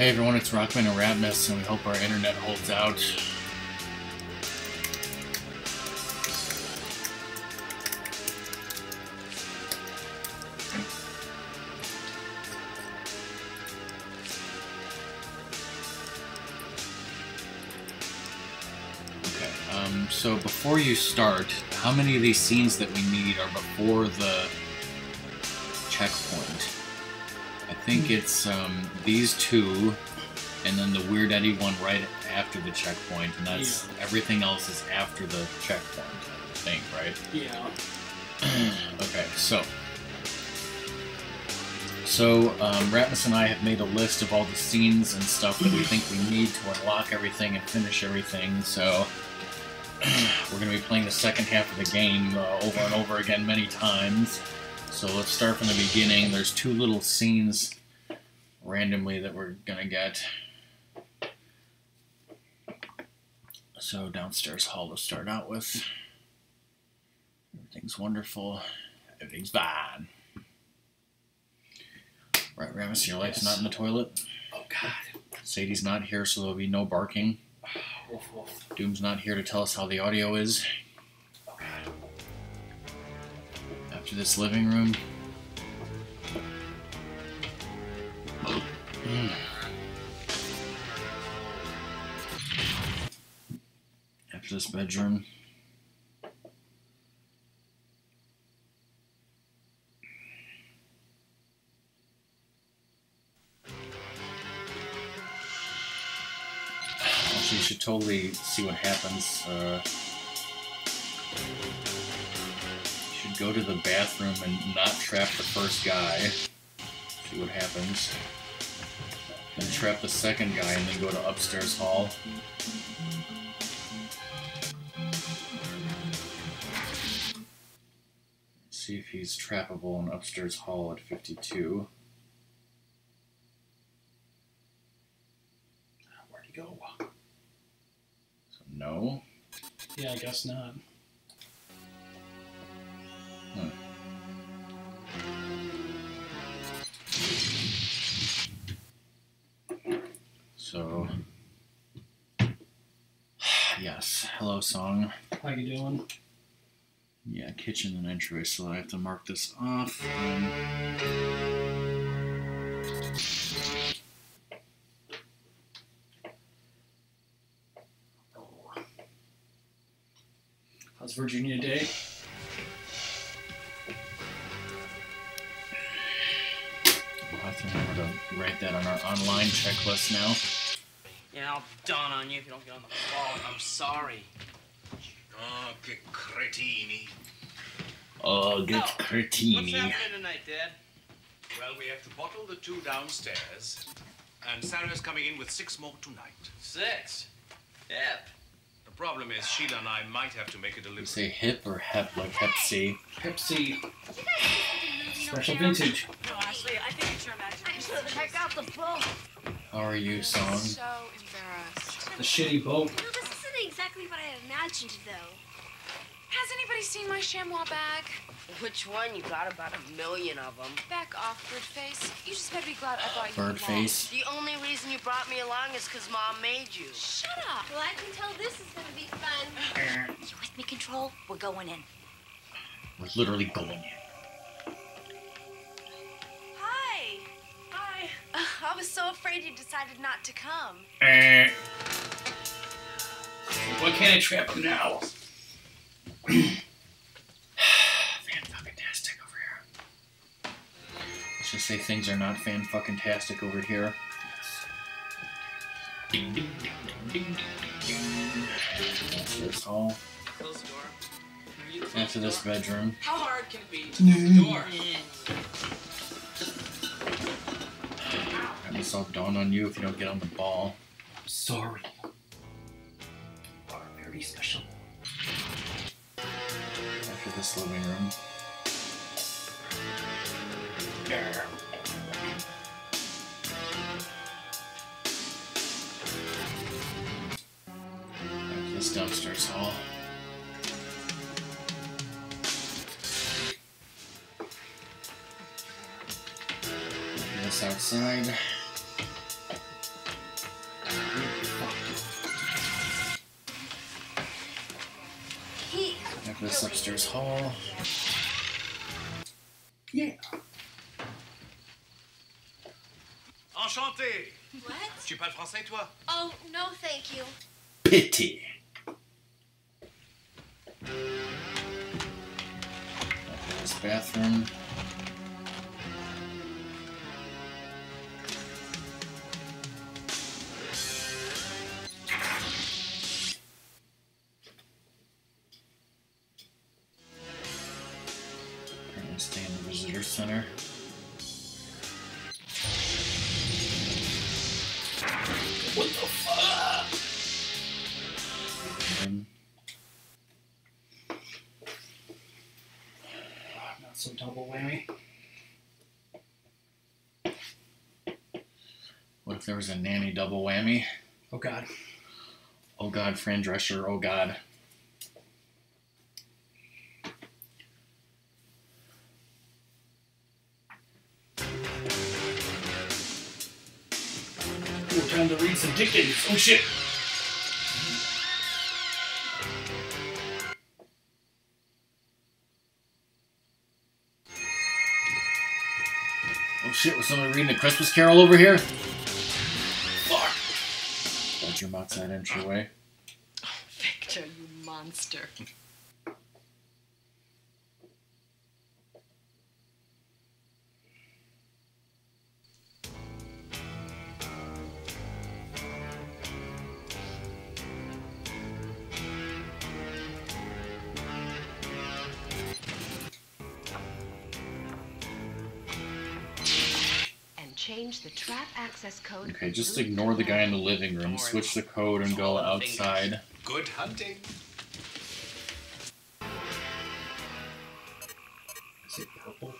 Hey everyone, it's RockMan and Ratmus, and we hope our internet holds out. Okay, so before you start, how many of these scenes that we need are before the checkpoint? I think it's these two, and then the Weird Eddie one right after the checkpoint, and that's everything else is after the checkpoint, I think, right? Yeah. Okay, so Ratmus and I have made a list of all the scenes and stuff that we think we need to unlock everything and finish everything, so we're going to be playing the second half of the game over and over again many times. So let's start from the beginning. There's two little scenes randomly that we're going to get. So downstairs hall to start out with. Everything's wonderful. Everything's fine. Right, Ramus, your life's not in the toilet. Oh, God. Sadie's not here, so there'll be no barking. Woof, woof. Doom's not here to tell us how the audio is. Oh, God. After this living room. After this bedroom. Also, you should totally see what happens. You should go to the bathroom and not trap the first guy. See what happens. Then trap the second guy and then go to upstairs hall. See if he's trappable in upstairs hall at 52. Where'd he go? So no. Yeah, I guess not. Huh. So, yes, hello song. How you doing? Yeah, kitchen and entryway, so I have to mark this off. How's Virginia Day? We'll have to remember to write that on our online checklist now. Yeah, I'll dawn on you if you don't get on the phone. I'm sorry. Oh, che cretini. Oh, get What's cretini. happening tonight, Dad? Well, we have to bottle the two downstairs, and Sarah's coming in with 6 more tonight. 6. Yep. The problem is Sheila and I might have to make a delivery. You say hip or hep, like hep C? Pepsi. Special vintage. No, Ashley, I think it's your imagination. Check out the boat. How are you, song? I'm so embarrassed. The shitty boat. No, this isn't exactly what I imagined, though. Has anybody seen my chamois bag? Which one? You got about 1,000,000 of them. Back off, Birdface. You just better be glad I brought you Birdface? The only reason you brought me along is because Mom made you. along. Shut up. Well, I can tell this is going to be fun. You with me, Control? We're going in. We're literally going in. Hi. Hi. I was so afraid you decided not to come. Why can't I trap him now? Fan-fucking-tastic over here. Let's just say things are not fan-fucking-tastic over here. Ding, ding, ding, ding, ding, ding, ding. That's this hall. Close the door. You close After the this door. bedroom. How hard can it be to close the door? And this all dawn on you if you don't get on the ball. Sorry. You are very special. After this living room. Yeah. After this downstairs hall. After this outside. This upstairs hall. Yeah. Enchanté. What? Tu parles français, toi? Oh, no, thank you. Pity. This bathroom. Apparently stay in the visitor center. What the fuck? Not so double whammy. What if there was a nanny double whammy? Oh god. Oh god, Fran Drescher, oh god. Ooh, time to read some Dickens. Oh shit. Oh shit, was somebody reading a Christmas Carol over here? Fuck. Bedroom outside entryway. Victor, you monster. Change the trap access code. Okay, just ignore the guy in the living room, switch the code and go outside. Good hunting. Is it purple?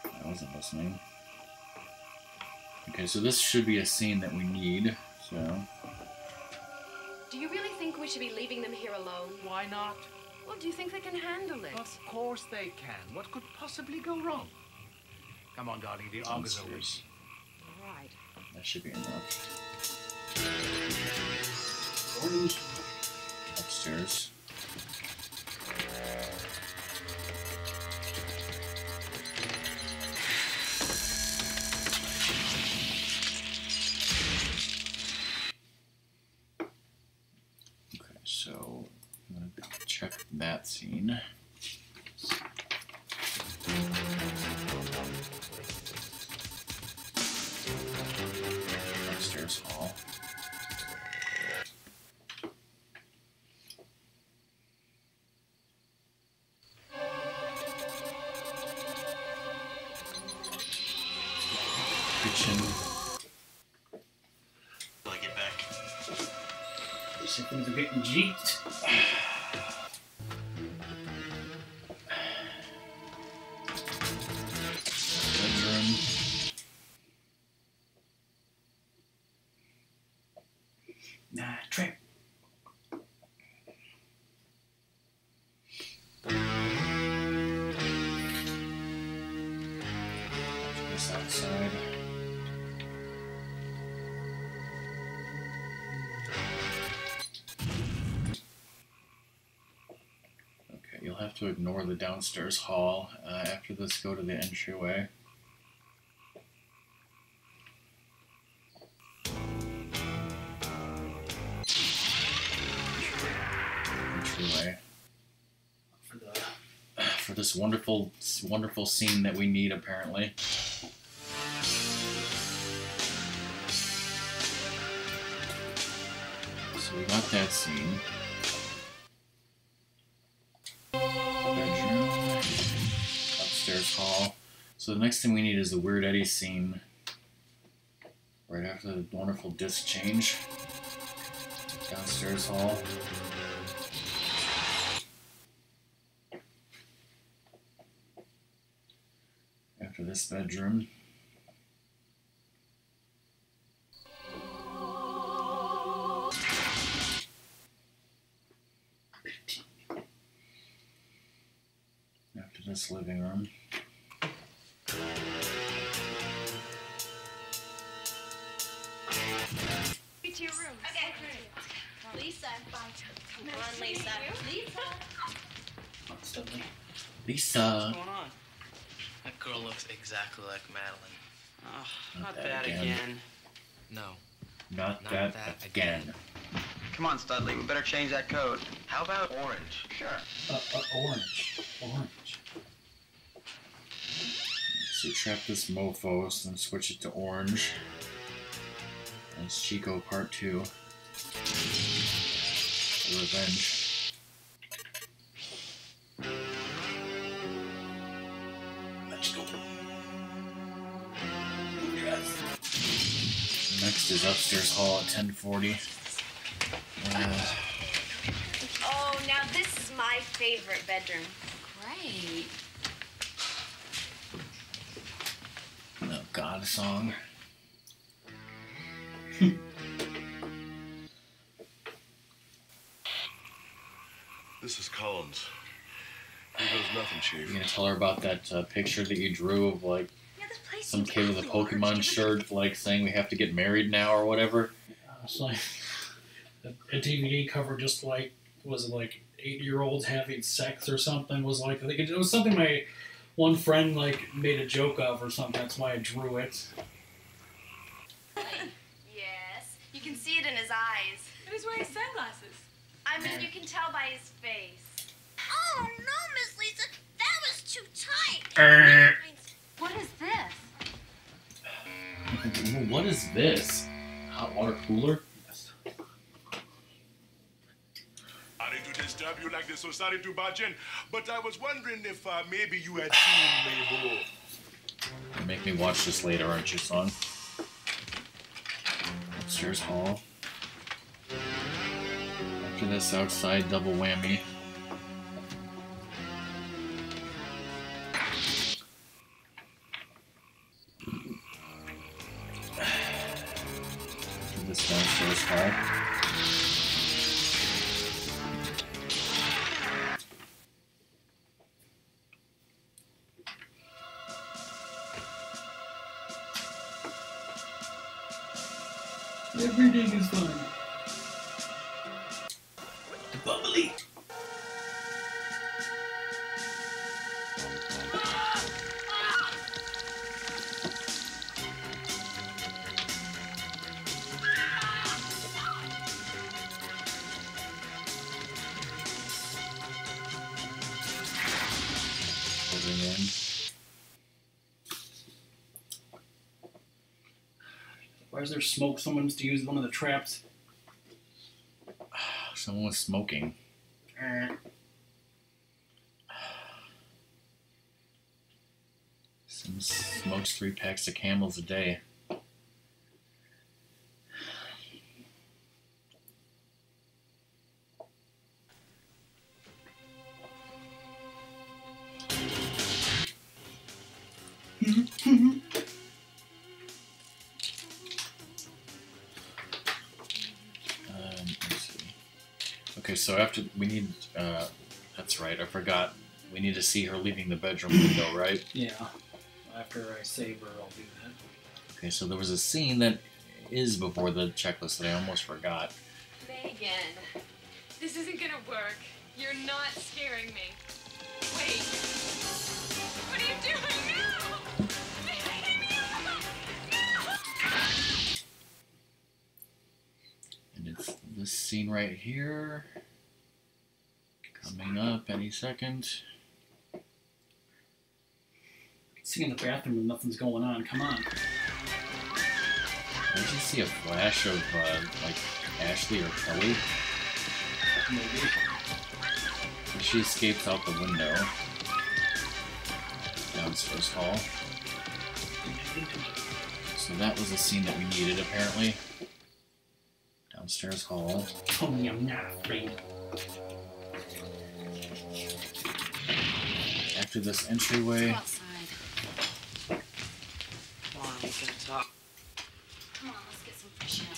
I wasn't listening. Okay, so this should be a scene that we need, so... Do you really think we should be leaving them here alone? Why not? Well, do you think they can handle it? Of course they can. What could possibly go wrong? Come on, darling. The augers are Downstairs. Right. That should be enough. Orange. Upstairs. Okay, so I'm gonna check that scene. Upstairs hall. Kitchen. I get back. These things are getting jeeped. Bedroom. Nah, trap. This outside. Okay, you'll have to ignore the downstairs hall. After this, go to the entryway. Entryway. For this wonderful scene that we need, apparently. So we got that scene. Bedroom. Upstairs hall. So the next thing we need is the Weird Eddie scene. Right after the wonderful disc change. Downstairs hall. After this bedroom. After this living room. To your room. Okay. Lisa. Come on, Lisa. Lisa. Lisa. What's going on? That girl looks exactly like Madeline. Oh, Not not that that again. again. No. Not Not that, that again. Come on, Studley, we better change that code. How about orange? Sure. Orange. Orange. So trap this mofo, so then switch it to orange. That's Chico Part 2. Revenge. Let's go. Next is upstairs hall at 10:40. Oh, now this is my favorite bedroom. Great. Oh God, song. This is Collins. Here goes nothing, Chief. You gonna tell her about that picture that you drew of like Yeah, this place some seems kid with a awfully large. Pokemon shirt, like saying we have to get married now or whatever? It's like a DVD cover, just like, was it like 8-year-olds having sex or something? Was like, I think it was something my one friend like made a joke of or something. That's why I drew it. Yes, you can see it in his eyes. But he's wearing sunglasses. I mean, you can tell by his face. Oh, no, Miss Lisa. That was too tight. What is this? What is this? Hot water cooler? Sorry to disturb you like this, so sorry to barge in, but I was wondering if maybe you had seen Mabel. You make me watch this later, aren't you, son? Upstairs hall. After this, outside double whammy. After this, downstairs hall. Everything is fine. Bubbly. Moving in. Why is there smoke? Someone must use one of the traps. Someone was smoking. Some smokes 3 packs of Camels a day. Let's see. Okay, so after we need, that's right, I forgot. We need to see her leaving the bedroom window, right? Yeah. After I save her, I'll do that. Okay, so there was a scene that is before the checklist that I almost forgot. Megan, this isn't gonna work. You're not scaring me. Wait. What are you doing now? And it's this scene right here. Coming up any second. Sitting in the bathroom and nothing's going on. Come on. I just see a flash of, like, Ashley or Kelly. Maybe. And she escapes out the window. Downstairs hall. So that was a scene that we needed, apparently. Downstairs hall. Tell me I'm not afraid. After this entryway. Outside. Come on, we can talk. Come on, let's get some fresh air.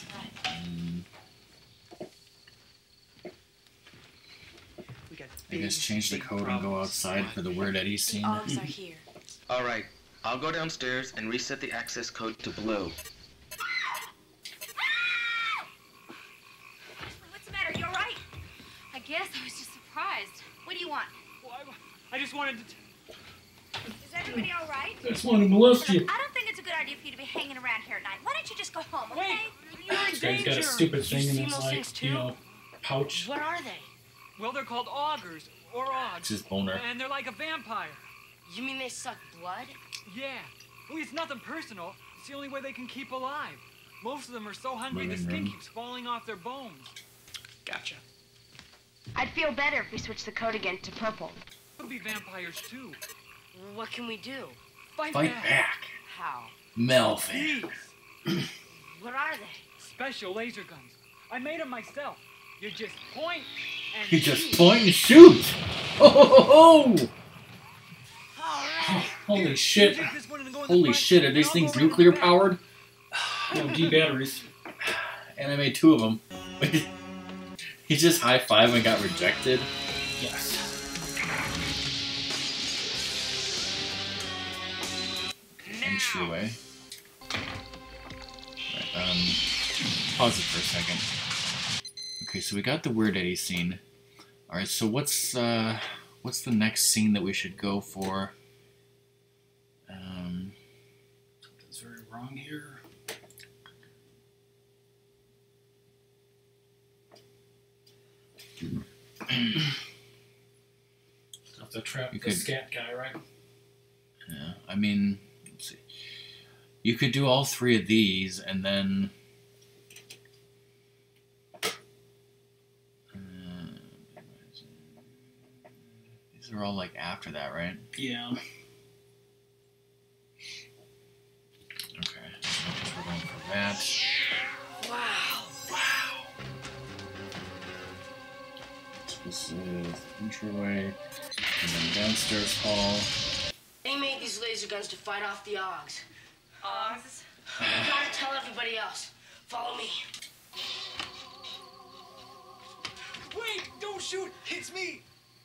We got I guess change the big code and go problems. outside for the Weird Eddie scene. Olives are here. All right, I'll go downstairs and reset the access code to blue. What's the matter? You all right? I guess I was just surprised. What do you want? Well, I just wanted to... Is everybody all right? I just wanted to molest you. I don't think it's a good idea for you to be hanging around here at night. Why don't you just go home, okay? Wait, you're in This danger. guy's got a stupid thing in You his, seen those like, things too? you know, pouch. What are they? Well, they're called augurs, or augs. It's his boner. And they're like a vampire. You mean they suck blood? Yeah. Well, it's nothing personal. It's the only way they can keep alive. Most of them are so hungry the Living skin room. keeps falling off their bones. Gotcha. I'd feel better if we switched the code again to purple. Could be vampires too. What can we do? Fight back. How? Melvin. These What are they? special laser guns. I made them myself. You just point and You just shoot. point and shoot. Oh, ho, ho, ho. Holy shit. Take this one and go in the Holy front, shit, are and these I'll things go around nuclear the back. powered? LG batteries. And I made 2 of them. He just high-fived and got rejected. Yes. Entryway. Right, pause it for a second. Okay, so we got the Weird Eddie scene. Alright, so what's the next scene that we should go for? Something's very wrong here. Have to trap You the could- scat guy, right? Yeah, I mean, let's see. You could do all 3 of these, and then... these are all, like, after that, right? Yeah. Okay, so I guess we're going for that. Wow. Wow. So this is entryway, and then downstairs hall. They made these laser guns to fight off the Augs. Augs? You gotta tell everybody else. Follow me. Wait! Don't shoot! It's me!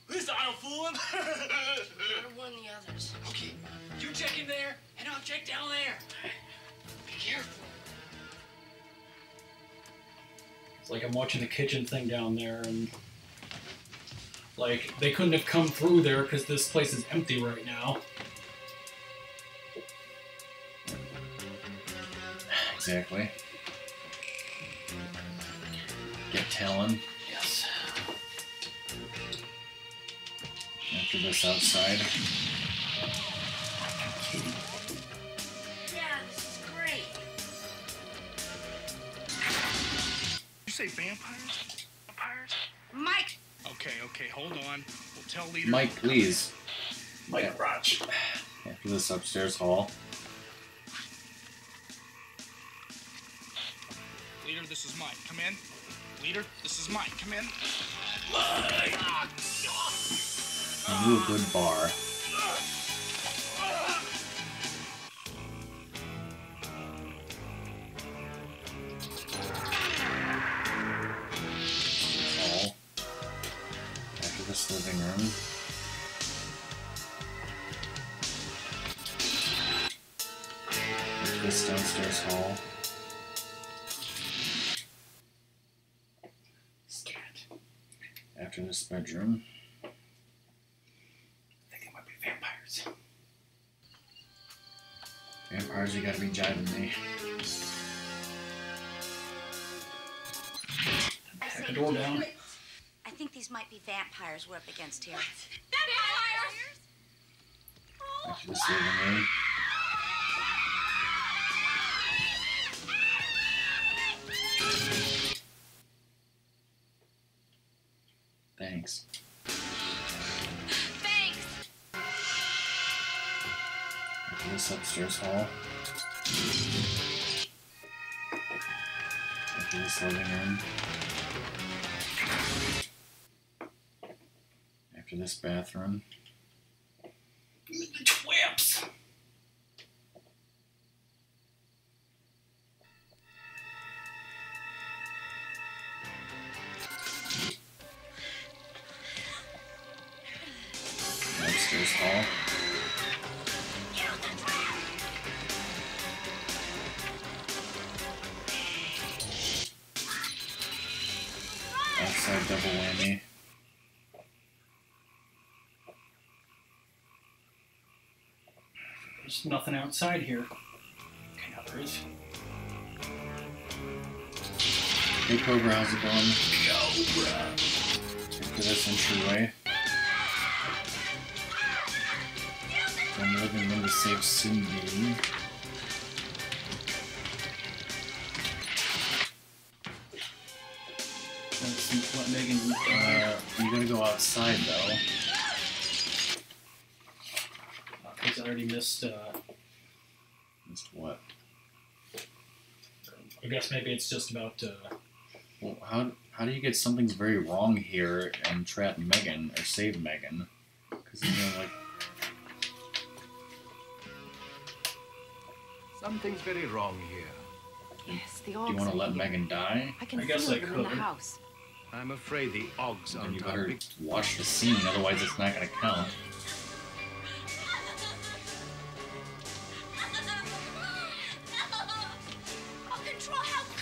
This I don't fool him! You're one of the others. Okay, you check in there, and I'll check down there. Be careful. It's like I'm watching the kitchen thing down there, and like they couldn't have come through there because this place is empty right now. Exactly. Get Talon. Yes. After this outside. Yeah, this is great. You say vampires? Vampires? Mike! Okay, hold on. We'll tell leader. Mike, please. Mike Roch. After this upstairs hall. Leader, this is Mike. Come in. Leader, this is Mike. Come in. Ooh, good bar. Hall. After this living room. After this downstairs hall. After this bedroom. I think it might be vampires. Vampires, you gotta be jiving me. Hack the door down. I think these might be vampires we're up against here. Vampires! After this living room. Thanks. Thanks! After this upstairs hall. After this living room. After this bathroom. The twamps! Upstairs hall. Outside double whammy. There's nothing outside here. Okay, now there is. Hey Cobra, how's it going? Cobra! Get to this entryway. I'm living in the safe Cindy. Let's let Megan. You gotta go outside though. Because I already missed. Missed what? I guess maybe it's just about. Well, how do you get something's very wrong here and trap Megan or save Megan? Because like. Something's very wrong here. Yes, the Do you want to let Megan die? I can guess feel I them in the could. house. I'm afraid the Ogs Then aren't you our better big... watch the scene, otherwise it's not going to count.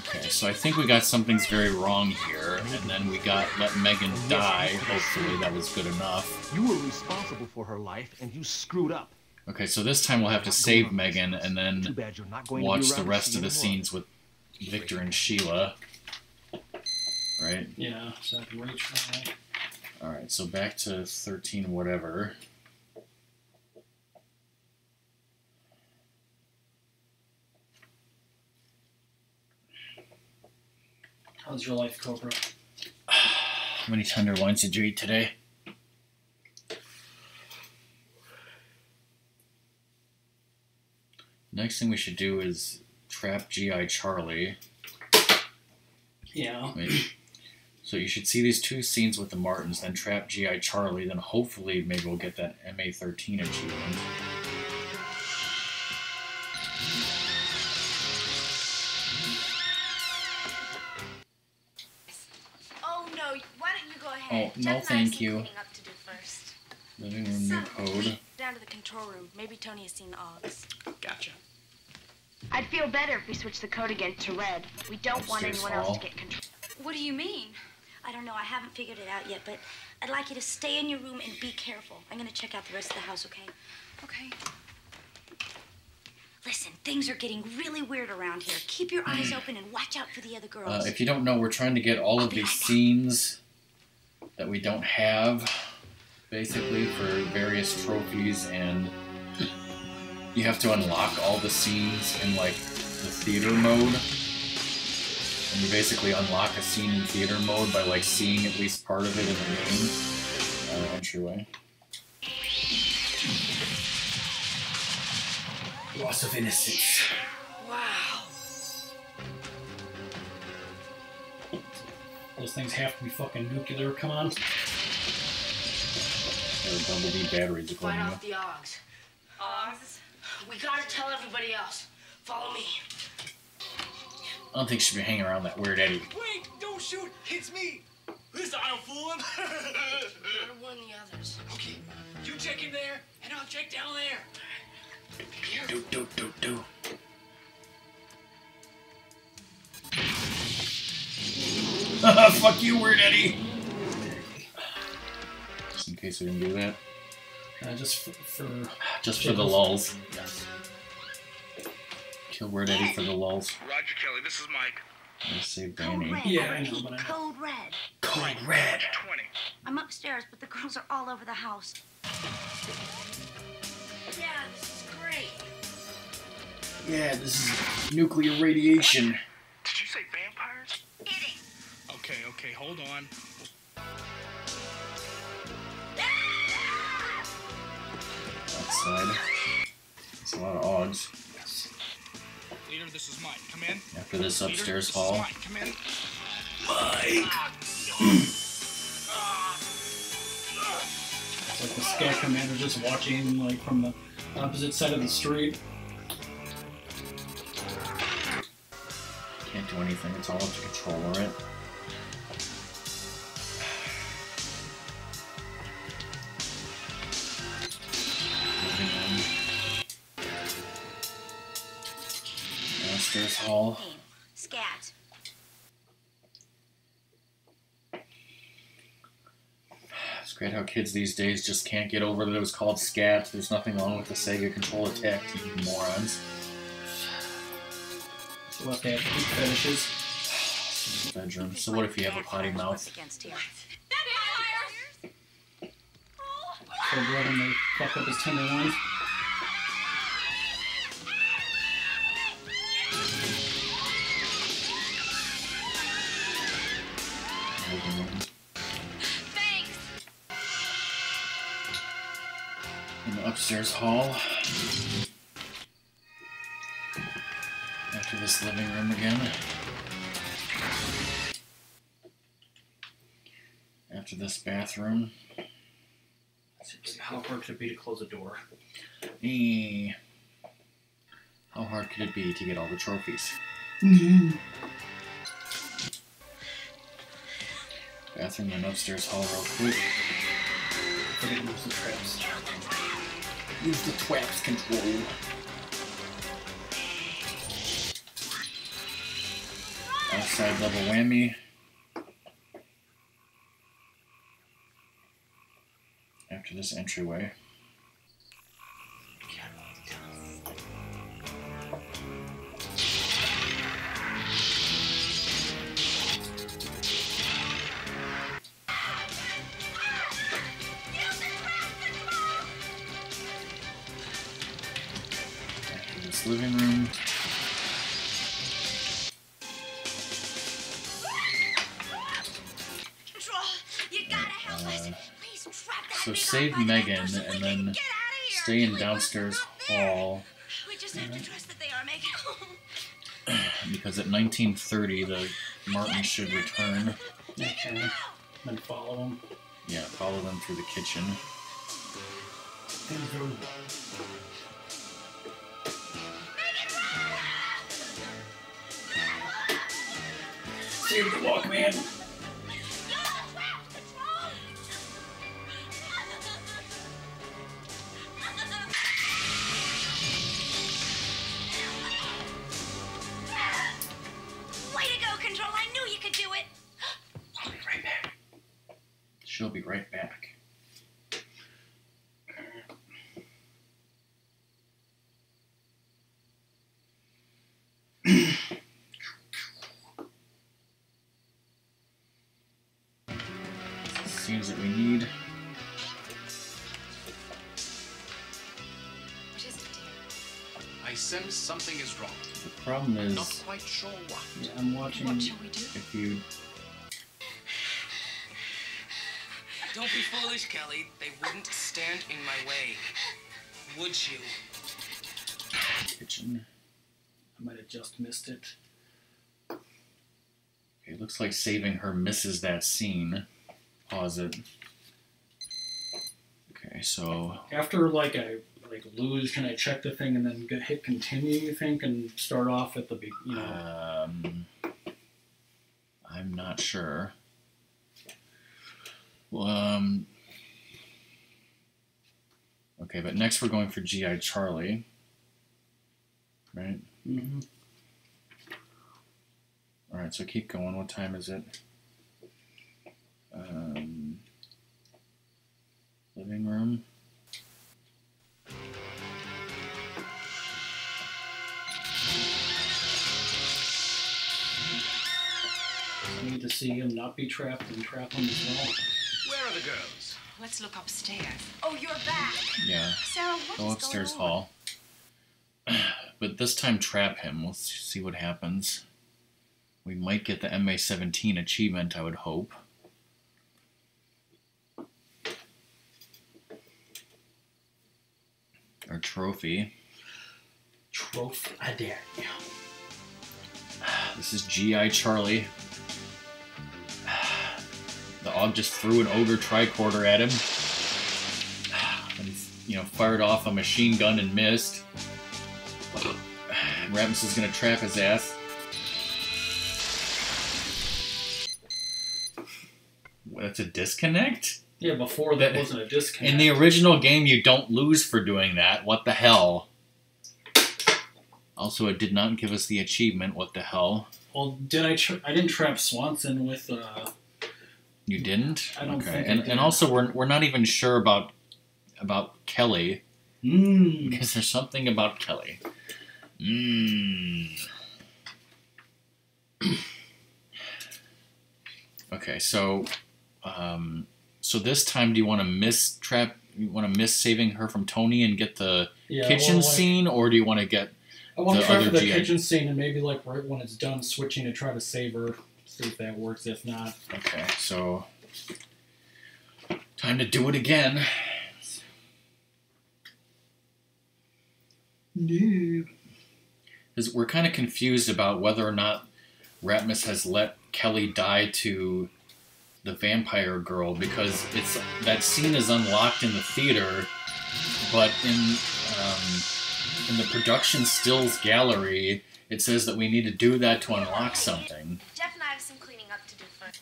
Okay, so I think we got something's very wrong here, and then we got let Megan die. Hopefully that was good enough. You were responsible for her life, and you screwed up. Okay, so this time we'll have to save Megan and then watch the rest of the scenes with Victor and Sheila. Right? Yeah, so I can reach that. Alright, so back to 13 whatever. How's your life, Cobra? How many tenderloins did you eat today? Next thing we should do is trap G.I. Charlie. Yeah. Wait. So you should see these two scenes with the Martins, then trap G.I. Charlie, then hopefully maybe we'll get that MA-13 achievement. Oh no, why don't you go ahead? Oh, no, Jeff and I have thank some you. cleaning up to do first. Living room new code. Down to the control room. Maybe Tony has seen the Ogs. Gotcha. I'd feel better if we switched the code again to red. We don't want Upstairs anyone else hall. to get control. What do you mean? I don't know. I haven't figured it out yet, but I'd like you to stay in your room and be careful. I'm going to check out the rest of the house, okay? Okay. Listen, things are getting really weird around here. Keep your eyes open and watch out for the other girls. If you don't know, we're trying to get all of these scenes that we don't have, basically, for various trophies, and you have to unlock all the scenes in, like, the theater mode. And you basically unlock a scene in theater mode by, like, seeing at least part of it in the game. Entryway. Loss of innocence. Wow. Those things have to be fucking nuclear. Come on. Or Bumblebee batteries, Fight according to off the Ogs. Ogs? We gotta tell everybody else. Follow me. I don't think she should be hanging around that weird Eddie. Wait! Don't shoot! It's me! Listen, I don't fool him! Gotta warn the others. Okay, you check in there, and I'll check down there. Do. Fuck you, weird Eddie! Just in case we didn't do that. Just for the lulls. Yes. Kill weird Eddie for the lulls. Roger, Kelly, this is Mike. Let's save Code Danny. red. Yeah, I I know, repeat, but I know. code red. Code red! 20. I'm upstairs, but the girls are all over the house. Yeah, this is great. Yeah, this is nuclear radiation. Did you say vampires? Okay, hold on. Outside. It's a lot of odds. Leader, this is Mike. Come in. After this Leader, upstairs this is hall. Mike. Come in. Mike! It's like the scat commander just watching, like, from the opposite side of the street. Can't do anything, it's all up to controller, right? Moving on. Downstairs hall. Scat. Let's Great how kids these days just can't get over that it was called Scat. There's nothing wrong with the Sega Control Attack, you morons. So what, they have two fetishes? Bedroom. So what if you have a potty mouth? So bro, when they fuck up his tenderloins. In the upstairs hall. After this living room again. After this bathroom. Seriously, how hard could it be to close a door? How hard could it be to get all the trophies? Bathroom and upstairs hall real quick. We're gonna use the traps. Use the traps control. Outside level whammy. After this entryway. After this living room. So save Megan and then stay in downstairs hall. We just have to trust that they are Megan. Because at 1930 the Martins should return. Okay. Then follow them. Yeah, follow them through the kitchen. Save the RockMan. She'll be right back. Scenes that we need. What is it, dear? I sense something is wrong. The problem is, Not quite sure what. Yeah, I'm watching. What shall we do? If you Don't be foolish, Kelly. They wouldn't stand in my way. Would you? kitchen. I might have just missed it. Okay, looks like saving her misses that scene. Pause it. Okay, so After I lose, can I check the thing and then hit continue? You think, and start off at the I'm not sure. Well, okay, but next we're going for G.I. Charlie, right? Mm-hmm. All right, so keep going. What time is it? Living room. I need to see him not be trapped and trap him as well. Where are the girls? Let's look upstairs. Oh, you're back. Yeah. Sarah, what Go is upstairs going on? hall. But this time trap him. We'll see what happens. We might get the MA-17 achievement, I would hope. Or trophy. Trophy, I dare you. This is G.I. Charlie. The Og just threw an ogre tricorder at him. And, fired off a machine gun and missed. Ratmus is gonna trap his ass. That's a disconnect? Yeah, before that wasn't a disconnect. In the original game, you don't lose for doing that. What the hell? Also, it did not give us the achievement. What the hell? Well, I didn't trap Swanson with You didn't? I don't think I and did. also we're not even sure about Kelly. Because there's something about Kelly. Okay, so this time, do you want to miss saving her from Tony and get the kitchen scene, or do you want to get I want the to try other for the GI? kitchen scene, and maybe like right when it's done, switching to try to save her. See if that works. If not, okay. So time to do it again. Because we're kind of confused about whether or not Ratmus has let Kelly die to the vampire girl, because that scene is unlocked in the theater, but in the production stills gallery, it says that we need to do that to unlock something. Jeff and I have some cleaning up to do first.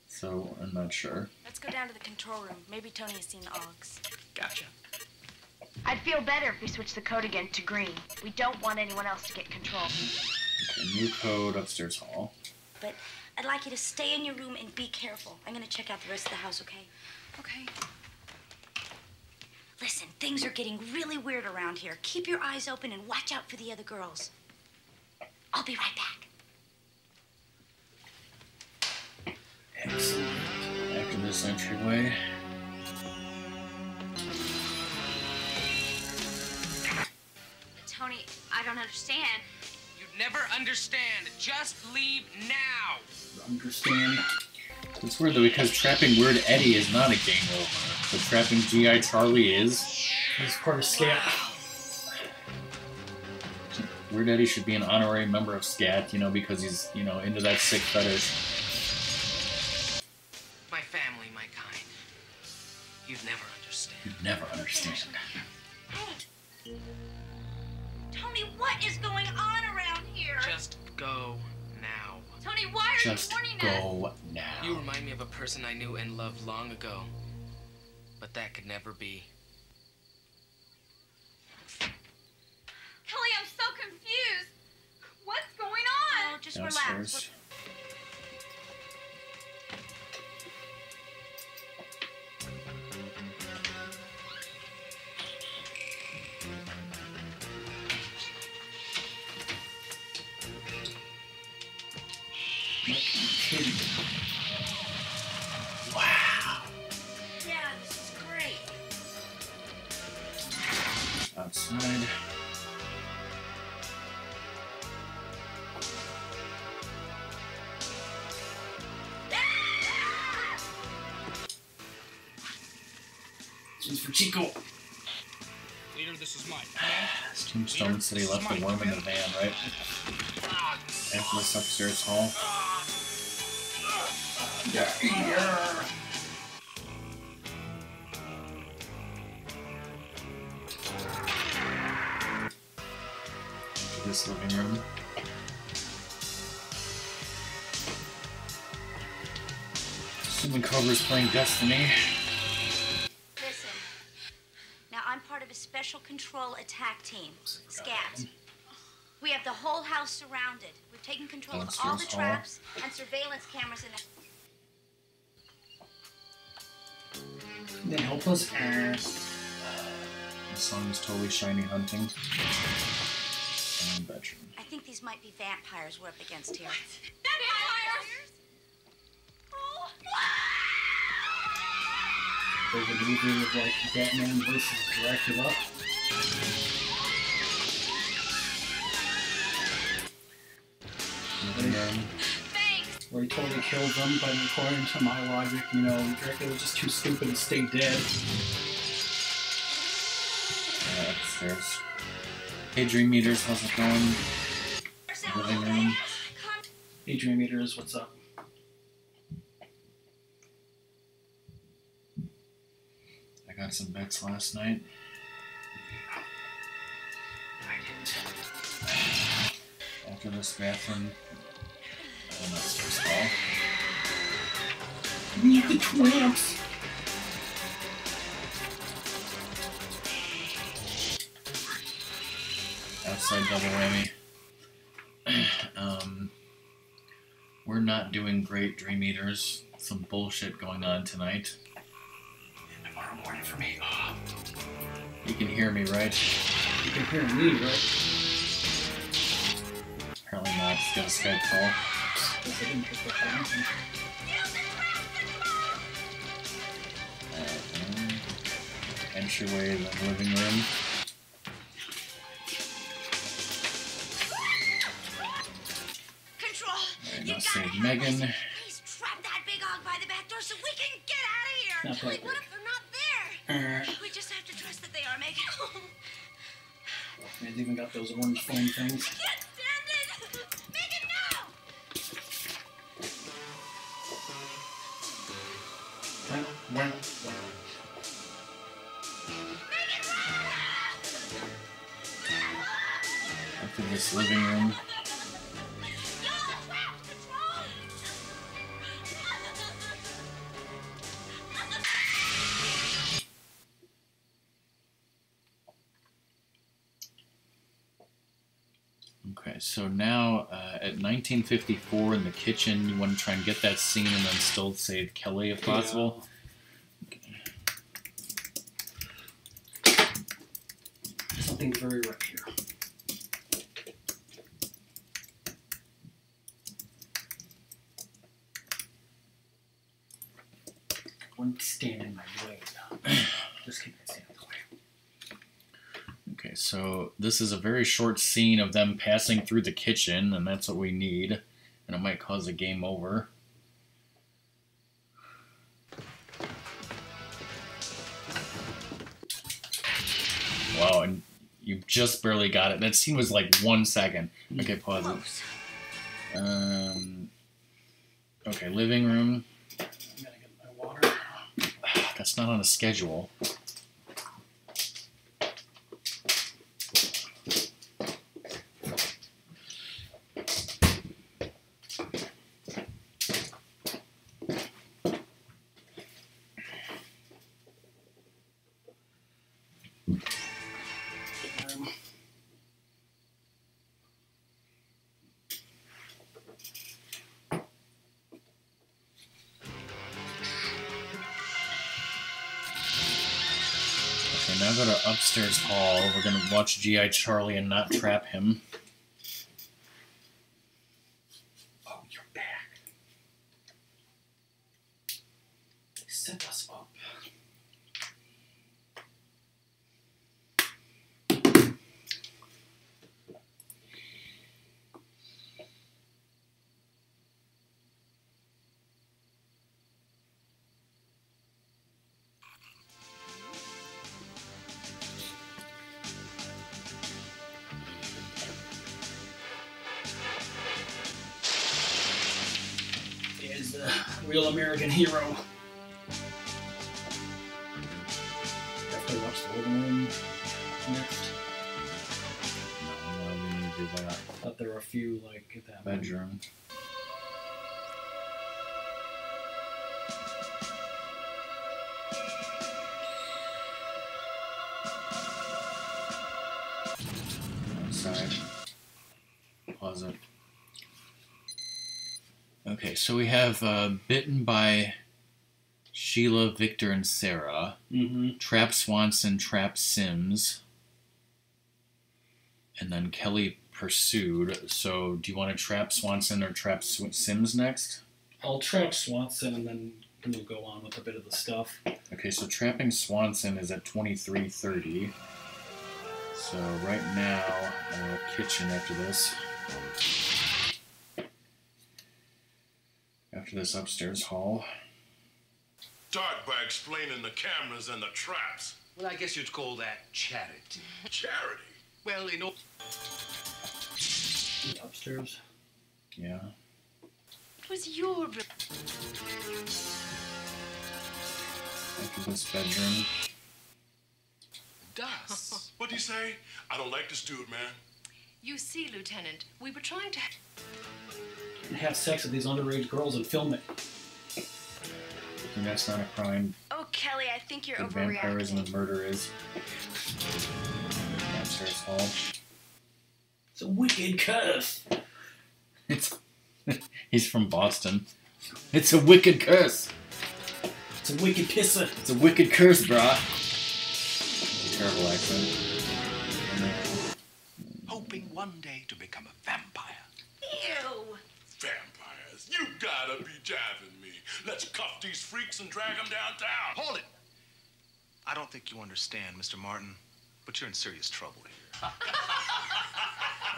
So I'm not sure. Let's go down to the control room. Maybe Tony has seen the Augs. Gotcha. I'd feel better if we switched the code again to green. We don't want anyone else to get control. Okay, new code, upstairs hall. But I'd like you to stay in your room and be careful. I'm gonna check out the rest of the house, okay? Okay. Listen, things are getting really weird around here. Keep your eyes open and watch out for the other girls. I'll be right back. Excellent. Back in this entryway. Tony, I don't understand. You'd never understand. Just leave now. understand. It's weird though, because trapping Weird Eddie is not a game over, but trapping G.I. Charlie is. He's part of Scat. Weird Eddie should be an honorary member of Scat, because he's, into that sick fetish. My family, my kind. You'd never understand. You'd never understand. Tony, what is going on around here? Just go now. Tony, why are Just you warning us? go now. You remind me of a person I knew and loved long ago. But that could never be. Kelly, I'm so confused. What's going on? Oh, just Downstairs. relax. Wow. Yeah, this is great. Outside. This one's for Chico. Leader, this is Mike. Tombstone said he left the worm in the van, right? After this upstairs hall. Yeah. Into this living room. Assuming Cobra's playing Destiny. Listen, now I'm part of a special control attack team, SCAT. We have the whole house surrounded. We've taken control of all the Downstairs hall. traps and surveillance cameras in the... They help us. The song is totally shiny hunting. And bedroom. I think these might be vampires we're up against here. Vampires! Oh. There's a movie of like Batman versus Dracula. Where he totally killed them, but according to my logic, Dracula was just too stupid to stay dead. Upstairs. Hey, Dream Meters, how's it going? Living room. Adrian Meters, what's up? I got some bets last night. After this bathroom, and upstairs hall. Meet the tramps! Outside double whammy. We're not doing great, Dream Eaters. some bullshit going on tonight. And tomorrow morning for me. Oh. You can hear me, right? You can hear me, right? Apparently not. Just got a Skype call. Entryway to the living room. Control. Alright, now save Megan. Please trap that big hog by the back door so we can get out of here. Not Like, what if they're not there? We just have to trust that they are, Megan. Man's even got those orange flame things. I can't stand it. Megan, no. Up in this living room. Okay, so now at 1954 in the kitchen, you want to try and get that scene and then still save Kelly if possible. Yeah. Something's very right here. One stand in my way. Just keep it standing in the way. Okay, so this is a very short scene of them passing through the kitchen, and that's what we need. And it might cause a game over. Wow, and you just barely got it. That scene was like 1 second. Okay, pause it. Okay, living room. I gotta get my water. That's not on a schedule. Okay, now go to upstairs hall. We're gonna watch G.I. Charlie and not trap him. Oh, you're back. Set us up. Is the real American hero. Definitely watch the living room next. No, we need to do that. Thought there were a few like at that Bedroom. Outside. Pause it. Okay, so we have Bitten by Sheila, Victor, and Sarah. Trap Swanson, Trap Sims. And then Kelly pursued. So do you want to trap Swanson or trap Sims next? I'll trap Swanson and then we'll go on with a bit of the stuff. Okay, so trapping Swanson is at 23:30. So right now, kitchen after this. After this upstairs hall. Start by explaining the cameras and the traps. Well, I guess you'd call that charity. Charity? Well, in all... Upstairs? Yeah. It was your... After this bedroom. Das. What'd you say? I don't like this dude, man. You see, Lieutenant, we were trying to... And have sex with these underage girls and film it. And that's not a crime. Oh, Kelly, I think you're The overreacting. vampirism and murder is. Downstairs hall. It's a wicked curse. It's he's from Boston. It's a wicked curse. It's a wicked kisser. It's a wicked curse, brah. Terrible accent. Hoping one day to become a vampire. Ew. Vampires, you gotta be jiving me. Let's cuff these freaks and drag them downtown. Hold it! I don't think you understand, Mr. Martin, but you're in serious trouble here.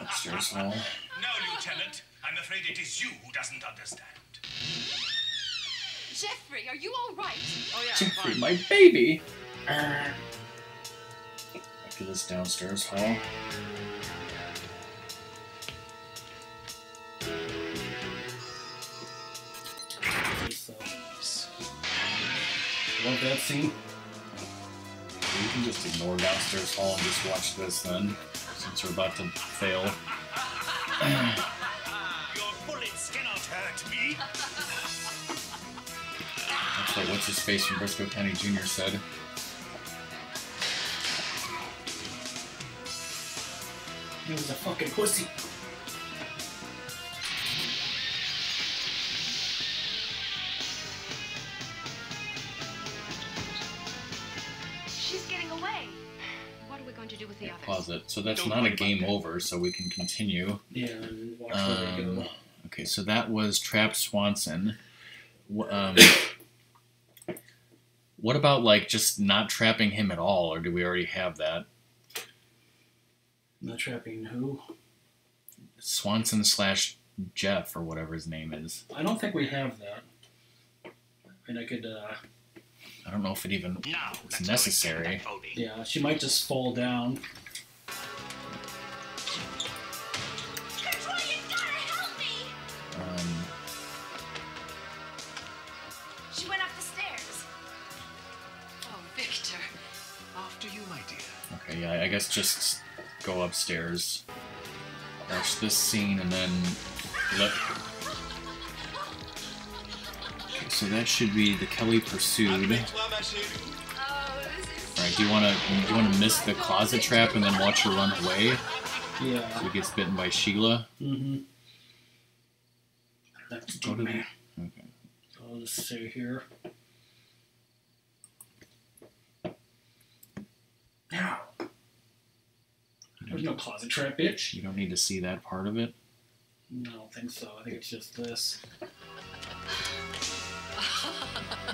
Upstairs hall. No, Lieutenant. I'm afraid it is you who doesn't understand. Jeffrey, are you all right? Oh, yeah. Jeffrey, my baby. Back to this downstairs hall. Love that scene. You can just ignore downstairs hall and just watch this then, since we're about to fail. Your bullets cannot hurt me. That's like what's his face from Briscoe County Jr. said. He was a fucking pussy. She's getting away. What are we going to do with the others? Pause it. So that's not a game over, so we can continue. Yeah, and watch where they go. Okay, so that was Trap Swanson. What about, like, just not trapping him at all, or do we already have that? Not trapping who? Swanson / Jeff, or whatever his name is. I don't think we have that. I mean, I could, I don't know if it even is necessary. yeah, she might just fall down. Control, you gotta help me! She went up the stairs. Oh, Victor. After you, my dear. Okay, yeah, I guess just go upstairs. Watch this scene and then let... Okay, so that should be the Kelly pursued. Alright, do you wanna miss the closet trap and then watch her run away? Yeah. So he gets bitten by Sheila? Mm-hmm. Go to the... Okay. So I'll just stay here. Now. There's no closet trap, bitch. You don't need to see that part of it? No, I don't think so. I think it's just this.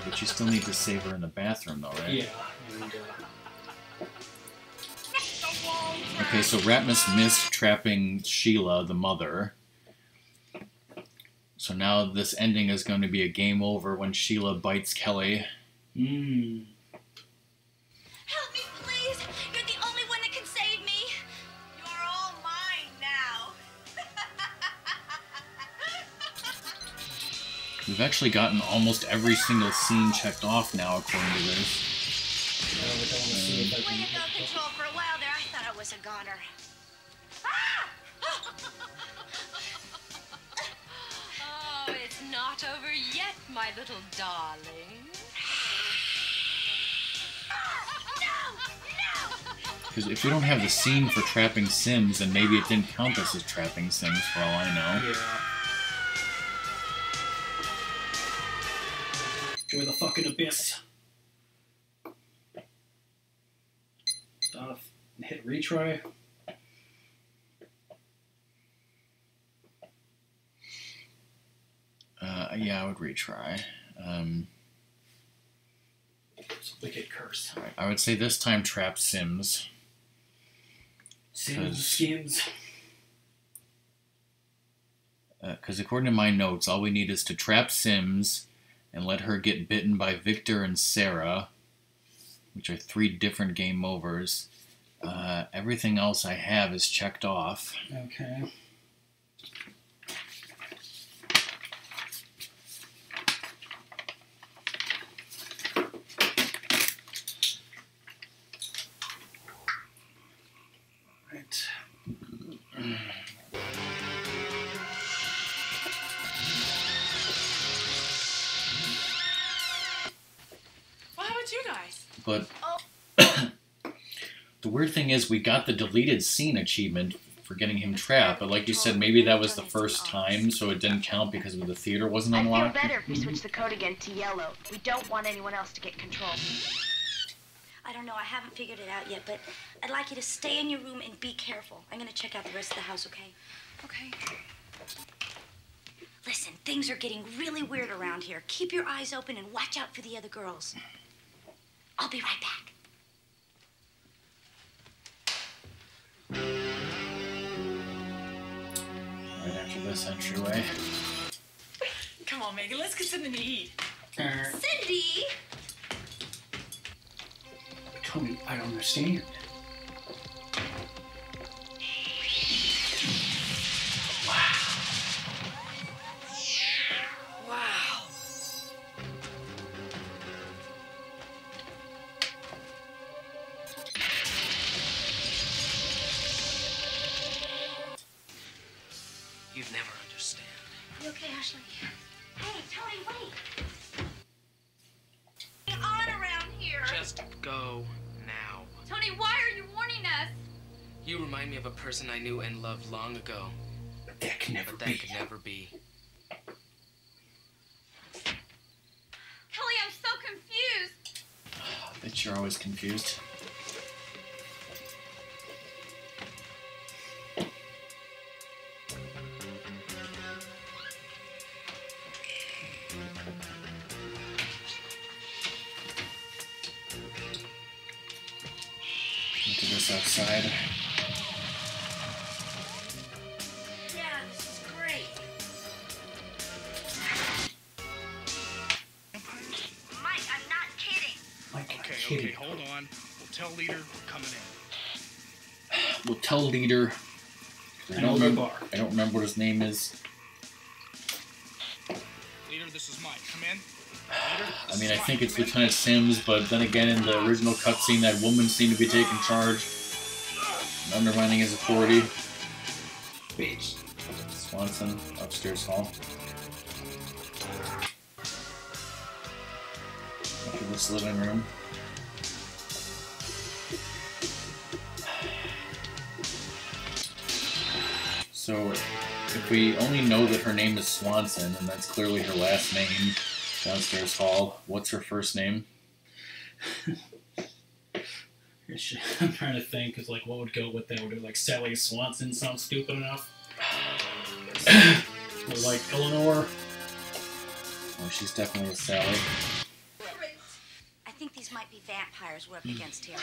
But you still need to save her in the bathroom, though, right? Yeah. And, Okay, so Ratmus missed trapping Sheila, the mother. So now this ending is going to be a game over when Sheila bites Kelly. Mmm. Help me, please! You're the only one that can save me! You're all mine now! We've actually gotten almost every single scene checked off now, according to this. Way to go, Control. For a while there, I thought I was a goner. Oh, it's not over yet, my little darling. Because if we don't have the scene for trapping Sims, then maybe it didn't count us as trapping Sims, for all I know. Yeah. Enjoy the fucking abyss. Hit retry. Yeah, I would retry. It's a wicked curse. Right, I would say this time trap Sims. Skins. Because according to my notes, all we need is to trap Sims and let her get bitten by Victor and Sarah, which are 3 different game overs. Everything else I have is checked off. Okay. Right. What happened to you guys? But the weird thing is we got the deleted scene achievement for getting him trapped. But like you said, maybe that was the first time, so it didn't count because the theater wasn't I'd feel unlocked. better if we switch the code again to yellow. We don't want anyone else to get control. I don't know. I haven't figured it out yet, but I'd like you to stay in your room and be careful. I'm going to check out the rest of the house, okay? Okay. Listen, things are getting really weird around here. Keep your eyes open and watch out for the other girls. I'll be right back. Right after this entryway. Come on, Megan, let's get something to eat. Cindy! Tony, I don't understand. Wow. You'd never understand. You okay, Ashley? Hey, Tony, wait. What's on around here? Just go now. Tony, why are you warning us? You remind me of a person I knew and loved long ago. But that can never But that could never be. Kelly, I'm so confused. I bet you're always confused. Look at this outside. Yeah, this is great. Mike, I'm not kidding. Okay, hold on. We'll tell leader we're coming in. We'll tell leader. I don't remember what his name is. Leader, this is Mike. Come in. I mean, I think it's Lieutenant Sims, but then again, in the original cutscene, that woman seemed to be taking charge, undermining his authority. Bitch. Swanson, upstairs hall. Look at this living room. So, if we only know that her name is Swanson, and that's clearly her last name, downstairs hall, what's her first name? I'm trying to think, because, like, what would go with that? Would it, like, Sally Swanson sound stupid enough? Or, like, Eleanor? Oh, she's definitely a Sally. I think these might be vampires we're up against here.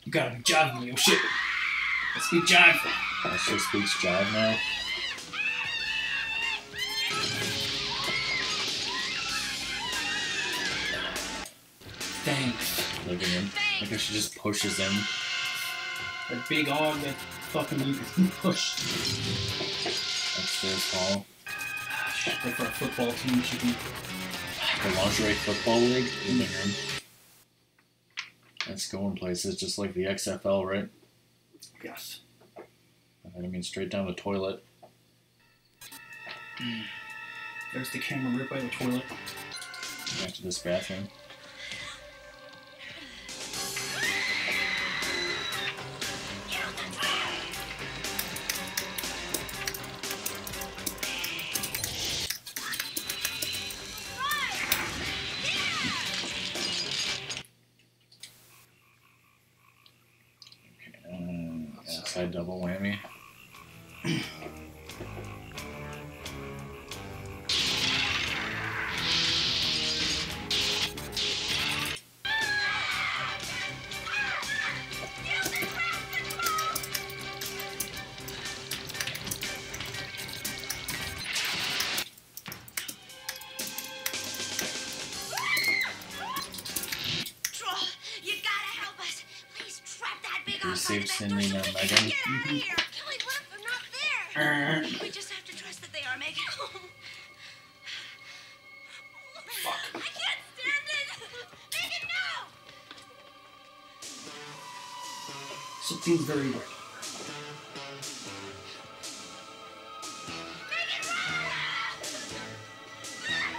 You gotta be jiving me, oh shit. Let's be jiving. She speaks jive now. Thanks. Living in. I guess she just pushes in. That big hog that fucking you can push. Upstairs hall. Like for a football team, she can. The lingerie football league? Living room. That's going places just like the XFL, right? Yes. I mean, straight down the toilet. There's the camera right by the toilet. Back to this bathroom. Outside double whammy. Save Cindy, now Megan. Kelly, what if they're not there? We just have to trust that they are, Megan. Fuck. I can't stand it! Megan, no! Something's very weird.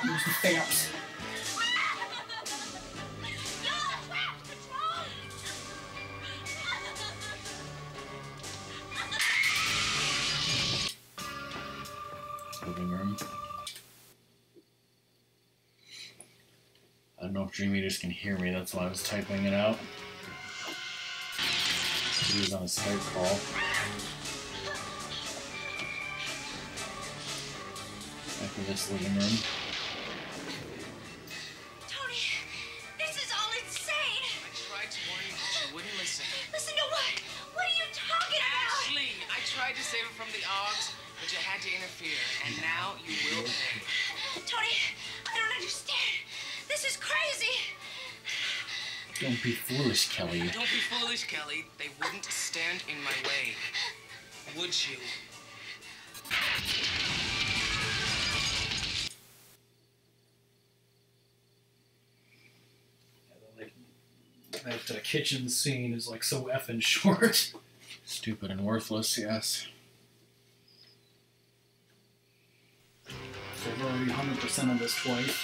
Use the fails. Dream Eaters can hear me, that's why I was typing it out. He was on a Skype call. After this living room. Tony, this is all insane. I tried to warn you, but you wouldn't listen. Listen to what? What are you talking about? Ashley, I tried to save her from the Oggs, but you had to interfere, and now you will pay. Tony, I don't understand. This is crazy. Don't be foolish, Kelly. Don't be foolish, Kelly. They wouldn't stand in my way. Would you? That kitchen scene is like so effing short. Stupid and worthless, yes. So we've already 100% of this twice.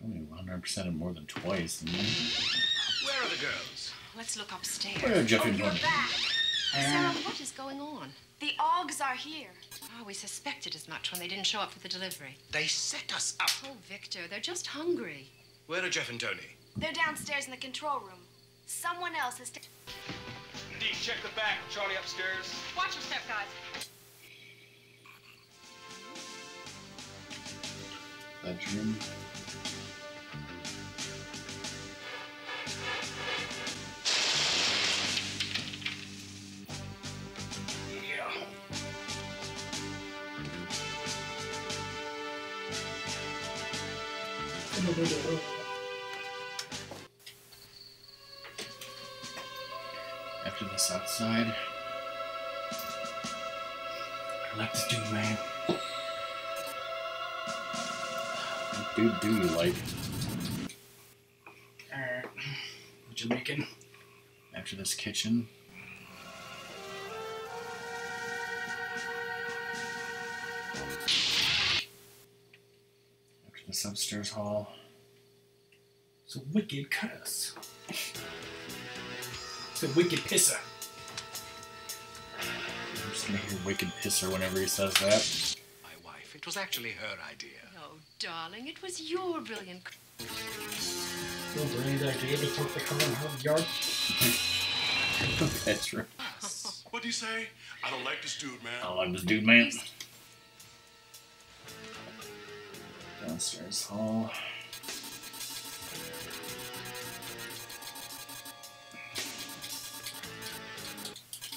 Only 100% more than twice. Where are the girls? Let's look upstairs. Where are Jeff and You're Tony? back. Sarah, what is going on? The Oggs are here. Oh, we suspected as much when they didn't show up for the delivery. They set us up. Oh, Victor, they're just hungry. Where are Jeff and Tony? They're downstairs in the control room. Someone else has Deke, check the back. Charlie upstairs. Watch your step, guys. Bedroom. After this outside. I like this dude, man. What dude do you like? Alright. Jamaican. After this kitchen. After this upstairs hall. It's a wicked cuss. It's a wicked pisser. I'm just gonna hear wicked pisser whenever he says that. My wife. It was actually her idea. Oh, darling, it was your brilliant... Your brilliant idea to put the car in her yard. That's right. What do you say? I don't like this dude, man. I like this dude, man. Downstairs hall.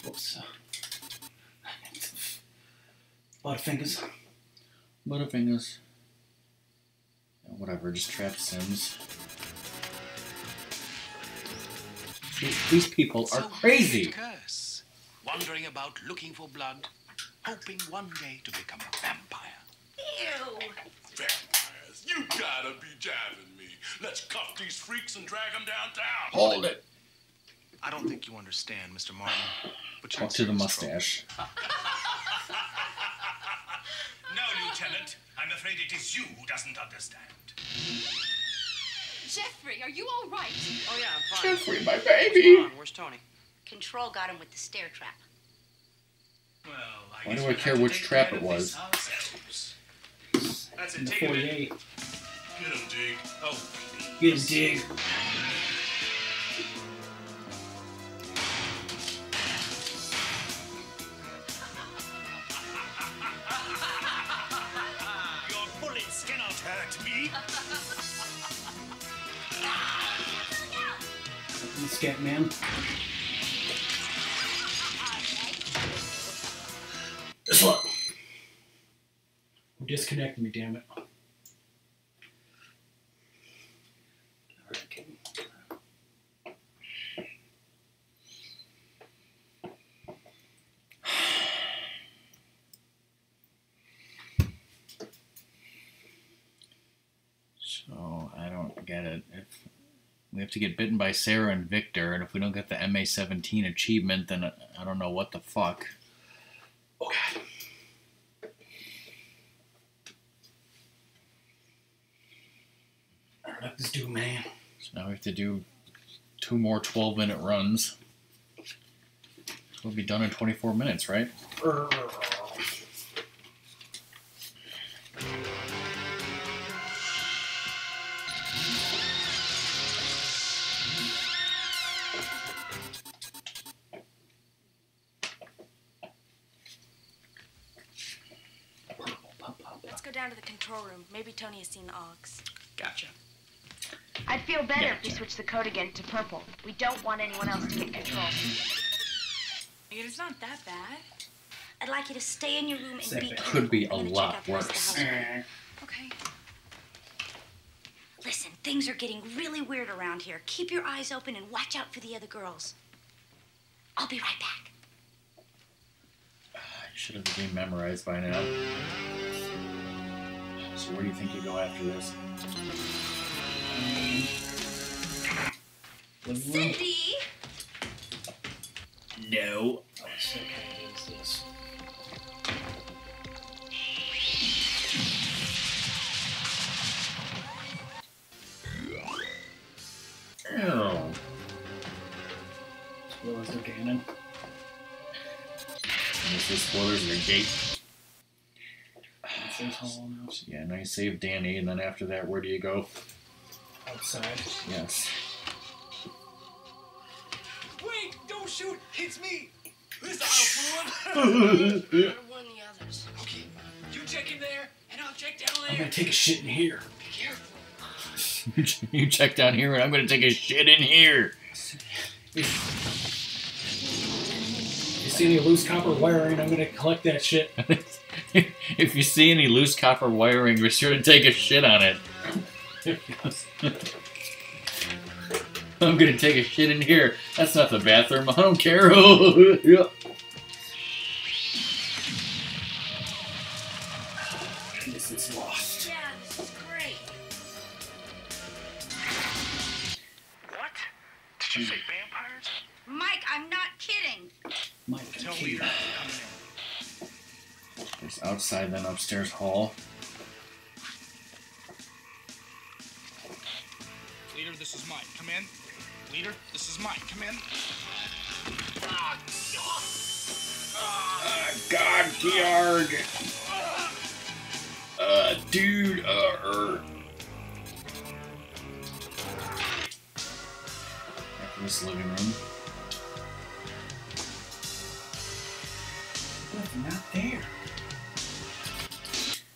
Whoops. Butterfingers. Butterfingers. Yeah, whatever, just trap Sims. These people are crazy. Curse. Wandering about looking for blood, hoping one day to become a vampire. Ew. Vampires, you gotta be jabbing me. Let's cuff these freaks and drag them downtown. Hold it. I don't think you understand, Mr. Martin. But you're Talk to the mustache. No, Lieutenant. I'm afraid it is you who doesn't understand. Jeffrey, are you all right? Oh, yeah, I'm fine. Jeffrey, my What's baby. going on? Where's Tony? Control got him with the stair trap. Well, Why do I care which trap it was? That's In it. the Take him in. 48. Get him, Dig. Oh, Get him, Dig. your bullets cannot hurt me. The scat man. This one. Disconnect me, damn it. So, I don't get it. If we have to get bitten by Sarah and Victor, and if we don't get the MA-17 achievement, then I don't know what the fuck. Oh, God. I like this dude, man. So now we have to do 2 more 12-minute runs. We'll be done in 24 minutes, right? control room. Maybe Tony has seen the Augs. Gotcha. I'd feel better if we switched the code again to purple. We don't want anyone else to get control. It's not that bad. I'd like you to stay in your room and be It could be a I'm gonna lot check out the rest of worse. the house. Okay. Listen, things are getting really weird around here. Keep your eyes open and watch out for the other girls. I'll be right back. I should have the game memorized by now. So where do you think you go after this? Cindy! No. Oh. Spoilers are canon. This is spoilers in the gate. Saves Hall now. Yeah, now you save Danny, and then after that, where do you go? Outside. Yes. Wait! Don't shoot! It's me! This aisle One of the others. Okay, you check in there, and I'll check down there. I'm gonna take a shit in here. Be careful. You check down here, and I'm gonna take a shit in here. You see any loose copper wiring, I'm gonna collect that shit. If you see any loose copper wiring, be sure to take a shit on it. I'm gonna take a shit in here. That's not the bathroom. I don't care. This is lost. Yeah, this is great. What? Did you say vampires? Mike, I'm not kidding. Mike, Tell leader to come in. There's outside, then upstairs hall. Leader, this is Mike. Come in. Leader, this is Mike. Come in. God, Georg. Dude, After this living room. What's not there?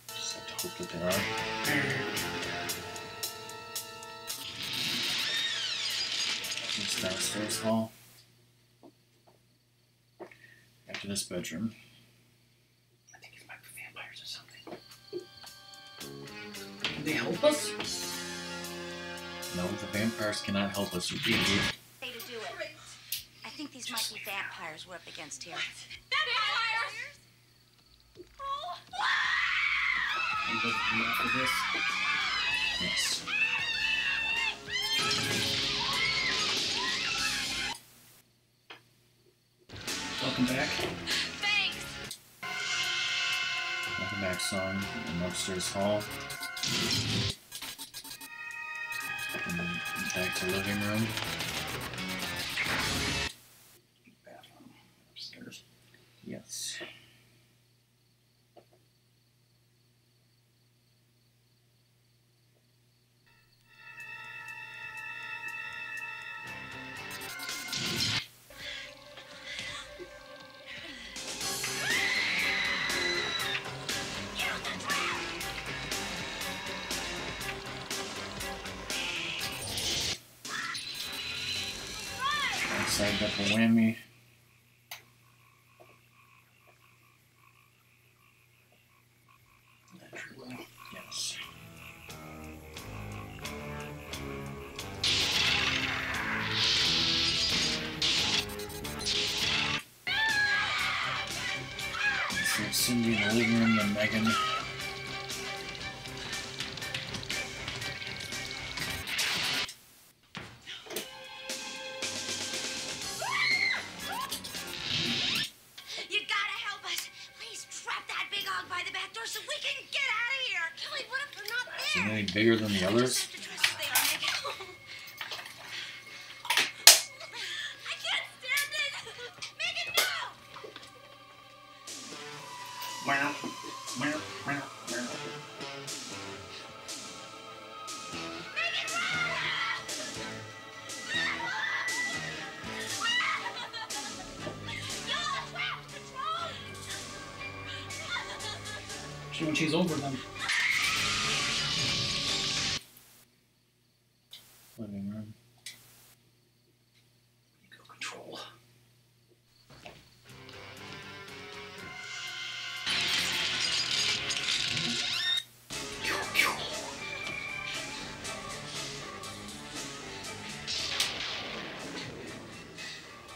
Just have to hope that there are. This downstairs hall. After this bedroom. I think it might be vampires or something. Can they help us? No, the vampires cannot help us, you idiot. Way to do it. I think these might be vampires we're up against here. Vampires! And go after this. Yes. Welcome back. Thanks! Welcome back, son. And upstairs hall. And back to living room. Bathroom. Upstairs. Yes. Outside double whammy. Entryway. Yes. So Cindy in the living room, then Megan. You gotta help us. Please trap that big hog by the back door so we can get out of here. Kelly, what if they're not Is there? it any bigger than the others? I can't stand it. Megan, no! When she's over them. Living room. Control.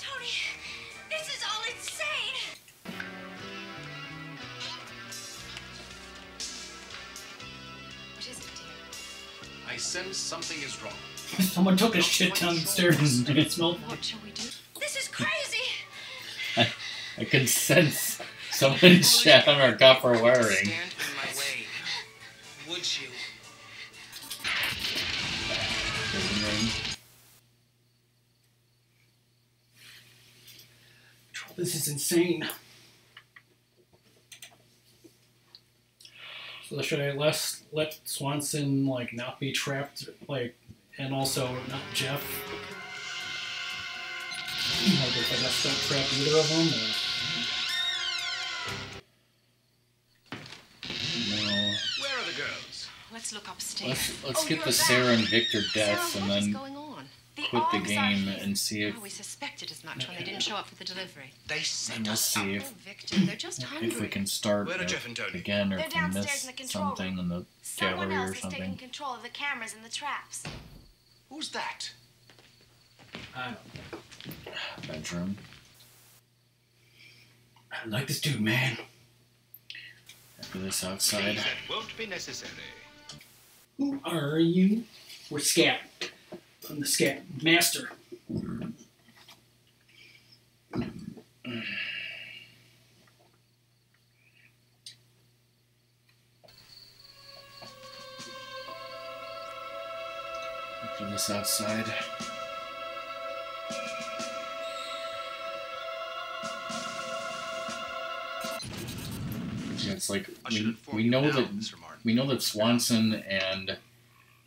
Tony, this is all insane. What is it, dear? I sense something is wrong. Someone took a shit downstairs and it smelled. What shall we do? This is crazy. I can sense someone shat on our copper wiring. Stand in my way. Would you? Living room. This is insane. So should I let Swanson like not be trapped, like, and also not Jeff? Like if I just don't trap either of them? Or... No. Where are the girls? Let's look upstairs. Let's get the Sarah and Victor deaths Sarah, and what is then going on? quit the game and see if Oh, we suspected as much when they didn't show up for the delivery. They and set we'll us see up. if Victor, they're just if hungry. we can start Where are it Jeff and Tony? again, or They're if we downstairs miss in the control room. something in the Someone gallery else or has taken something. control of the cameras and the traps. Who's that? I don't know. Bedroom. I don't like this dude, man. After this outside. That won't be necessary. Who are you? We're Scat. I'm the Scat Master. After this outside. Yeah, it's like we know that Swanson and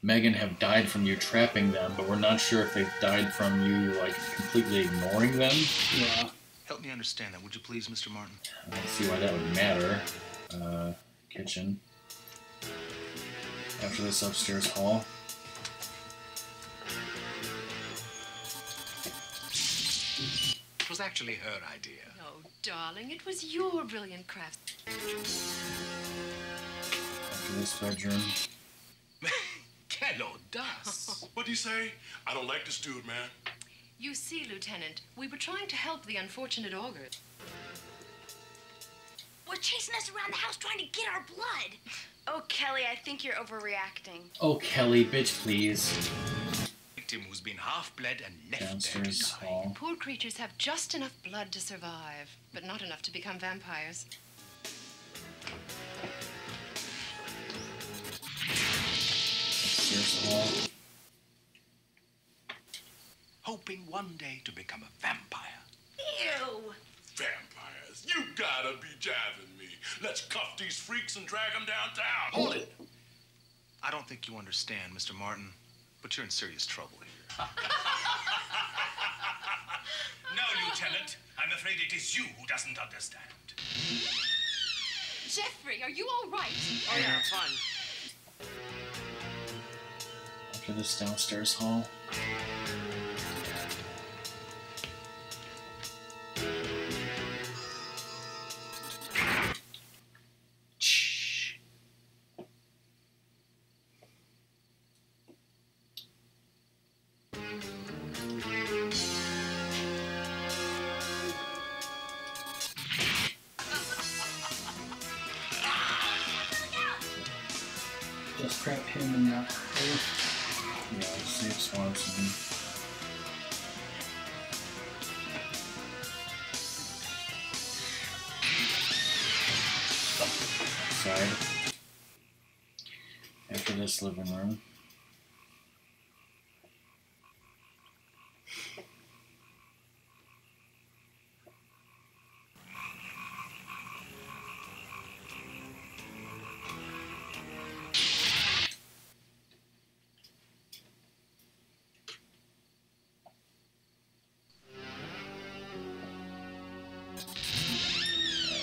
Megan have died from you trapping them, but we're not sure if they've died from you like completely ignoring them. Yeah. Help me understand that, would you please, Mr. Martin? I don't see why that would matter. Kitchen. After this upstairs hall. It was actually her idea. Oh, darling, it was your brilliant craft. After this bedroom. Quelle audace! What do you say? I don't like this dude, man. You see, Lieutenant, we were trying to help the unfortunate augur. We're chasing us around the house trying to get our blood. Oh, Kelly, I think you're overreacting. Oh, Kelly, bitch, please. Victim who's been half bled and left Downstairs hall. Poor creatures have just enough blood to survive, but not enough to become vampires. Upstairs hall. hoping one day to become a vampire. Ew! Vampires? You gotta be jabbing me. Let's cuff these freaks and drag them downtown. Hold it. I don't think you understand, Mr. Martin, but you're in serious trouble here. No, Lieutenant. I'm afraid it is you who doesn't understand. Jeffrey, are you all right? Oh, yeah, I'm fine. After this downstairs hall. Just trap him in that. Yeah, save Swanson. Outside. After this living room.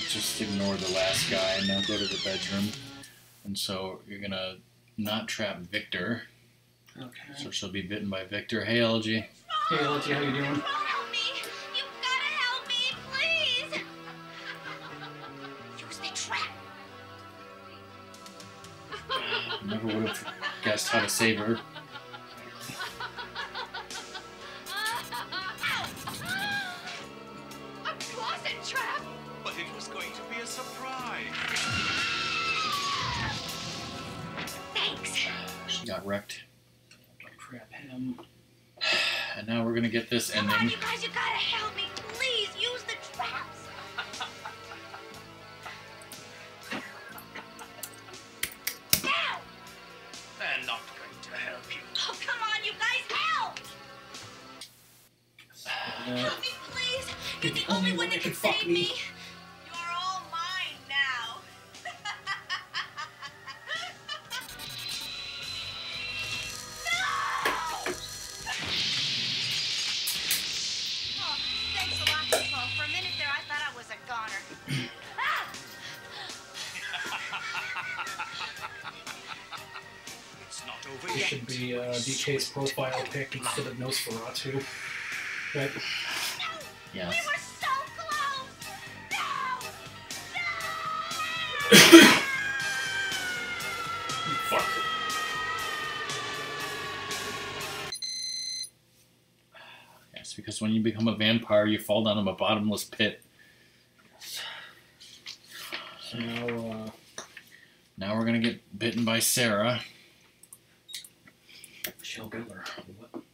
Just ignore the last guy and now go to the bedroom. And so you're gonna not trap Victor, Okay. So she'll be bitten by Victor. Hey, LG. Hey, LG, how you doing? Help me! You've gotta help me, please! Use the trap! Never would have guessed how to save her. A closet trap! But it was going to be a surprise. Thanks. She got wrecked. Trap him. And now we're gonna get this Come ending. on, you guys, you gotta help me. Please, use the traps. Now! They're not going to help you. Oh, come on, you guys, help! Help me, please. You're the only one that can save me. You're all mine now. No! Oh, thanks a lot, Nicole. For a minute there, I thought I was a goner. Ah! It's not over This yet. should be DK's profile pic instead of Nosferatu. Right? Yes. We were so close! No! Fuck. Yes, because when you become a vampire, you fall down a bottomless pit. So now, Now we're gonna get bitten by Sarah. Shell Butler. What?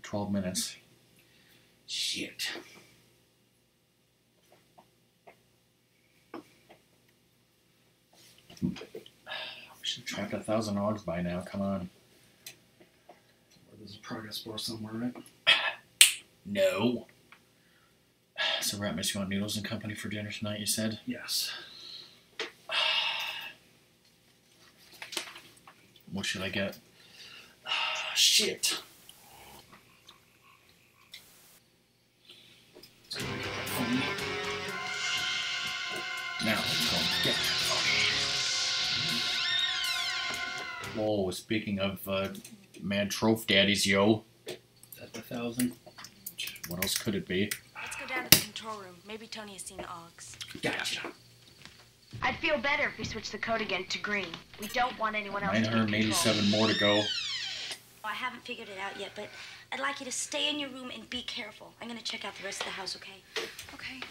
12 minutes. Shit. We should have trapped 1,000 dogs by now. Come on. There's a progress bar somewhere, right? No. So, Ratmus, you want noodles and company for dinner tonight, you said? Yes. What should I get? Shit. Now, let's go get it. Whoa, speaking of mad troph daddies, yo. That's 1,000. What else could it be? Let's go down to the control room. Maybe Tony has seen Oggs. Gotcha. I'd feel better if we switched the code again to green. We don't want anyone else to get control. 987 more to go. I haven't figured it out yet, but I'd like you to stay in your room and be careful. I'm gonna check out the rest of the house, okay? Okay.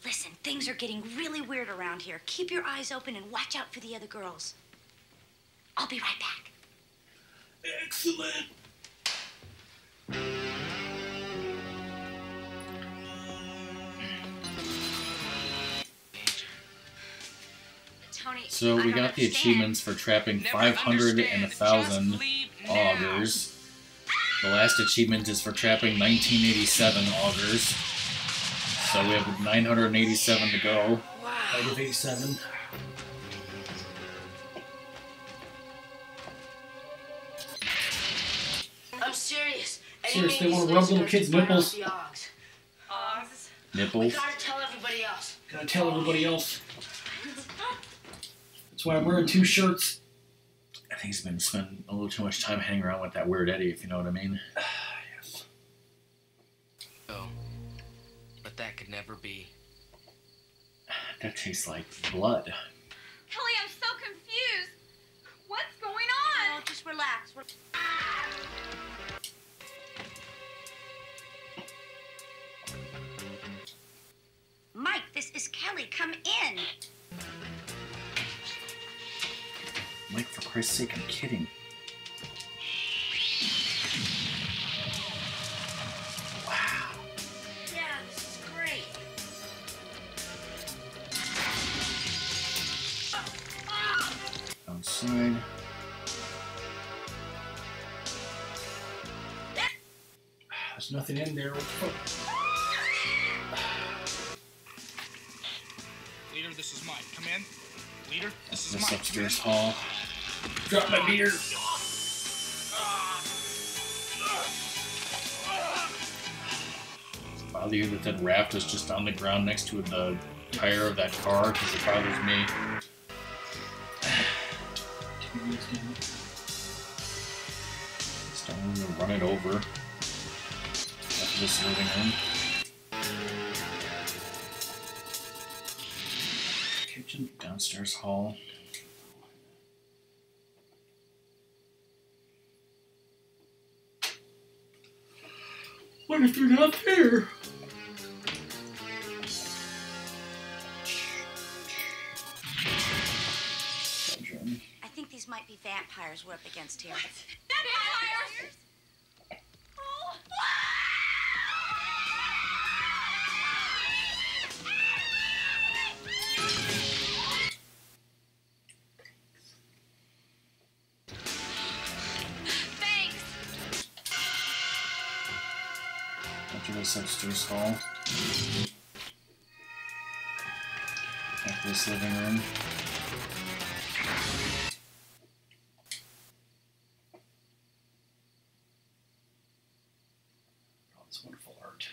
Listen, things are getting really weird around here. Keep your eyes open and watch out for the other girls. I'll be right back. Excellent. Tony, So we got the achievements for trapping 500 and 1,000 augers. The last achievement is for trapping 1987 augers. So we have 987 to go. I give 87. I'm serious. Serious, they want to rub little kids' nipples. Oggs. Nipples. Gotta tell everybody else. Gotta tell everybody else. That's why I'm wearing 2 shirts. I think he's been spending a little too much time hanging around with that weird Eddie, if you know what I mean. Yes. Oh, but that could never be. That tastes like blood. Kelly, I'm so confused. What's going on? Oh, just relax. Mike, this is Kelly. Come in. Mike, for Christ's sake, I'm kidding. Wow. Yeah, this is great. Outside. There's nothing in there. Leader, this is Mike. Come in. Leader, this is This Mike. upstairs hall. Drop my beer. Bother you that raft is just on the ground next to the tire of that car? Because it bothers me. Just don't want to run it over. After this living room. Kitchen, downstairs hall. What if they're not there? Bedroom. I think these might be vampires we're up against here. Vampires? Oh. Thanks. After this upstairs hall. After this living room. Oh, this wonderful art.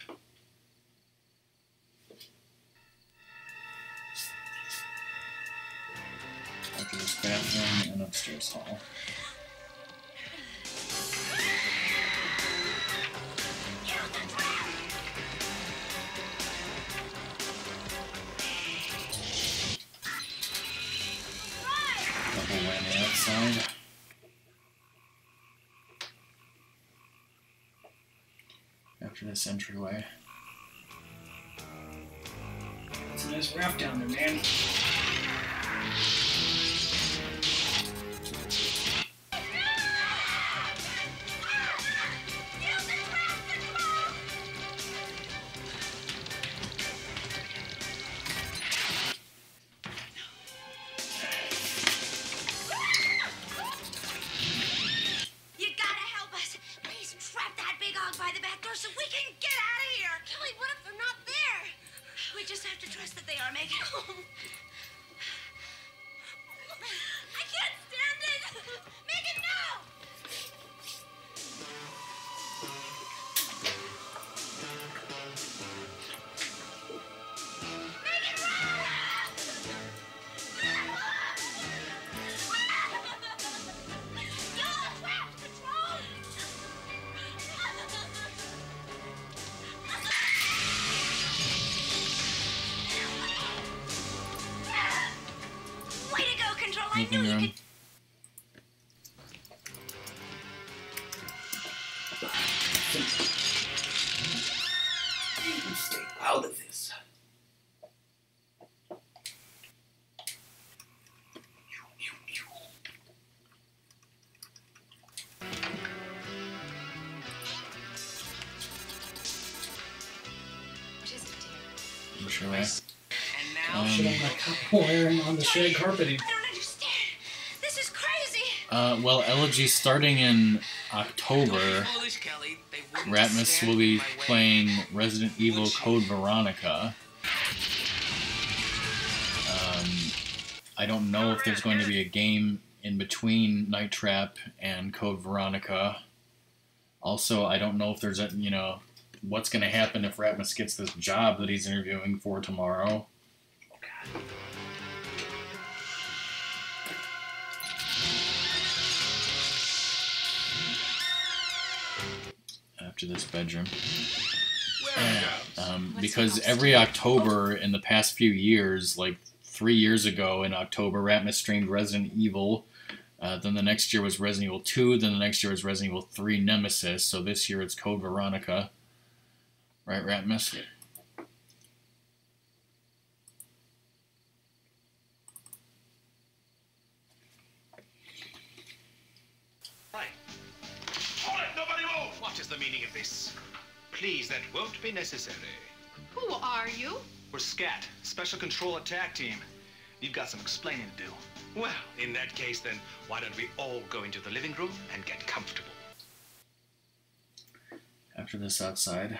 After this bathroom and upstairs hall. Double whammy outside. After this entryway. It's a nice raft down there, man. You gotta help us. Please trap that big hog by the back door so we can get out of here. Kelly, what if they're not there? We just have to trust that they are, Megan. I can't stand it! Megan, no! Megan, run! Go, trap patrol! Way to go, Control. I knew Living you room. could. You can stay out of this. What is it, dear? I'm sure. And now Shit on my wiring on the shag carpeting. I don't understand. This is crazy. Well, Elegy starting in October, foolish Kelly, they wouldn't Ratmus stand will be in my way. playing Resident Evil Code Veronica. I don't know if there's going to be a game in between Night Trap and Code Veronica. Also, I don't know if there's a, what's going to happen if Ratmus gets this job that he's interviewing for tomorrow. After this bedroom. Because every October in the past few years, like 3 years ago in October, Ratmus streamed Resident Evil. Then the next year was Resident Evil 2. Then the next year was Resident Evil 3 Nemesis. So this year it's Code Veronica. Right, Ratmus? Right. Hold it! Nobody move! What is the meaning of this? Please, that won't be necessary. Who are you? We're SCAT, Special Control Attack Team. You've got some explaining to do. Well, in that case, then, why don't we all go into the living room and get comfortable? After this outside.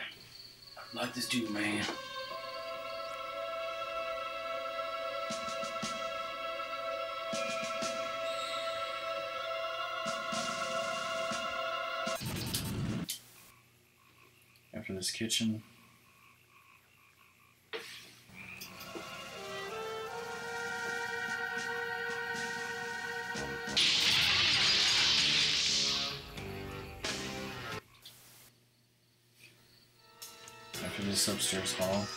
Like this dude, man. After this kitchen. this upstairs hall.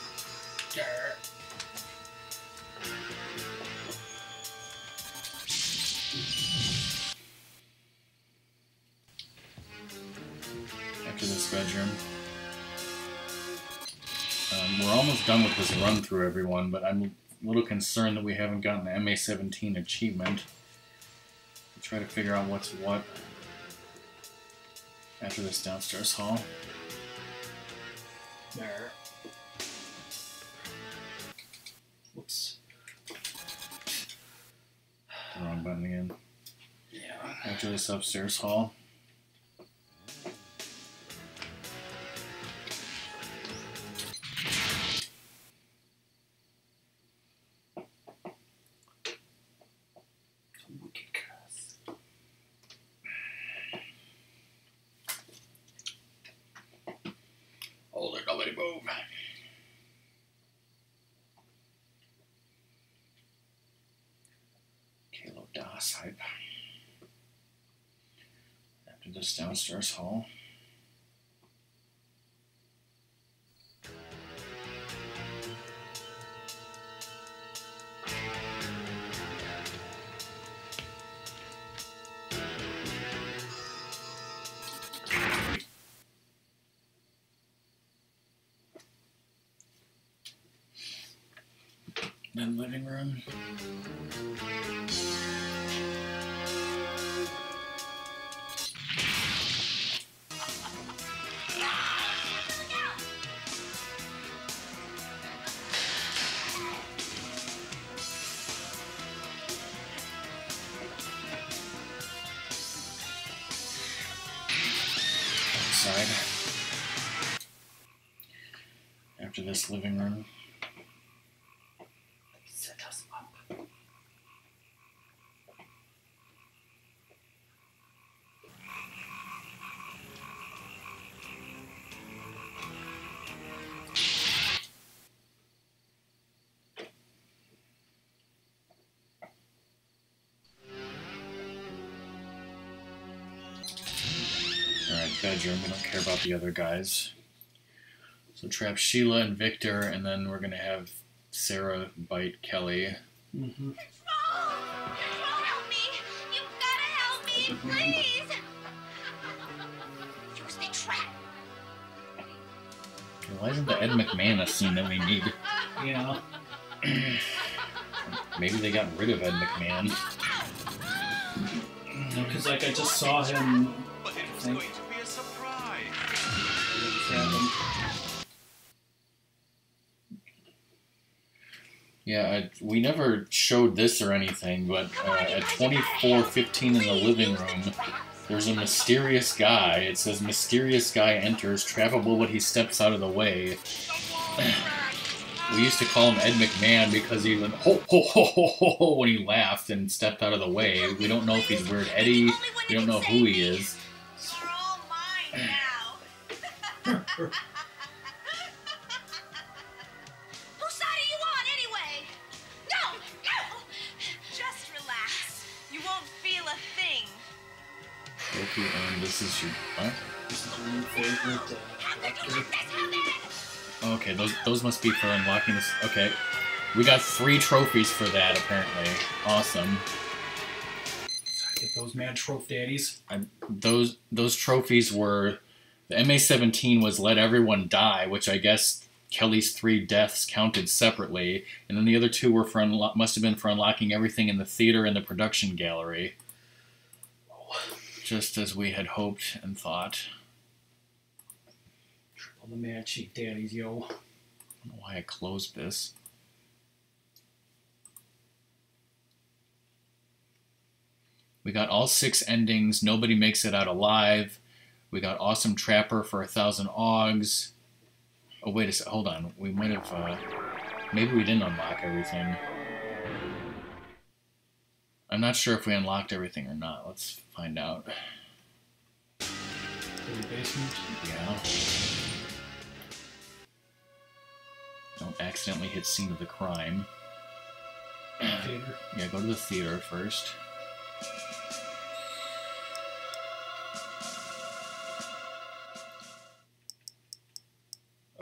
After this bedroom. We're almost done with this run through, everyone, but I'm a little concerned that we haven't gotten the MA-17 achievement. We'll try to figure out what's what after this downstairs hall. There. Whoops. The wrong button again. Yeah. After this upstairs hall. Hold it, nobody move. Kalo Das hype. After this downstairs hall. Then living room. Outside. After this living room. Set us up. Alright, bedroom. We don't care about the other guys. So trap Sheila and Victor, and then we're gonna have Sarah bite Kelly. Mm-hmm. Help me! You've gotta help me, please! Use the trap. Why isn't the Ed McMahon a scene that we need? Yeah. Maybe they got rid of Ed McMahon. No, because like I just saw him. But it was going to be a surprise. Yeah, we never showed this or anything, but at 24:15 in the living room, there's a mysterious guy. It says, mysterious guy enters, trappable but he steps out of the way. We used to call him Ed McMahon because he went ho ho ho ho ho ho when he laughed and stepped out of the way. We don't know if he's Weird Eddie. We don't know who he is. You're all mine now. Whose side are you on anyway? No, no. Just relax. You won't feel a thing. Trophy earned. This is your what? This is my favorite Okay, those must be for unlocking this. Okay, we got 3 trophies for that apparently. Awesome. Get those mad trophy daddies. Those trophies were the MA-17 was let everyone die, which I guess Kelly's 3 deaths counted separately, and then the other 2 were for must have been for unlocking everything in the theater and the production gallery. Just as we had hoped and thought. All the mad cheek daddies, yo. I don't know why I closed this. We got all 6 endings. Nobody makes it out alive. We got Awesome Trapper for 1,000 Augs. Oh, wait a second. Hold on. We might have... maybe we didn't unlock everything. I'm not sure if we unlocked everything or not. Let's find out. In the basement? Yeah. Don't accidentally hit scene of the crime. Theater? Yeah, go to the theater first.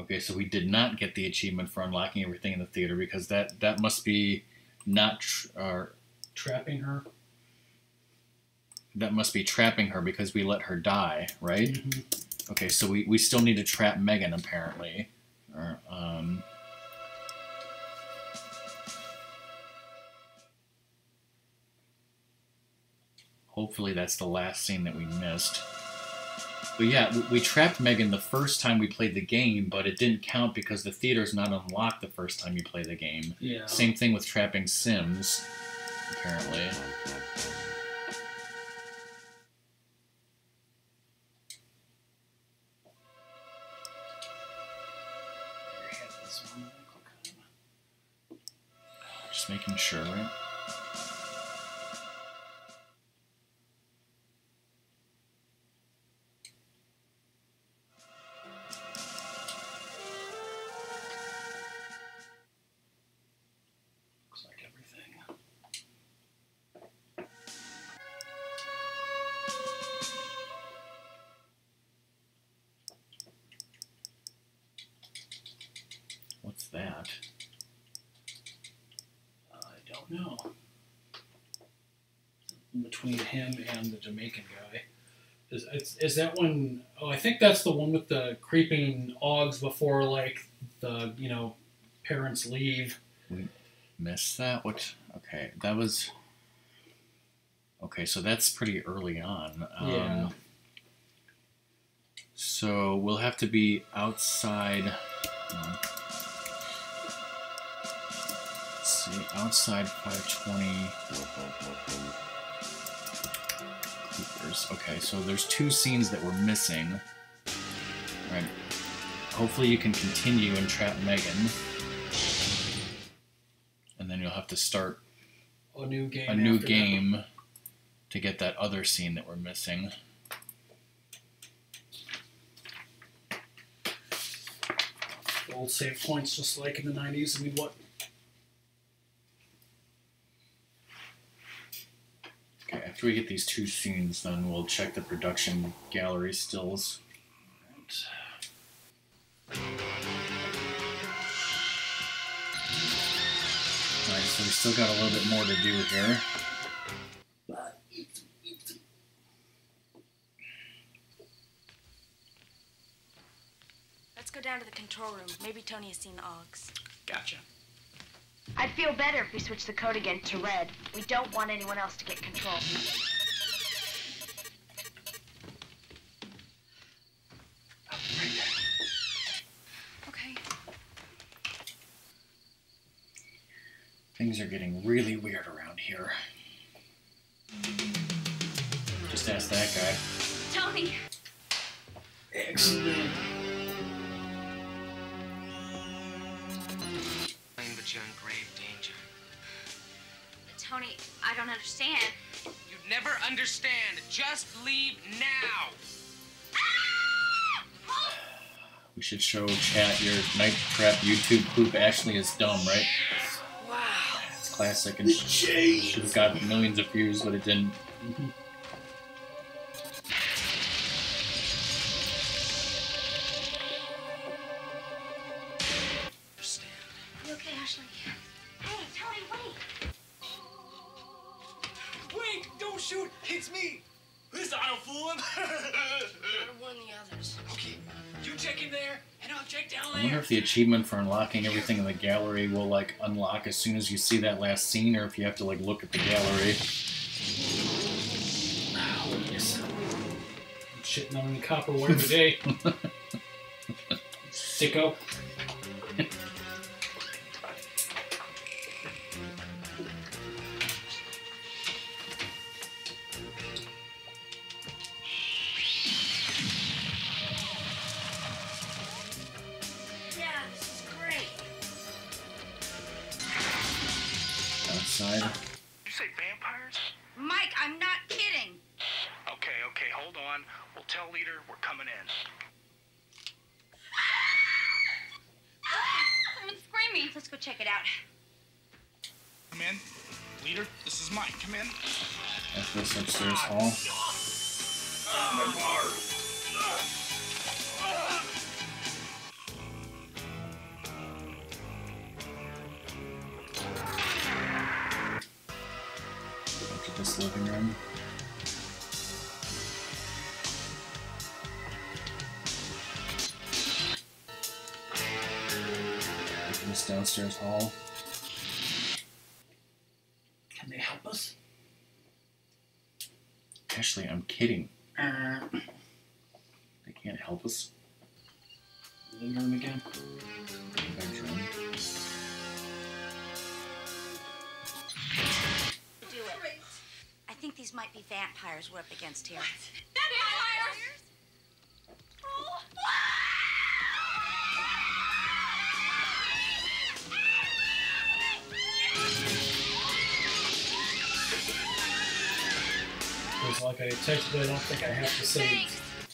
Okay, so we did not get the achievement for unlocking everything in the theater because that must be not trapping her. That must be trapping her because we let her die, right? Mm-hmm. Okay, so we still need to trap Megan apparently. Hopefully that's the last scene that we missed. But yeah, we trapped Megan the first time we played the game, but it didn't count because the theater's not unlocked the first time you play the game. Yeah. Same thing with trapping Sims, apparently. Just making sure, right? What's that? I don't know. Between him and the Jamaican guy. Is that one... Oh, I think that's the one with the creeping Augs before, like, the, parents leave. We missed that? What? Okay, that was... Okay, so that's pretty early on. Yeah. So we'll have to be outside... Let's see, outside 520. Okay, so there's 2 scenes that we're missing. Right. Hopefully you can continue and trap Megan. And then you'll have to start a new game to get that other scene that we're missing. Old save points just like in the 90s. I mean, what? Okay, after we get these 2 scenes, then we'll check the production gallery stills. Alright, so we still got a little bit more to do here. Let's go down to the control room. Maybe Tony has seen the Augs. Gotcha. I'd feel better if we switched the code again to red. We don't want anyone else to get control. Okay. Things are getting really weird around here. Just ask that guy. Tony! Excellent. But you're in grave danger. Tony, I don't understand. You'd never understand. Just leave now. We should show chat your Night Trap YouTube poop. Ashley is dumb, right? Wow. It's classic and should have got millions of views, but it didn't. You okay, Ashley? Hey, Tony, wait! Wait! Don't shoot! It's me! This I don't fool him! Not one of the others. Okay, you check in there, and I'll check down I wonder there. if the achievement for unlocking everything in the gallery will, like, unlock as soon as you see that last scene, or if you have to, like, look at the gallery. Ow, yes. I'm shitting on the copper wire every day. Sicko. Yeah, this is great. Outside. You say vampires? Mike, I'm not kidding. Okay, hold on. We'll tell leader we're coming in. Someone's screaming. Let's go check it out. Come in. Leader, this is Mike. Come in. After this upstairs hall. My bar. After this living room. This downstairs hall. Can they help us? Ashley, I'm kidding. They can't help us. Living room again. Bedroom. Do it. I think these might be vampires we're up against here. Vampires! Oh. Because, like, I technically don't think I have to save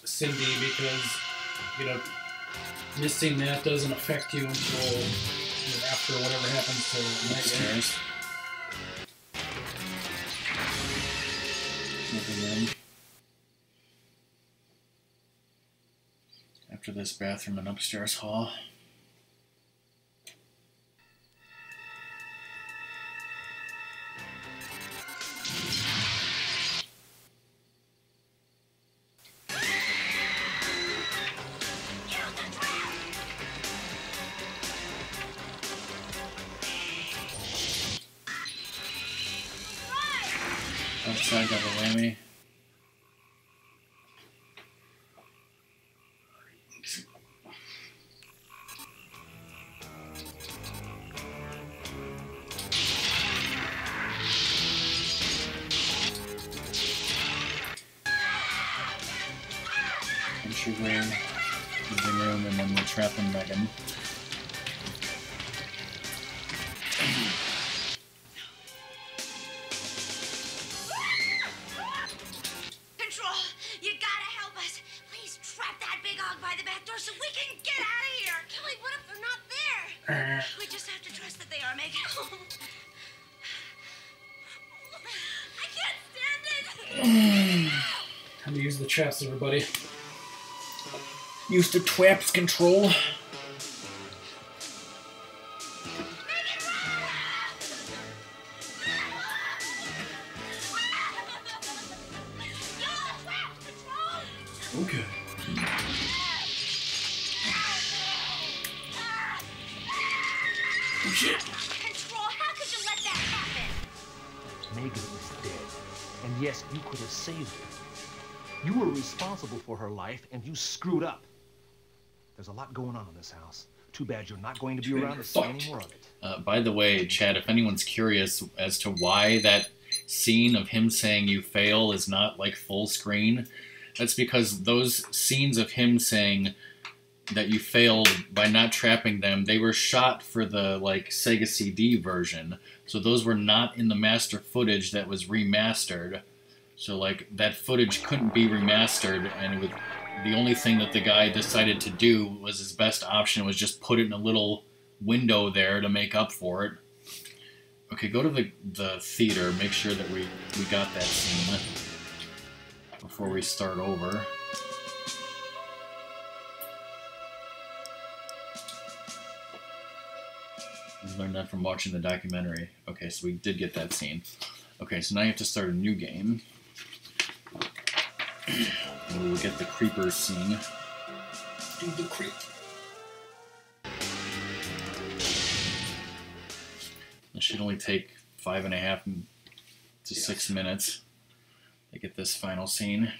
Cindy because, you know, missing that doesn't affect you until, you know, after whatever happens to Megan. Living room. After this, bathroom and upstairs hall. Outside double whammy. Entry room, living room, and then we're trapping Megan. Control, you gotta help us. Please trap that big hog by the back door so we can get out of here. Kelly, what if they're not there? We just have to trust that they are, Megan. I can't stand it. Time to use the traps, everybody. Use the traps, Control. Okay. Oh, shit. Control, how could you let that happen? Megan is dead. And yes, you could have saved her. You were responsible for her life, and you screwed up. There's a lot going on in this house. Too bad you're not going to be around to see any more of it. By the way, Chad, if anyone's curious as to why that scene of him saying you fail is not like full screen, that's because those scenes of him saying that you failed by not trapping them, they were shot for the like Sega CD version. So those were not in the master footage that was remastered. So like that footage couldn't be remastered, and it was, the only thing that the guy decided to do was his best option was just put it in a little window there to make up for it. Okay, go to the theater, make sure that we got that scene before we start over. We learned that from watching the documentary. Okay, so we did get that scene. Okay, so now you have to start a new game. And we will get the creeper scene. Do the creep. It should only take 5.5 to 6 minutes to get this final scene.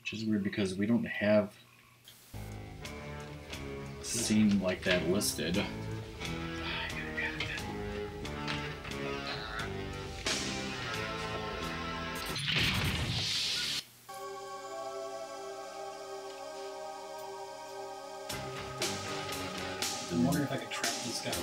Which is weird because we don't have a scene like that listed. I'm wondering if I could trap these guys.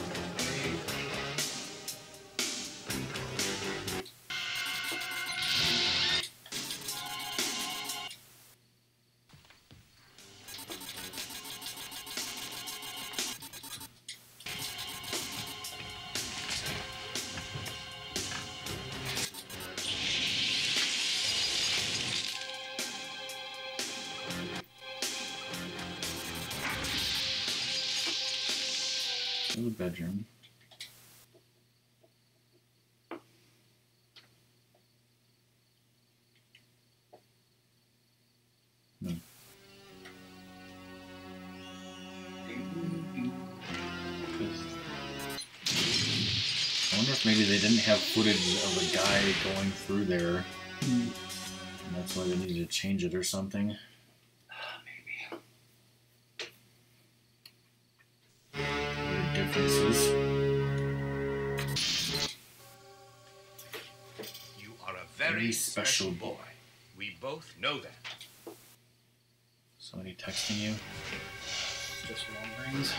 to the bedroom. I wonder if maybe they didn't have footage of a guy going through there. And that's why they needed to change it or something. Weird differences. You are a very special boy. We both know that. Somebody texting you? Just Walgreens.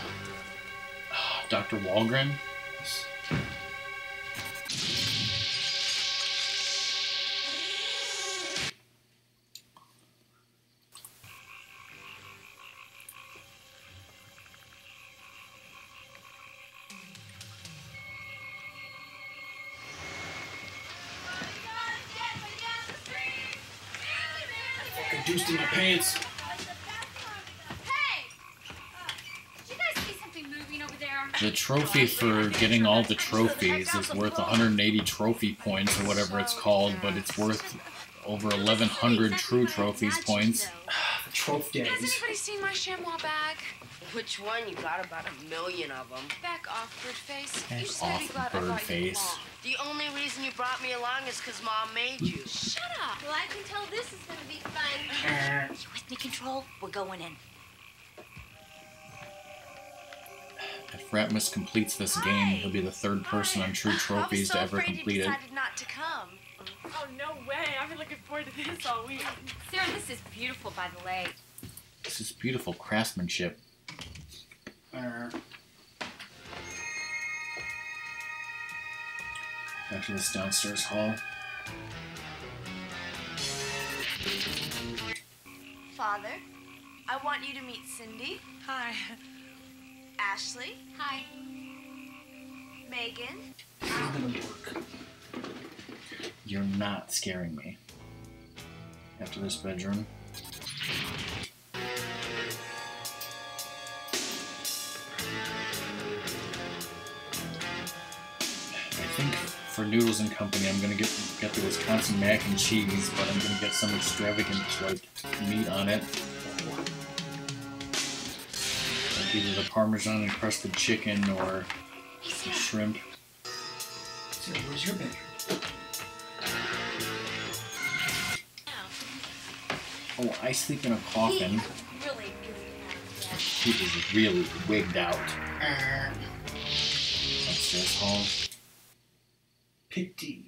Dr. Walgren? Fucking deuced in my pants. The trophy for getting all the trophies is worth 180 trophy points or whatever it's called, but it's worth over 1,100 true trophies points. Trophy days. Has anybody seen my chamois bag? Which one? You got about 1 million of them. Back off, Birdface. Back You just gotta be off, glad I got you Birdface. along. The only reason you brought me along is because Mom made you. Shut up. Well, I can tell this is gonna be fun. You with me, Control? We're going in. If Ratmus completes this game, he'll be the third person on True Trophies to ever complete it. I decided not to come. Oh, no way. I've been looking forward to this all week. Sarah, this is beautiful, by the way. This is beautiful craftsmanship. Back to this downstairs hall. Father, I want you to meet Cindy. Hi. Ashley. Hi. Megan. You're not scaring me. After this bedroom. I think for Noodles and Company, I'm gonna get the Wisconsin mac and cheese, but I'm gonna get some extravagant like meat on it. Like either the Parmesan encrusted chicken or shrimp. So where's your bedroom? Oh, I sleep in a coffin. Really He is really wigged out. Upstairs hall. Pity.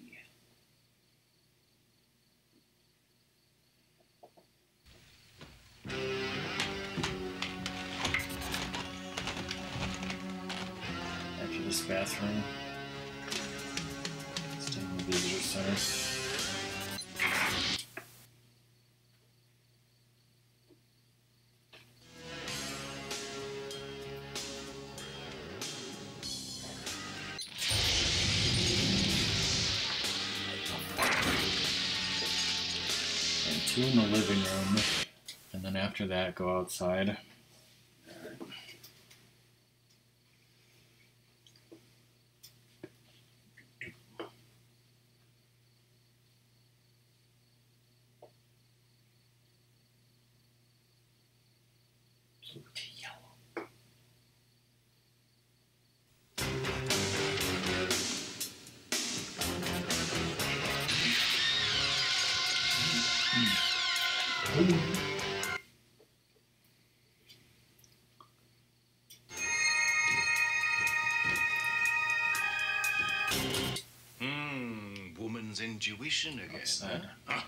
After this bathroom. Stay in the visitor center. And 2 in the living room. And then after that, go outside. Woman's intuition again. What's that? Huh?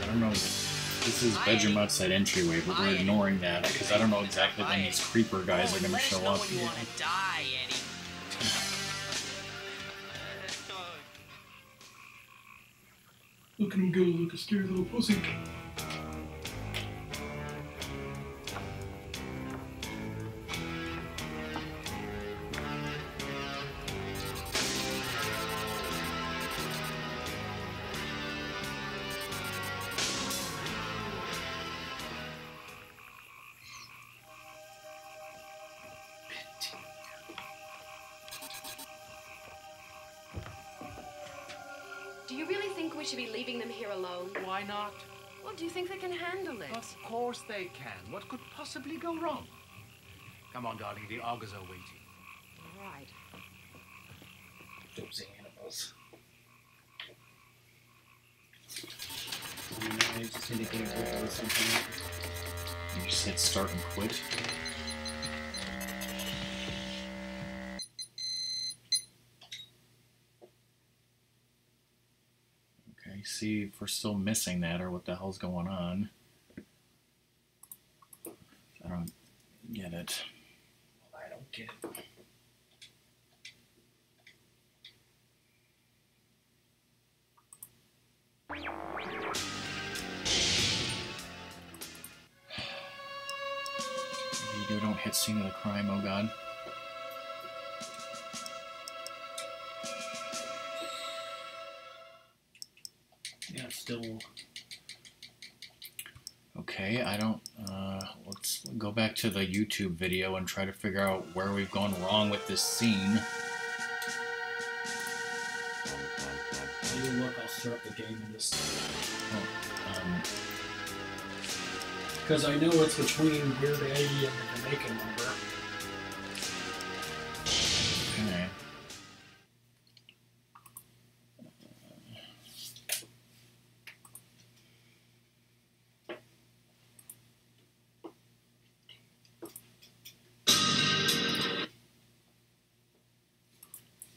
I don't know. This is bedroom outside entryway, but we're ignoring that because I don't know exactly when these creeper guys are going to show up. When you want to die, Eddie. Look at him go like a scared little pussy. Do you really think we should be leaving them here alone? Why not? Well, do you think they can handle it? Of course they can. What could possibly go wrong? Come on, darling. The augurs are waiting. All right. Those animals. I just need to get a or something. You just hit start and quit. Okay, see if we're still missing that or what the hell's going on. I don't get it. I don't get it. You don't hit scene of the crime, oh god. Yeah, still. Okay, I don't, let's go back to the YouTube video and try to figure out where we've gone wrong with this scene. You look, I'll start the game and just... because I know it's between Weird Eddie and the Jamaican number. Okay.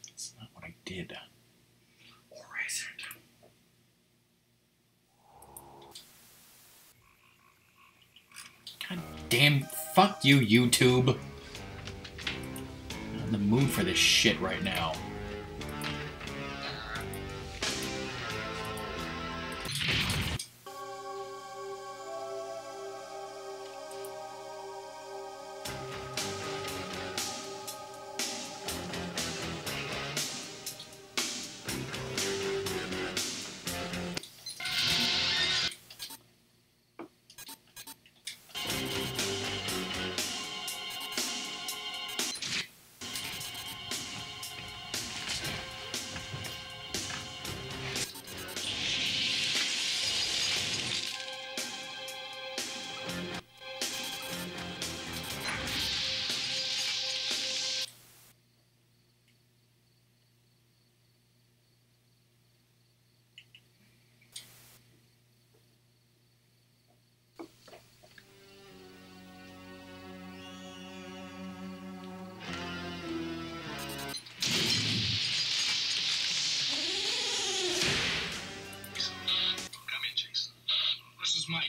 That's not what I did. Or is it? God damn, fuck you, YouTube. I'm in the mood for this shit right now.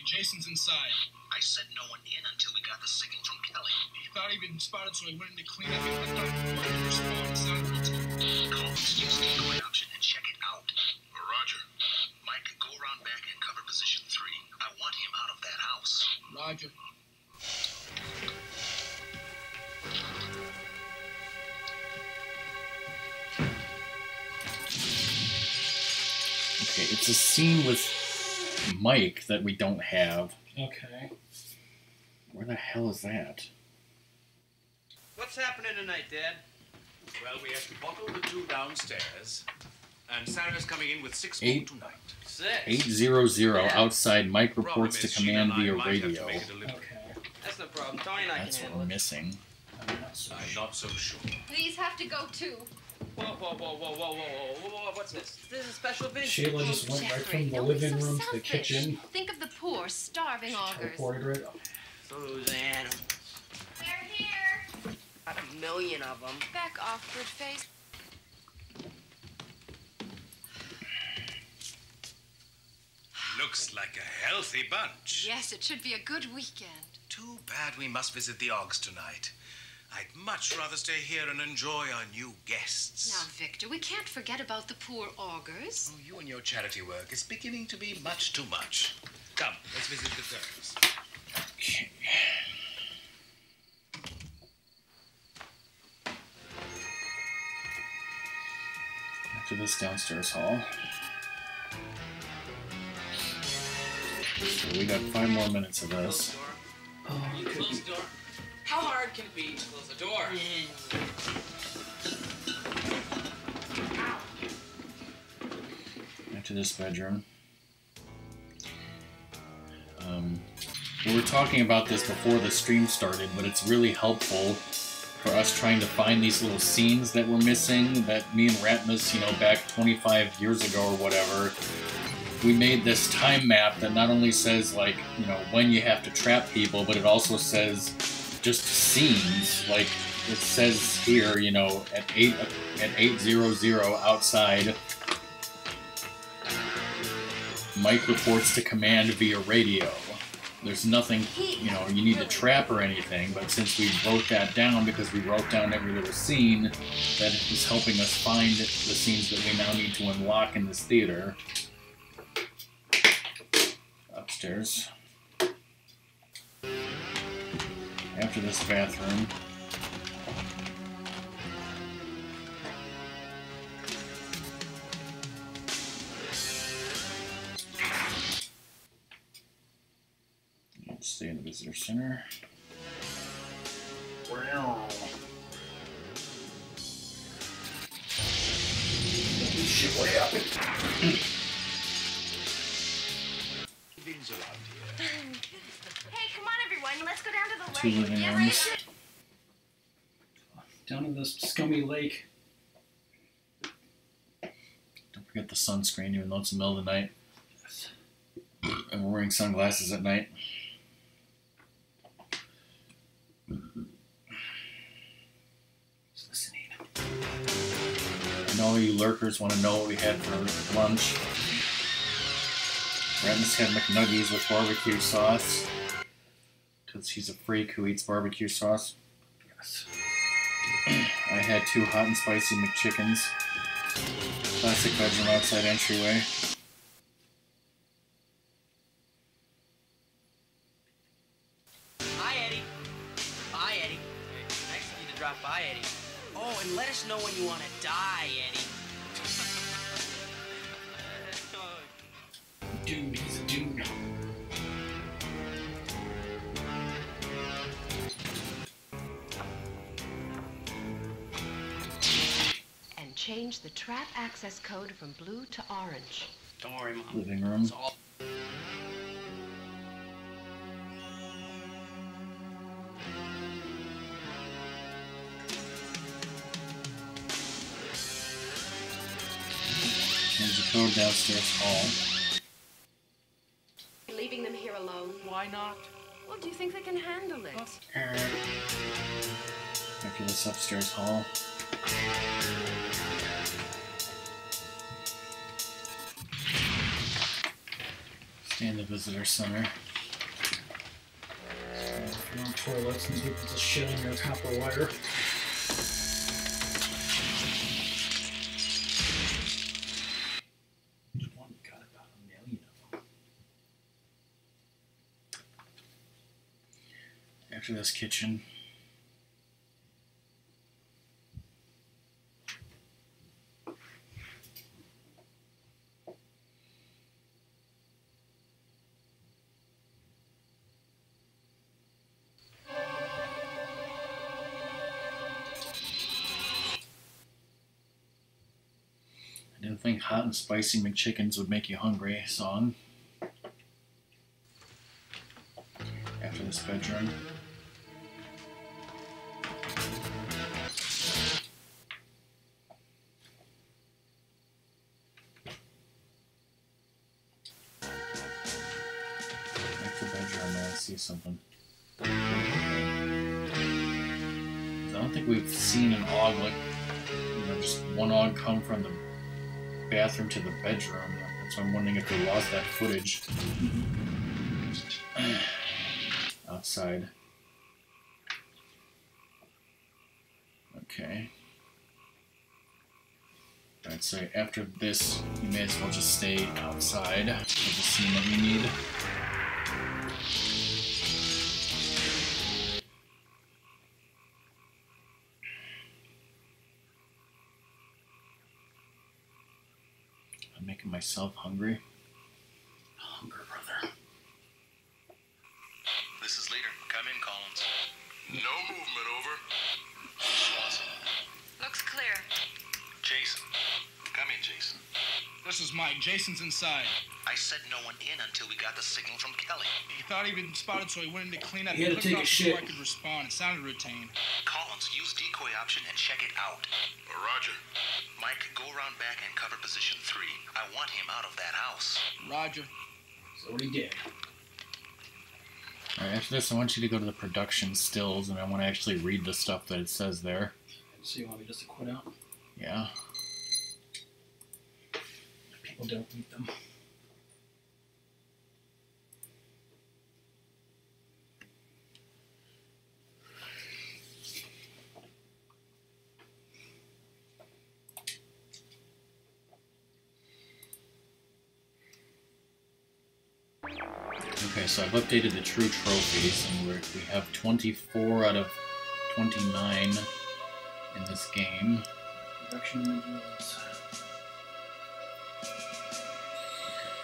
Jason's inside. I said no one in until we got the signal from Kelly. He thought he'd been spotted, so he went in to clean up. I thought he wanted to respond. It sounded real too. Call this new decoy option and check it out. Roger. Mike, go around back and cover position 3. I want him out of that house. Roger. Okay, it's a scene with Mike that we don't have. Okay. Where the hell is that? What's happening tonight, Dad? Well, we have to bottle the 2 downstairs, and Sarah's coming in with 6 Eight- more tonight. 6? 800 outside. Mike Problem reports to is, Sheila and command I via might have to radio. make a delivery. That's no problem. Tony and I That's can what handle we're it. missing. I'm not so sure. These have to go too. Whoa. What's this? This is a special vision. Sheila just went right Jeffrey, from the don't be living so room to the selfish. kitchen. Think of the poor, starving augurs. Teleported right up. Those animals. They're here. Got a million of them. Back off, good face. Looks like a healthy bunch. Yes, it should be a good weekend. Too bad we must visit the Oggs tonight. I'd much rather stay here and enjoy our new guests. Now, Victor, we can't forget about the poor augurs. Oh, you and your charity work is beginning to be much too much. Come, let's visit the girls. Okay. Back to this downstairs hall. So we got 5 more minutes of this. Oh, you close the door. How hard can it be to close the door? this bedroom. We were talking about this before the stream started, but it's really helpful for us trying to find these little scenes that we're missing, that me and Ratmus, you know, back 25 years ago or whatever, we made this time map that not only says, like, you know, when you have to trap people, but it also says just scenes. Like, it says here, you know, at 8:00 outside, Mike reports to command via radio. There's nothing, you know, you need to trap or anything, but since we wrote that down, because we wrote down every little scene, that is helping us find the scenes that we now need to unlock in this theater. Upstairs. After this bathroom. Let's stay in the visitor center. Wow. Shit, what happened? Hey, come on, everyone. Let's go down to the Two lake. living Get rooms. ready Down to this scummy lake. Don't forget the sunscreen, even though it's the middle of the night. And we're wearing sunglasses at night. Just listening. I know you lurkers want to know what we had for lunch. Ratmus had McNuggies with barbecue sauce. Because he's a freak who eats barbecue sauce. Yes. I had 2 hot and spicy McChickens. Classic bedroom outside entryway. Hi, Eddie. Bye, Eddie. Nice of you to drop by, Eddie. Oh, and let us know when you want to die, Eddie. Dude, he's a dude. And change the trap access code from blue to orange. Don't worry, Mom. Living room. It's all... Change the code downstairs hall. Leaving them here alone. Why not? Well, do you think they can handle it? After this upstairs hall. Stay in the visitor center. No toilets and people just shit on your copper wire. One got about 1 million of them. After this kitchen. I didn't think hot and spicy McChickens would make you hungry song. After this bedroom. After bedroom, I see something. I don't think we've seen an Og like, you know, just one Og come from the bathroom to the bedroom. That's why I'm wondering if they lost that footage outside. Okay. I'd say after this, you may as well just stay outside with the scene that you need. I'm making myself hungry. Hunger, brother. This is Leader. Come in, Collins. No movement, over. Swanson. Looks clear. Jason. Come in, Jason. The This is Mike. Jason's inside. I said no one in until we got the signal from Kelly. He thought he'd been spotted, so he went in to clean up. He had to take a shit. Before I could respond. It sounded routine. Collins, use decoy option and check it out. Roger. Mike, go around back and cover position 3. I want him out of that house. Roger. So what he did. Alright, after this I want you to go to the production stills and I want to actually read the stuff that it says there. So you want me just to quit out? Yeah. People don't read them. Okay, so I've updated the true trophies, and we have 24 out of 29 in this game. Production images.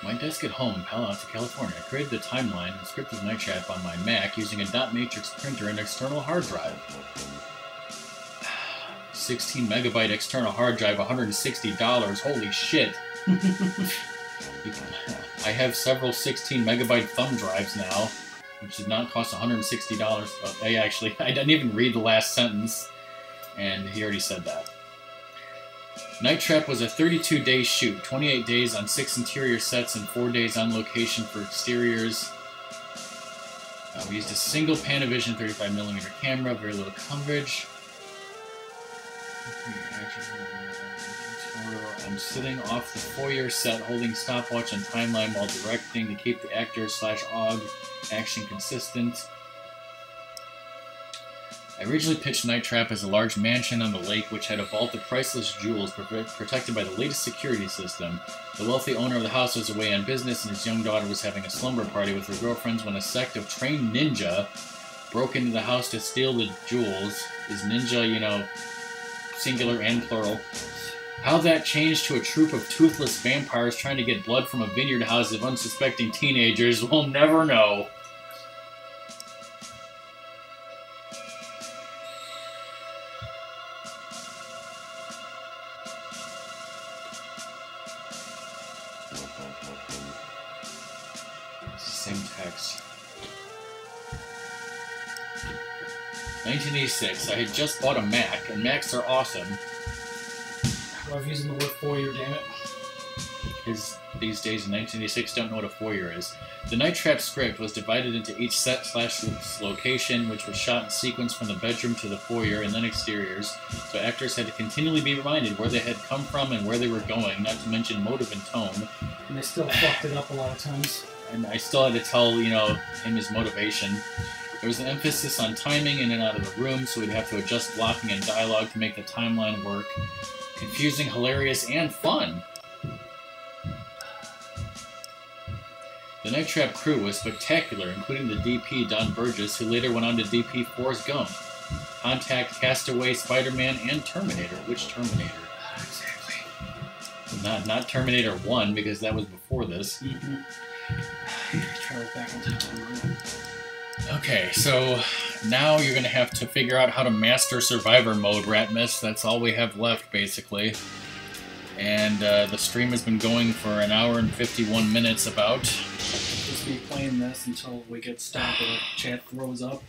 My desk at home in Palo Alto, California. I created the timeline and scripted Night Trap on my Mac using a dot matrix printer and external hard drive. 16 megabyte external hard drive, $160. Holy shit. I have several 16 megabyte thumb drives now, which did not cost $160. Actually, I didn't even read the last sentence, and he already said that. Night Trap was a 32-day shoot, 28 days on 6 interior sets and 4 days on location for exteriors. We used a single Panavision 35mm camera, very little coverage. I'm sitting off the foyer set holding stopwatch and timeline while directing to keep the actor/OG action consistent. I originally pitched Night Trap as a large mansion on the lake which had a vault of priceless jewels protected by the latest security system. The wealthy owner of the house was away on business and his young daughter was having a slumber party with her girlfriends when a sect of trained ninja broke into the house to steal the jewels. Is ninja, you know, singular and plural. How that changed to a troop of toothless vampires trying to get blood from a vineyard house of unsuspecting teenagers, we'll never know. It's the same text. 1986. I had just bought a Mac, and Macs are awesome. I love using the word foyer, damn it. Kids these days in 1986 don't know what a foyer is. The Night Trap script was divided into each set/location, which was shot in sequence from the bedroom to the foyer and then exteriors, so actors had to continually be reminded where they had come from and where they were going, not to mention motive and tone. And they still fucked it up a lot of times. And I still had to tell, you know, him his motivation. There was an emphasis on timing in and out of the room, so we'd have to adjust blocking and dialogue to make the timeline work. Confusing, hilarious, and fun. The Night Trap crew was spectacular, including the DP, Don Burgess, who later went on to DP Forrest Gump, Contact, Castaway, Spider-Man, and Terminator. Which Terminator? Exactly. Not Terminator 1, because that was before this. Travel back in time. Okay, so now you're going to have to figure out how to master Survivor mode, Ratmus. That's all we have left, basically. And the stream has been going for an hour and 51 minutes about. Just be playing this until we get stopped or the chat throws up.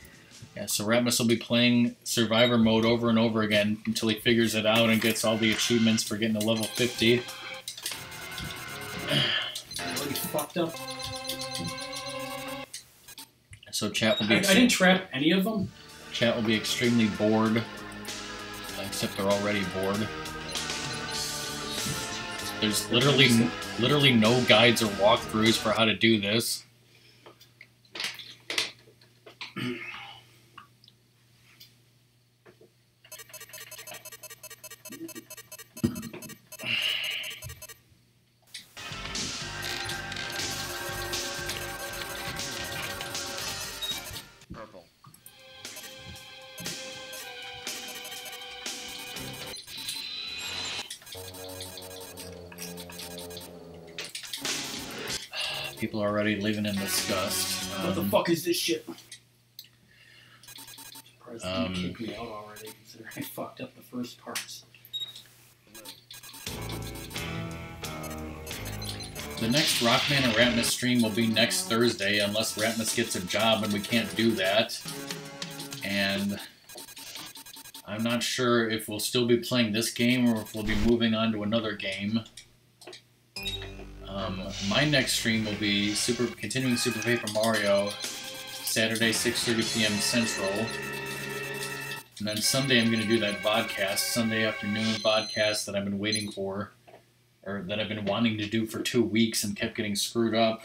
Yeah, so Ratmus will be playing Survivor mode over and over again until he figures it out and gets all the achievements for getting to level 50. Already fucked up. So chat will be... I didn't trap any of them. Chat will be extremely bored. Except they're already bored. There's literally no guides or walkthroughs for how to do this. Purple. People are already living in disgust. What the fuck is this shit? Surprised they didn't kick me out already, considering I fucked up the first parts. The next RockMan and Ratmus stream will be next Thursday, unless Ratmus gets a job and we can't do that. And I'm not sure if we'll still be playing this game or if we'll be moving on to another game. My next stream will be continuing Super Paper Mario, Saturday, 6:30 p.m. Central. And then Sunday I'm going to do that vodcast, Sunday afternoon vodcast that I've been waiting for, or that I've been wanting to do for 2 weeks and kept getting screwed up.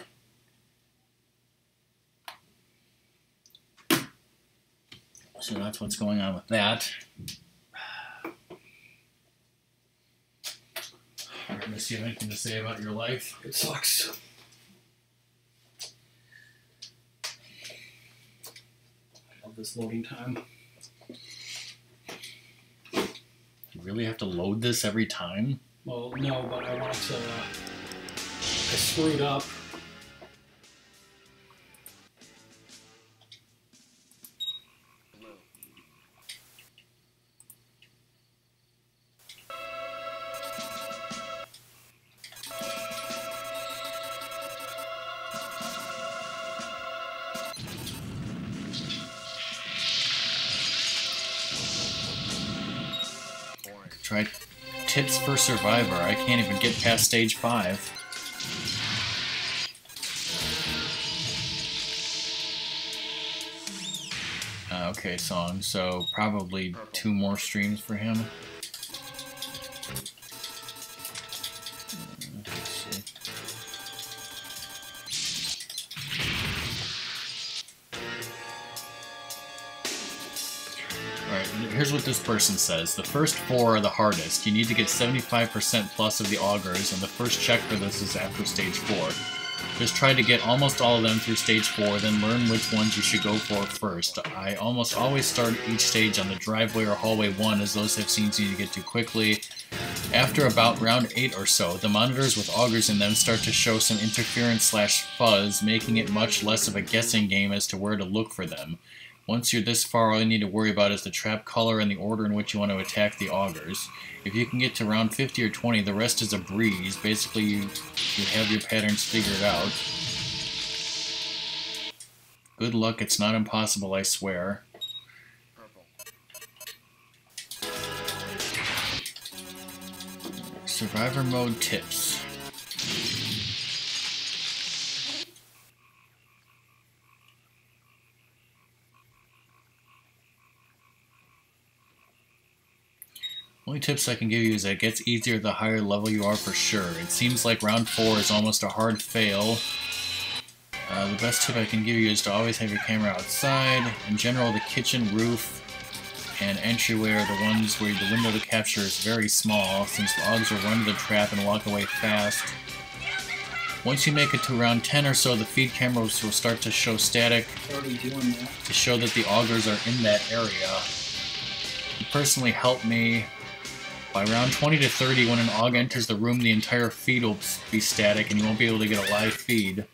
So that's what's going on with that. Ratmus, you have anything to say about your life? It sucks. I love this loading time. You really have to load this every time? Well, no, but I want to... I screwed up. Try tips for Survivor. I can't even get past stage 5. Okay, song. So probably 2 more streams for him. Let's see. Alright, here's what this person says. The first 4 are the hardest. You need to get 75% plus of the augurs, and the first check for this is after stage 4. Just try to get almost all of them through stage 4, then learn which ones you should go for first. I almost always start each stage on the driveway or hallway 1, as those have scenes you need to get to quickly. After about round 8 or so, the monitors with augurs in them start to show some interference/fuzz, making it much less of a guessing game as to where to look for them. Once you're this far, all you need to worry about is the trap color and the order in which you want to attack the augurs. If you can get to round 50 or 20, the rest is a breeze. Basically, you have your patterns figured out. Good luck, it's not impossible, I swear. Survivor mode tips. Only tips I can give you is that it gets easier the higher level you are for sure. It seems like round 4 is almost a hard fail. The best tip I can give you is to always have your camera outside. In general, the kitchen, roof, and entryway are the ones where the window to capture is very small, since the augs will run to the trap and walk away fast. Once you make it to around 10 or so, the feed cameras will start to show static to show that the augurs are in that area. It personally helped me. By round 20 to 30, when an aug enters the room, the entire feed will be static and you won't be able to get a live feed.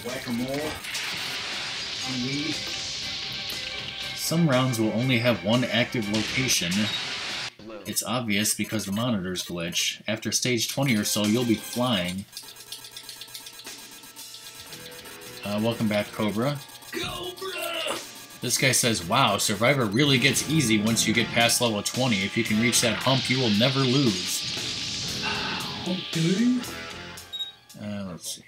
Whack-a-mole. Some rounds will only have one active location. It's obvious because the monitors glitch. After stage 20 or so, you'll be flying. Welcome back, Cobra. Cobra! This guy says, wow, Survivor really gets easy once you get past level 20. If you can reach that hump, you will never lose. Okay. Let's see.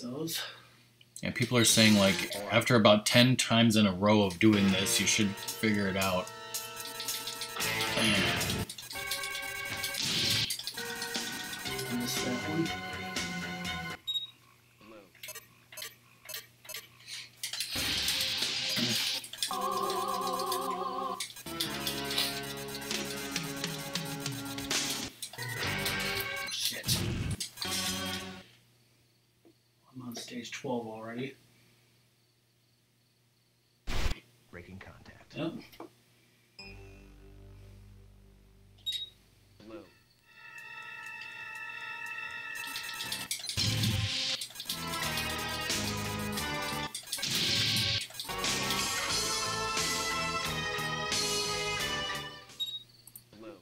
Those. And people are saying, like, after about 10 times in a row of doing this, you should figure it out. Missed that one. Stage 12 already. Breaking contact. Yep. Blue. Blue.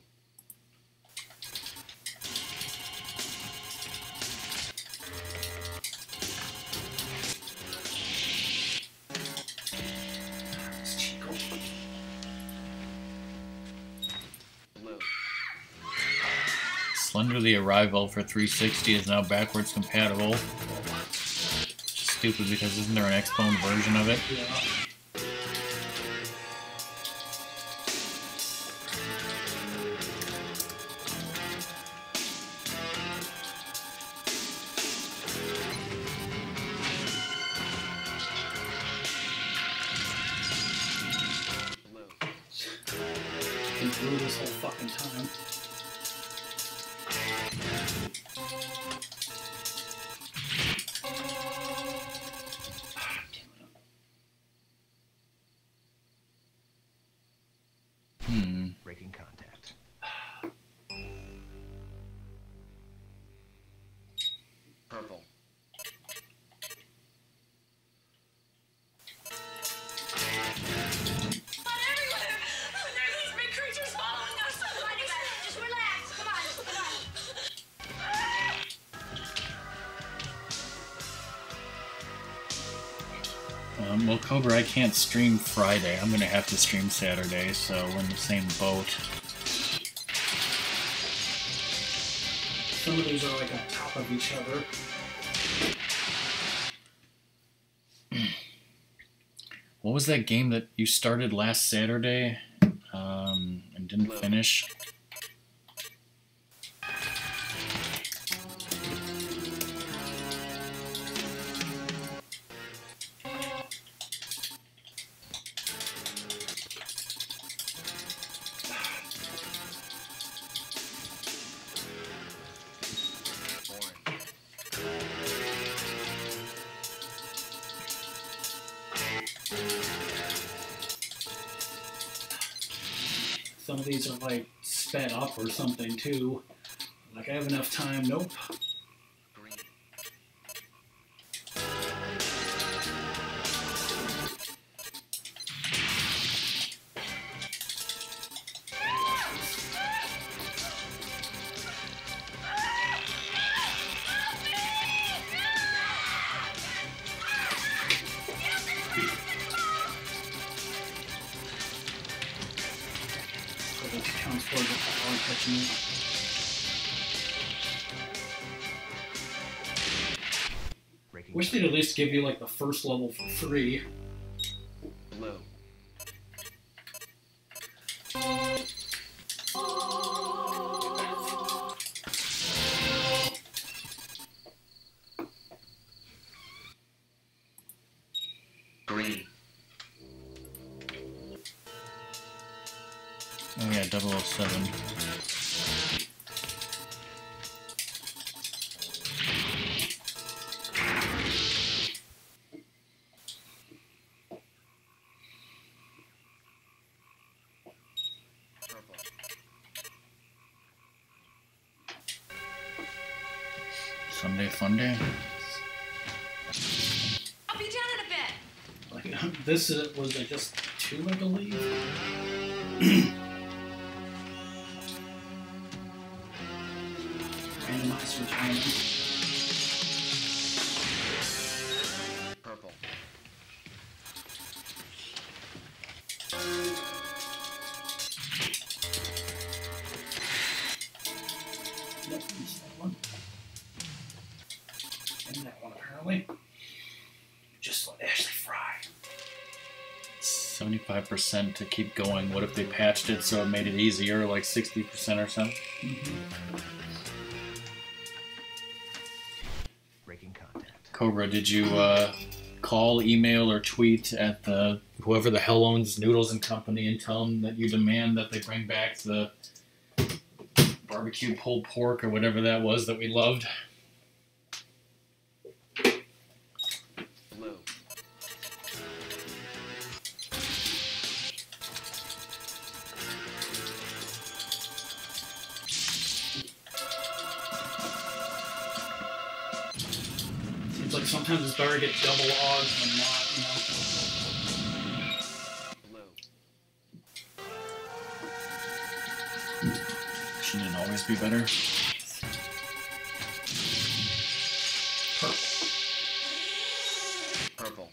Blue. Slender the Arrival for 360 is now backwards compatible. Stupid because isn't there an X-Bone version of it? Yeah. Been through this whole fucking time. Breaking contact. Purple. There's these big creatures following us. Just relax. Come on, come on. Well, Cobra, I can't stream Friday. I'm gonna have to stream Saturday, so we're in the same boat. Some of these are like on top of each other. What was that game that you started last Saturday and didn't finish? Some of these are like sped up or something too. Like I have enough time. Nope. That counts for the power catching it. Wish they'd at least give you like the first level for free. Blue. Green. Oh yeah, 007. Sunday fun day. I'll be down in a bit. Like this was like just 2, I believe. Randomized retirement. Purple. Nope, missed that one. And that one apparently. Just let Ashley fry. 75% to keep going. What if they patched it so it made it easier, like 60% or something? Breaking contact. Cobra, did you call, email, or tweet at the whoever the hell owns Noodles and Company and tell them that you demand that they bring back the barbecue pulled pork or whatever that was that we loved? like sometimes it's better to get double odds than not, you know. Shouldn't it always be better? Purple.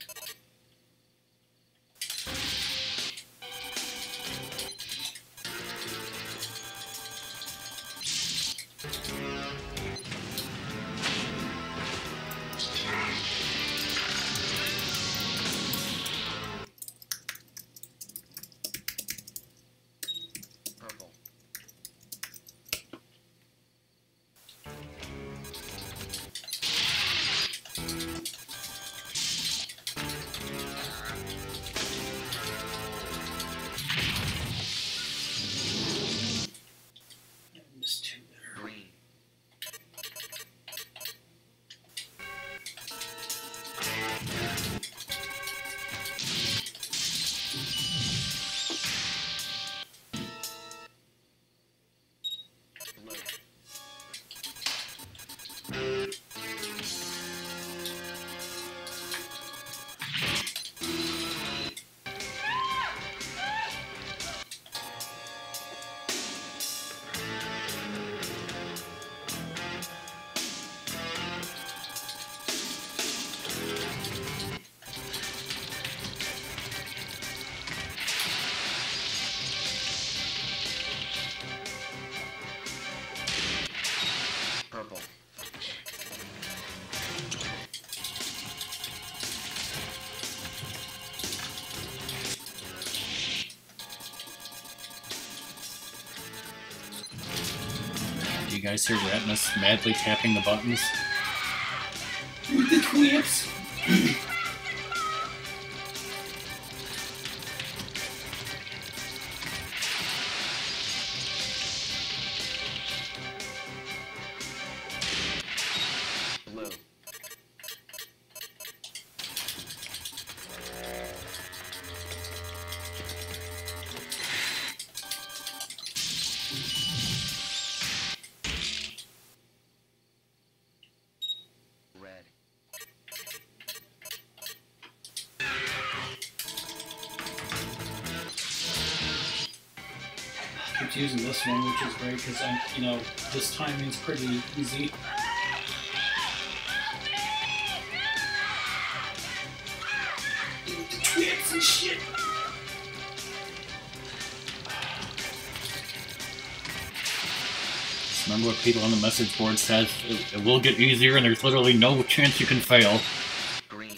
Purple. Do you guys hear Ratmus madly tapping the buttons? The clips. Blue. Red. Keeps using this one, which is great because you know, this timing's pretty easy. Clips and shit. Remember what people on the message board says? It will get easier and there's literally no chance you can fail. Green.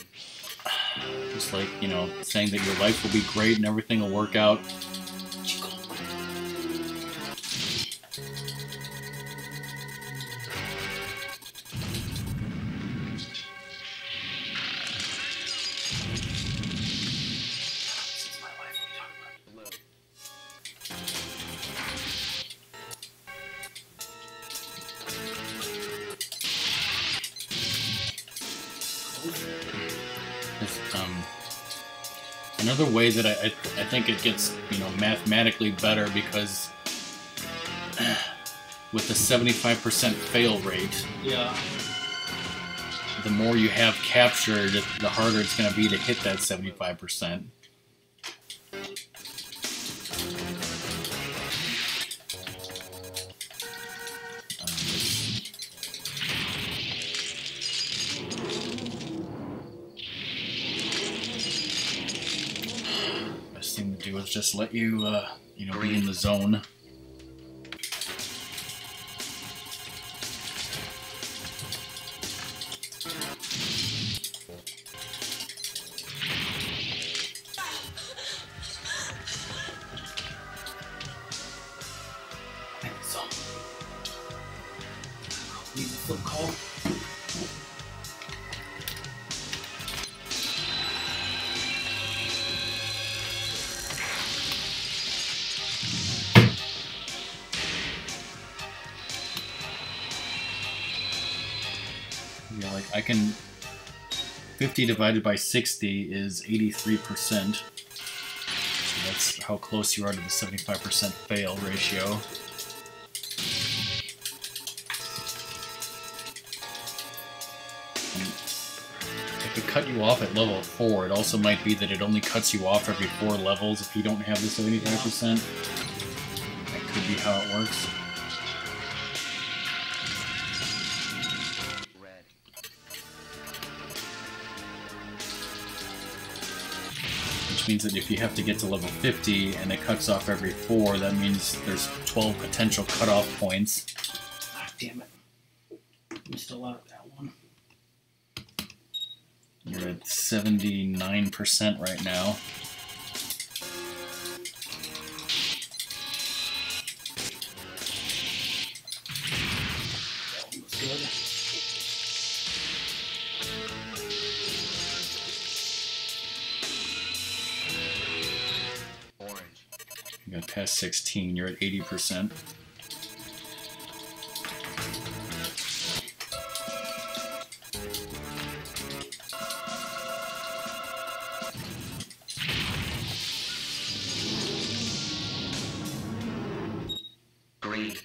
Just like, you know, saying that your life will be great and everything will work out. Another way that I think it gets, you know, mathematically better because with the 75% fail rate, yeah, the more you have captured, the harder it's going to be to hit that 75%. Do is just let you, you know, be in the zone. So, need a flip call. Yeah, like I can 50 divided by 60 is 83%. So that's how close you are to the 75% fail ratio. And it cut you off at level 4, it also might be that it only cuts you off every 4 levels if you don't have the 75%. That could be how it works. Which means that if you have to get to level 50 and it cuts off every 4, that means there's 12 potential cutoff points. Ah, damn it. I'm still out of that one. You're at 79% right now. That one was good. You got past 16, you're at 80%. Green.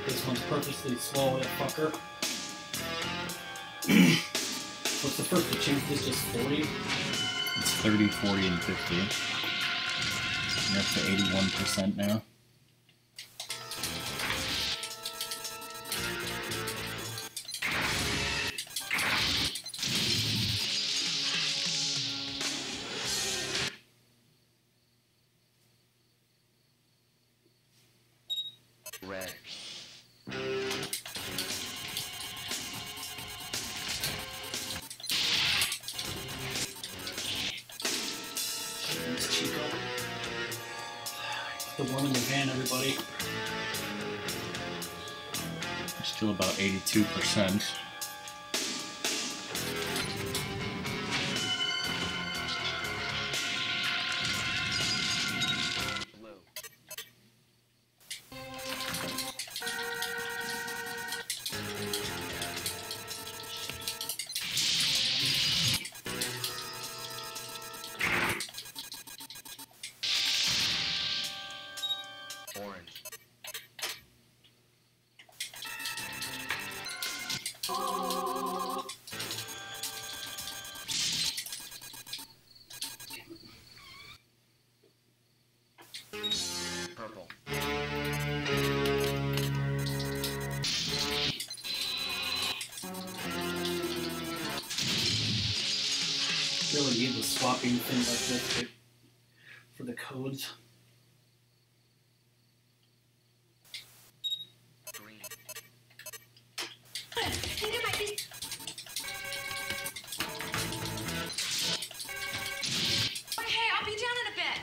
This one's purposely slow, that fucker. What's the first achievement? This just 40? It's 30, 40, and 50. You're up to 81% now. Red. It's Chico. The one in the van, everybody. You're still about 82%. Orange. Purple. Really need the swapping thing like this for the codes. Green. I think it might be. Hey, I'll be down in a bit.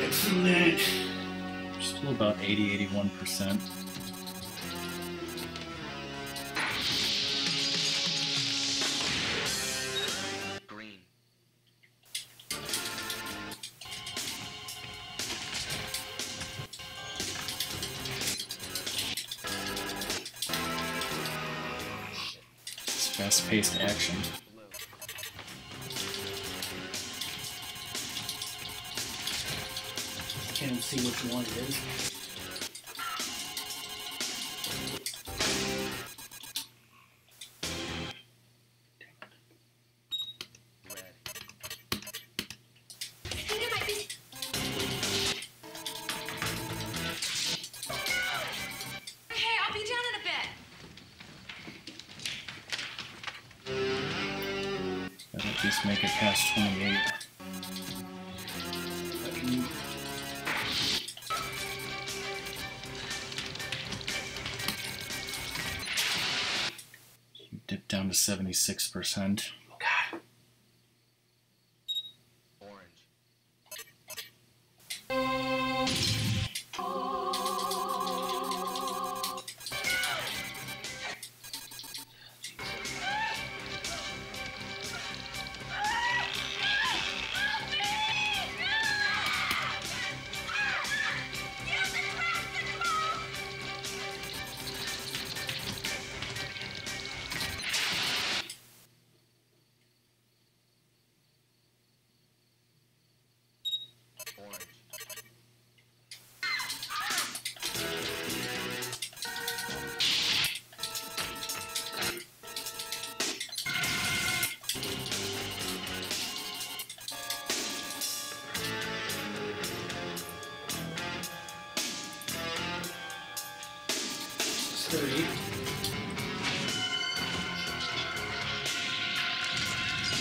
Excellent. You're still about 80, 81%. Green. It's fast-paced action. Can't even see which one it is. I think it might be. Hey, I'll be down in a bit. That'll at least make it past 28. You dip down to 76%. Oh, God. Orange. 3.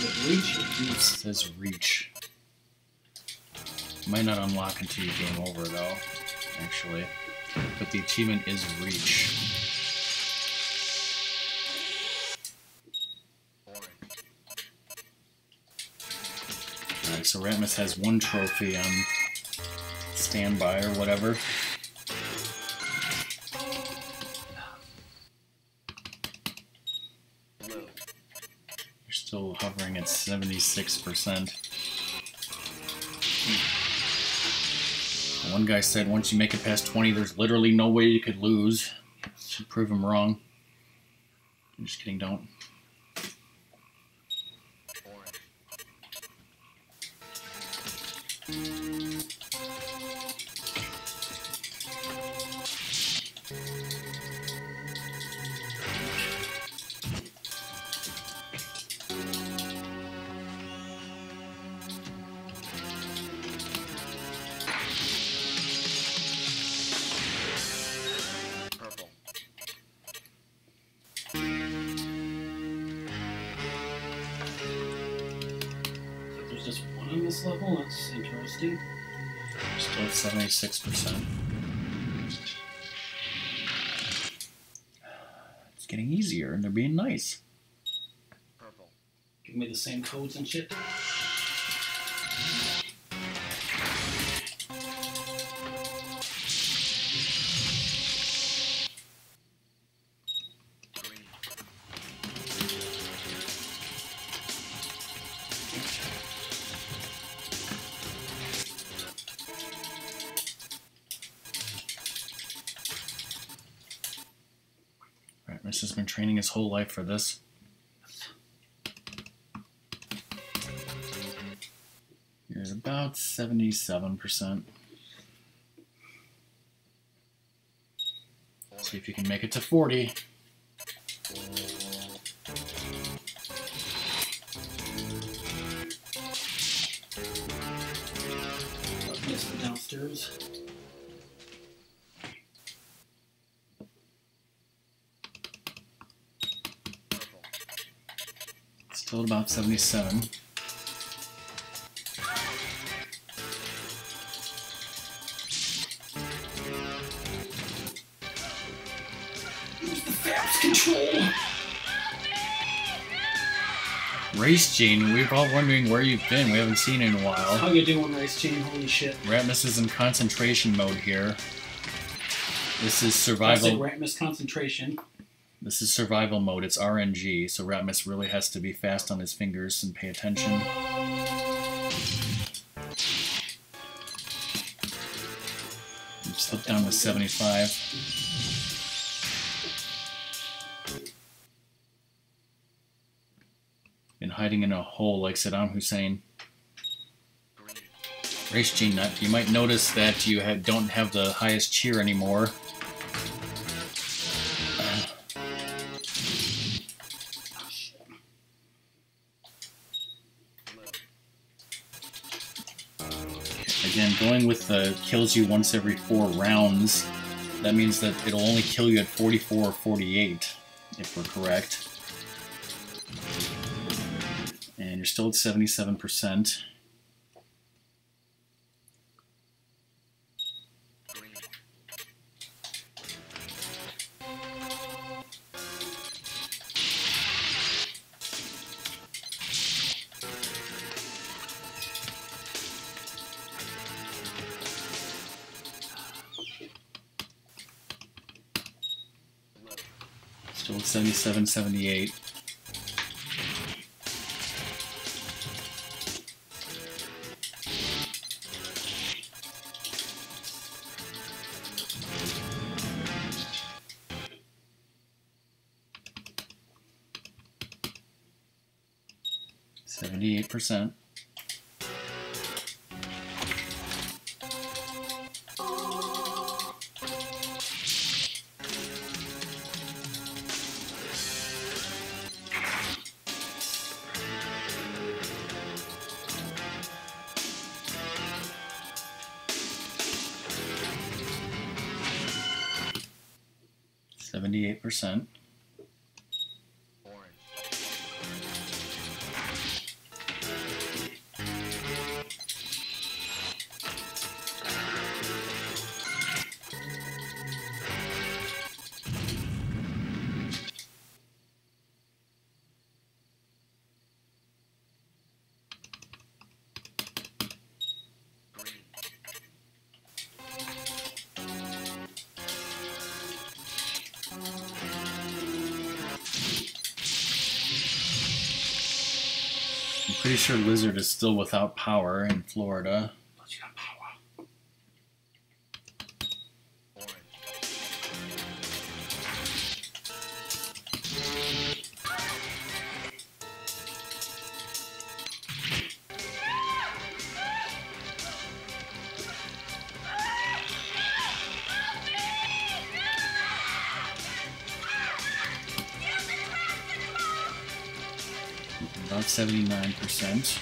With reach or It says reach. Might not unlock until you game over though, actually. But the achievement is reach. Alright, so Ratmus has 1 trophy on standby or whatever. You're still hovering at 76%. One guy said once you make it past 20, there's literally no way you could lose. Should prove him wrong. I'm just kidding, don't. there's just 1 on this level? That's interesting. Still at 76%. It's getting easier and they're being nice. Give me the same codes and shit. Ratmus has been training his whole life for this. You're at about 77%. See if you can make it to 40. Downstairs. Still at about 77. Use the fast control. Race Gene, we're all wondering where you've been. We haven't seen you in a while. How you doing, Race Gene? Holy shit. Ratmus is in concentration mode here. This is survival. Classic Ratmus concentration. This is survival mode. It's RNG, so Ratmus really has to be fast on his fingers and pay attention. Slip down to 75. Been hiding in a hole like Saddam Hussein. Race Gene Nut, you might notice that you don't have the highest cheer anymore. Again, going with the kills you once every 4 rounds, that means that it'll only kill you at 44 or 48, if we're correct. And you're still at 77%. Still at 77, 78. %. 78%. Pretty sure Lizard is still without power in Florida. But you got power. About 79%.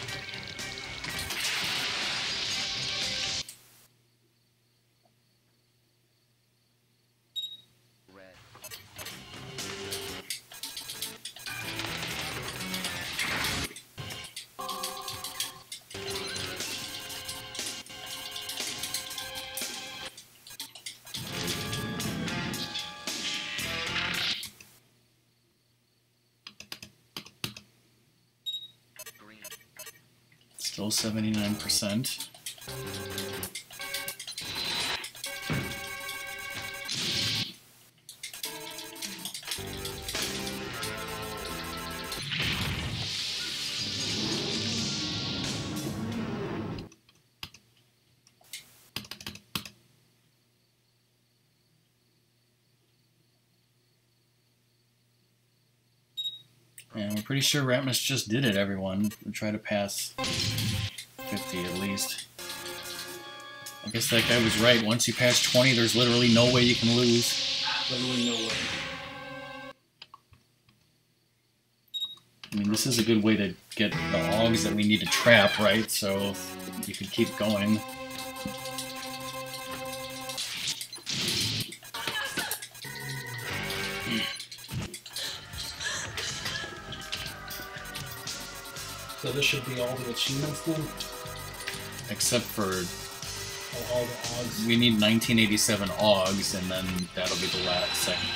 Still 79%. And we're pretty sure Ratmus just did it, everyone. We'll try to pass 50 at least. I guess that guy was right. Once you pass 20, there's literally no way you can lose. Literally no way. I mean, this is a good way to get the hogs that we need to trap, right? So you could keep going. So this should be all the achievements then? Except for all the Augs. We need 1987 Augs, and then that'll be the last second.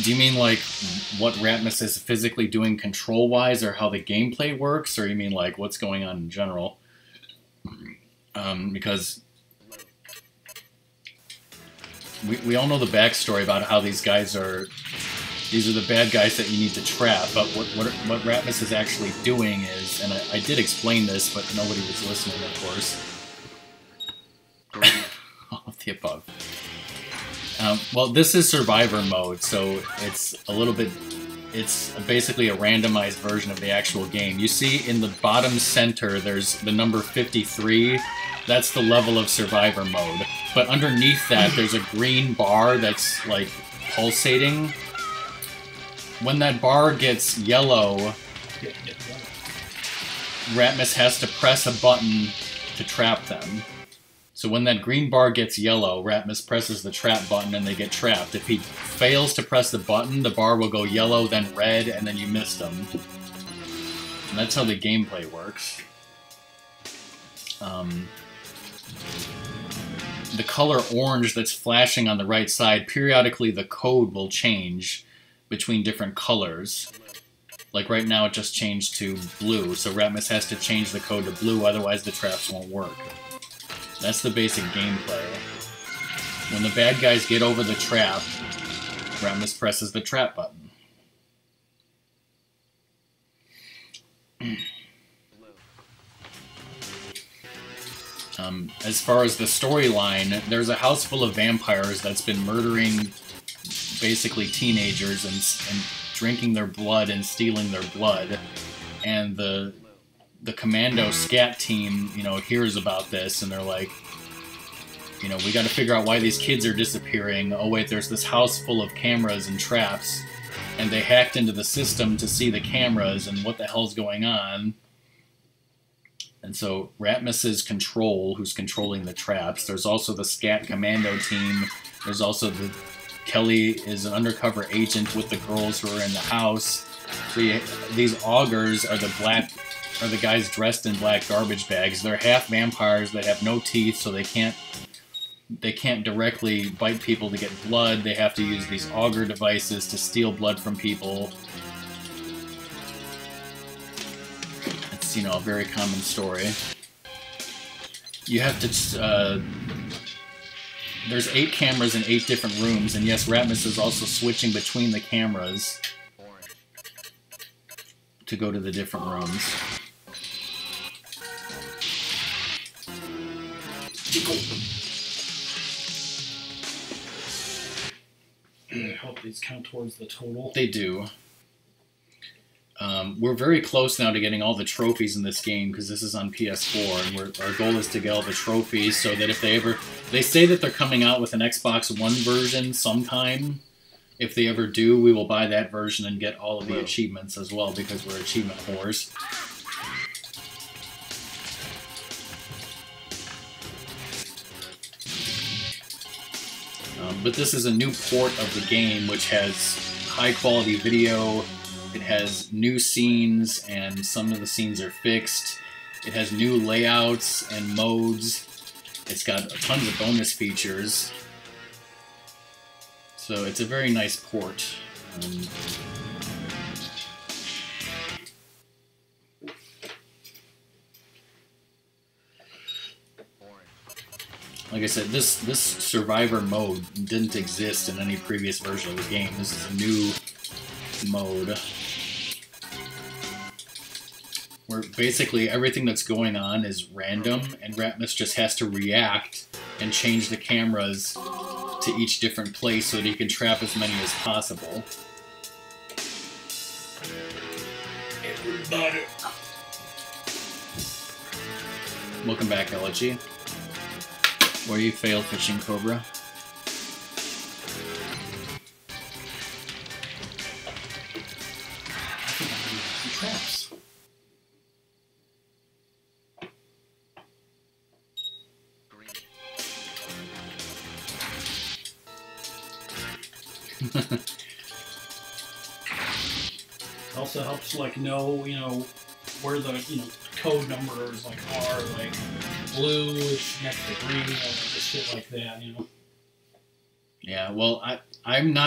Do you mean like what Ratmus is physically doing control-wise, or how the gameplay works, or you mean like what's going on in general? Because we all know the backstory about how these guys are. These are the bad guys that you need to trap, but what Ratmus is actually doing is, and I did explain this, but nobody was listening, of course. All of the above. Well, this is Survivor mode, so it's a little bit, it's basically a randomized version of the actual game. You see in the bottom center, there's the number 53. That's the level of Survivor mode. But underneath that, there's a green bar that's, like, pulsating. When that bar gets yellow, Ratmus has to press a button to trap them. So when that green bar gets yellow, Ratmus presses the trap button and they get trapped. If he fails to press the button, the bar will go yellow, then red, and then you missed them. And that's how the gameplay works. The color orange that's flashing on the right side, periodically the code will change between different colors. Like right now it just changed to blue, so Ratmus has to change the code to blue, otherwise the traps won't work. That's the basic gameplay. When the bad guys get over the trap, Ratmus presses the trap button. As far as the storyline, there's a house full of vampires that's been murdering basically teenagers and drinking their blood and stealing their blood. And the commando scat team, you know, hears about this and they're like, you know, we got to figure out why these kids are disappearing. Oh wait, there's this house full of cameras and traps, and they hacked into the system to see the cameras and what the hell's going on. And so Ratmus is Control, who's controlling the traps. There's also the Scat Commando team. There's also Kelly is an undercover agent with the girls who are in the house. So these augurs are the guys dressed in black garbage bags. They're half vampires that have no teeth, so they can't directly bite people to get blood. They have to use these auger devices to steal blood from people. It's, a very common story. You have to, there's 8 cameras in 8 different rooms, and yes, Ratmus is also switching between the cameras to go to the different rooms. I hope these count towards the total. They do. We're very close now to getting all the trophies in this game because this is on PS4, and our goal is to get all the trophies so that if they say that they're coming out with an Xbox One version sometime. If they ever do, we will buy that version and get all of the achievements as well because we're achievement whores. But this is a new port of the game which has high quality video. It has new scenes, and some of the scenes are fixed. It has new layouts and modes. It's got tons of bonus features. So it's a very nice port. Like I said, this survivor mode didn't exist in any previous version of the game. This is a new mode where basically everything that's going on is random, and Ratmus just has to react and change the cameras to each different place so that he can trap as many as possible. Everybody. Welcome back, LG. Where you fail fishing, Cobra. Traps. Also helps know, where the, code numbers are, blue is next to green, just shit like that, Yeah, well, me and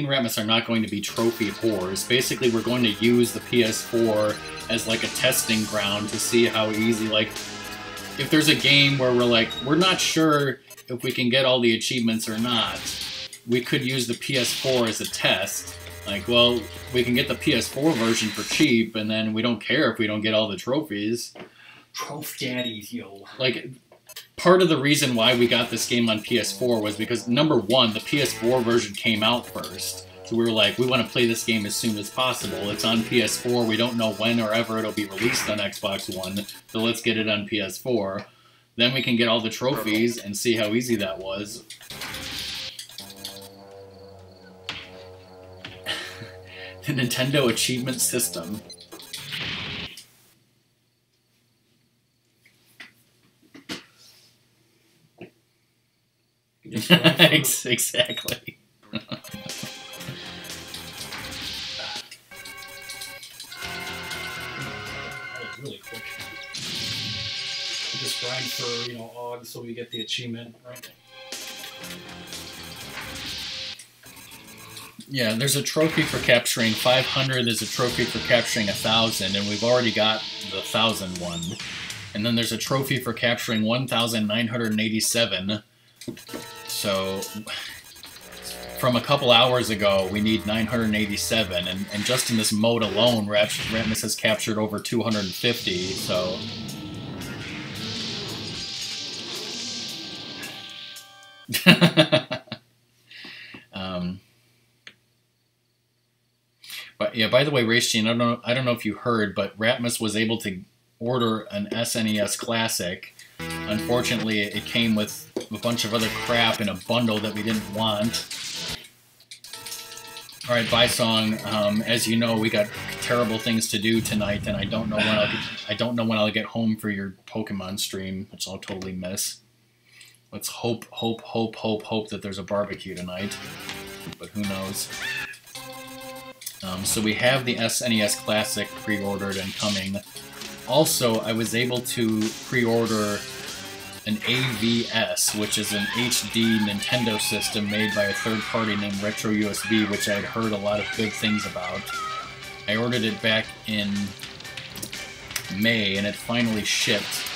Ratmus are not going to be trophy whores. Basically, we're going to use the PS4 as a testing ground to see how easy, if there's a game where we're not sure if we can get all the achievements or not, we could use the PS4 as a test. We can get the PS4 version for cheap, and then we don't care if we don't get all the trophies. Trophy daddies, yo. Part of the reason why we got this game on PS4 was because, number one, the PS4 version came out first. So we were we want to play this game as soon as possible. It's on PS4. We don't know when or ever it'll be released on Xbox One, so let's get it on PS4. Then we can get all the trophies and see how easy that was. The Nintendo Achievement System. Exactly. Really quick. Just grind for, OG so we get the achievement, right? Yeah, there's a trophy for capturing 500, there's a trophy for capturing 1,000, and we've already got the 1,000 one. And then there's a trophy for capturing 1,987. So, from a couple hours ago, we need 987, and just in this mode alone, Ratmus has captured over 250, so... But yeah, by the way, Race Gene, I don't know if you heard, but Ratmus was able to order an SNES Classic. Unfortunately, it came with a bunch of other crap in a bundle that we didn't want. Alright, bye song. As you know, we got terrible things to do tonight, and I don't know when I'll get home for your Pokemon stream, which I'll totally miss. Let's hope that there's a barbecue tonight, but who knows. So we have the SNES Classic pre-ordered and coming. Also, I was able to pre-order an AVS, which is an HD Nintendo system made by a third party named Retro USB, which I had heard a lot of good things about. I ordered it back in May, and it finally shipped.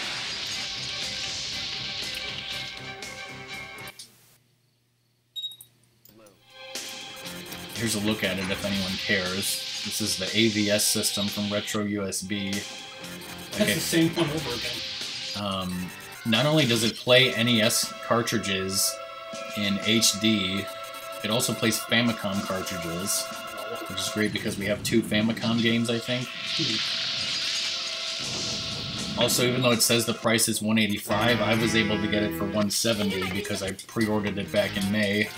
Here's a look at it if anyone cares. This is the AVS system from Retro USB. That's the same one over again. Not only does it play NES cartridges in HD, it also plays Famicom cartridges, which is great because we have 2 Famicom games, I think. Also, even though it says the price is $185, I was able to get it for $170 because I pre-ordered it back in May.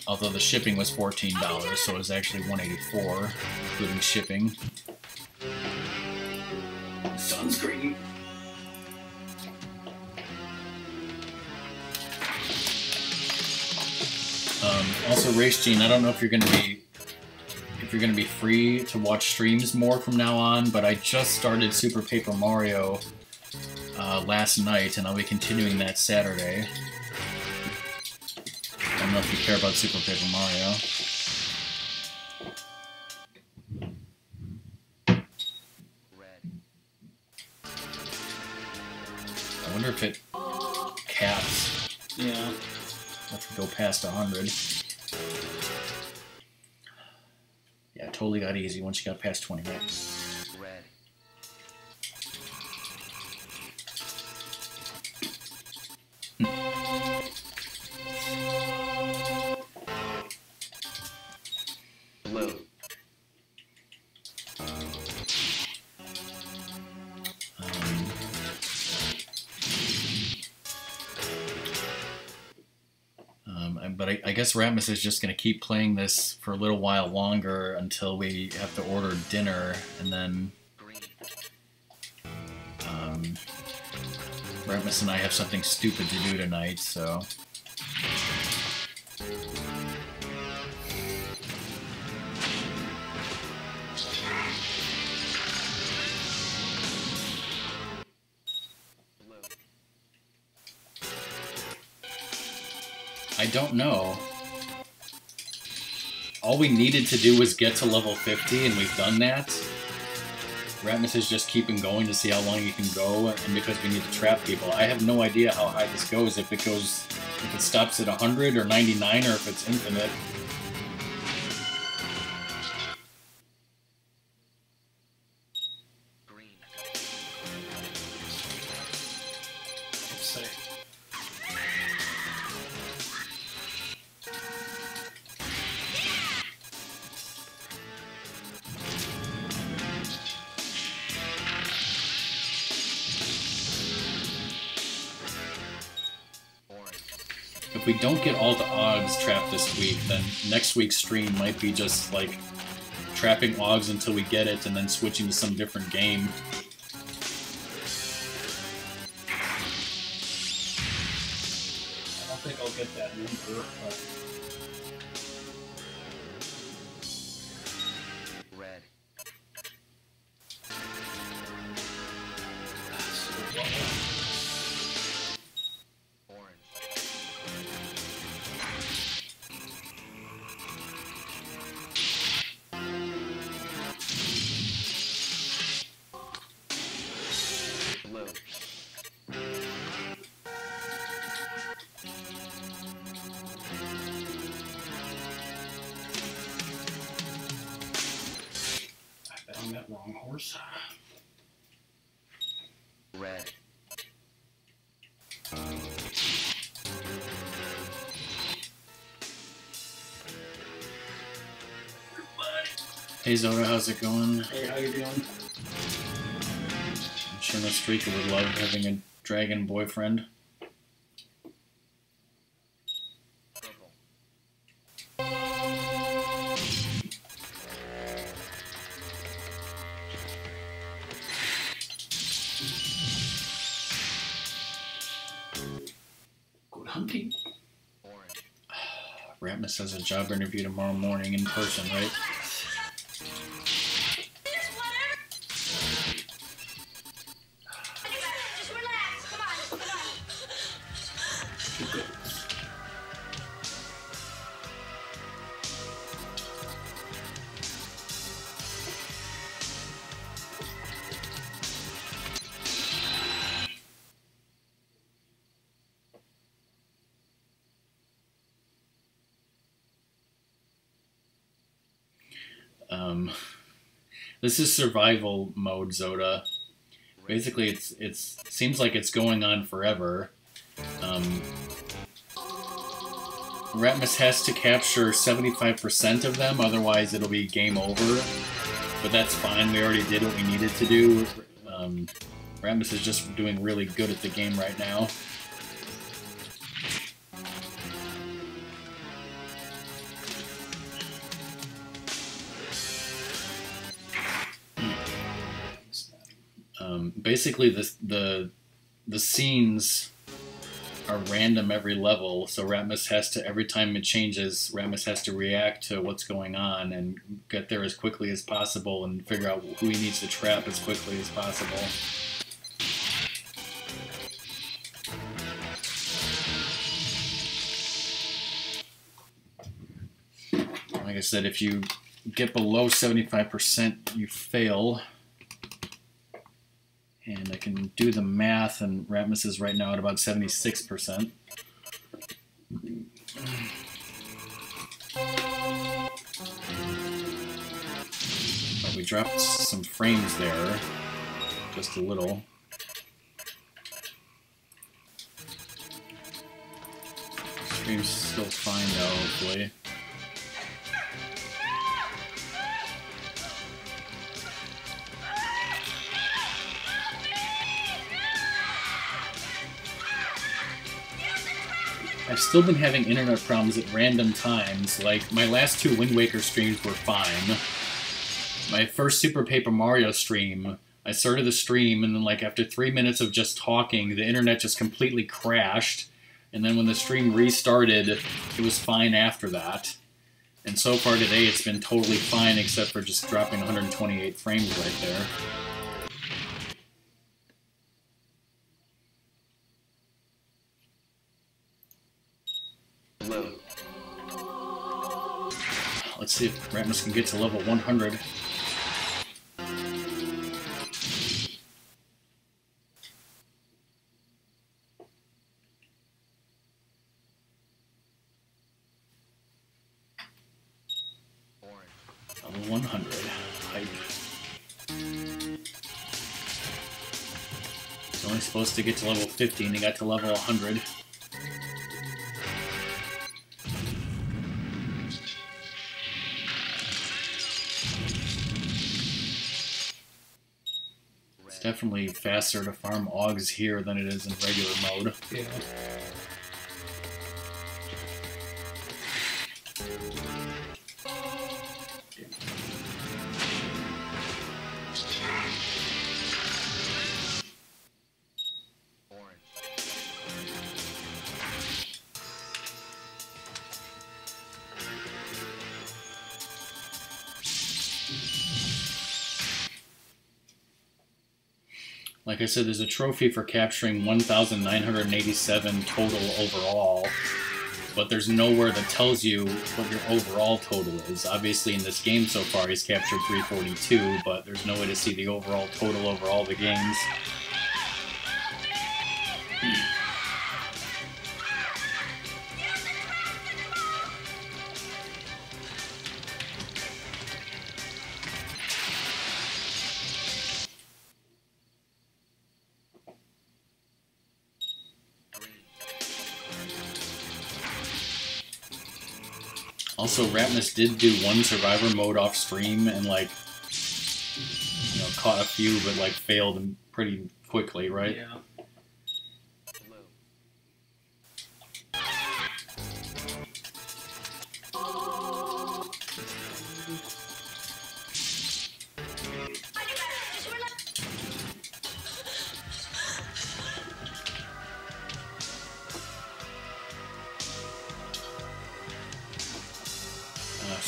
Although the shipping was $14, so it was actually $184, including shipping. Sunscreen. Also, Race Gene, I don't know if you're gonna be free to watch streams more from now on, but I just started Super Paper Mario last night, and I'll be continuing that Saturday. I don't know if you care about Super Paper Mario. I wonder if it caps. Yeah. If we go past 100. Yeah, it totally got easy once you got past 20 minutes. Red. Blue. But I guess Ratmus is just going to keep playing this for a little while longer until we have to order dinner, and then Ratmus and I have something stupid to do tonight, so... I don't know. All we needed to do was get to level 50, and we've done that. Ratmus is just keeping going to see how long he can go, and because we need to trap people. I have no idea how high this goes, if it stops at 100 or 99, or if it's infinite. If we don't get all the Oggs trapped this week, then next week's stream might be just like trapping Oggs until we get it and then switching to some different game. I don't think I'll get that number, but... Red. On that wrong horse. Red. Hey Zoda, how's it going? Hey, how you doing? I'm sure no streaker would love having a dragon boyfriend. Purple. hunting. Ratmus has a job interview tomorrow morning in person, right? Just relax. Come on. This is survival mode, Zoda. Basically, it seems like it's going on forever. Ratmus has to capture 75% of them, otherwise it'll be game over. But that's fine, we already did what we needed to do. Ratmus is just doing really good at the game right now. Basically, the scenes are random every level, so Ratmus has to, every time it changes, Ratmus has to react to what's going on and get there as quickly as possible and figure out who he needs to trap as quickly as possible. Like I said, if you get below 75%, you fail. And I can do the math, and Ratmus is right now at about 76%. But we dropped some frames there, just a little. Stream's still fine though, hopefully. I've still been having internet problems at random times. Like, my last two Wind Waker streams were fine. My first Super Paper Mario stream, I started the stream, and then like after 3 minutes of just talking, the internet just completely crashed. And then when the stream restarted, it was fine after that. And so far today, it's been totally fine, except for just dropping 128 frames right there. Let's see if Ratmus can get to level 100. Level 100. Hype. He's only supposed to get to level 50 and he got to level 100. Definitely faster to farm Augs here than it is in regular mode. Yeah. Like I said, there's a trophy for capturing 1,987 total overall, but there's nowhere that tells you what your overall total is. Obviously, in this game so far, he's captured 342, but there's no way to see the overall total over all the games. Also, Ratmus did do one survivor mode off stream and, like, you know, caught a few, but, like, failed pretty quickly, right? Yeah.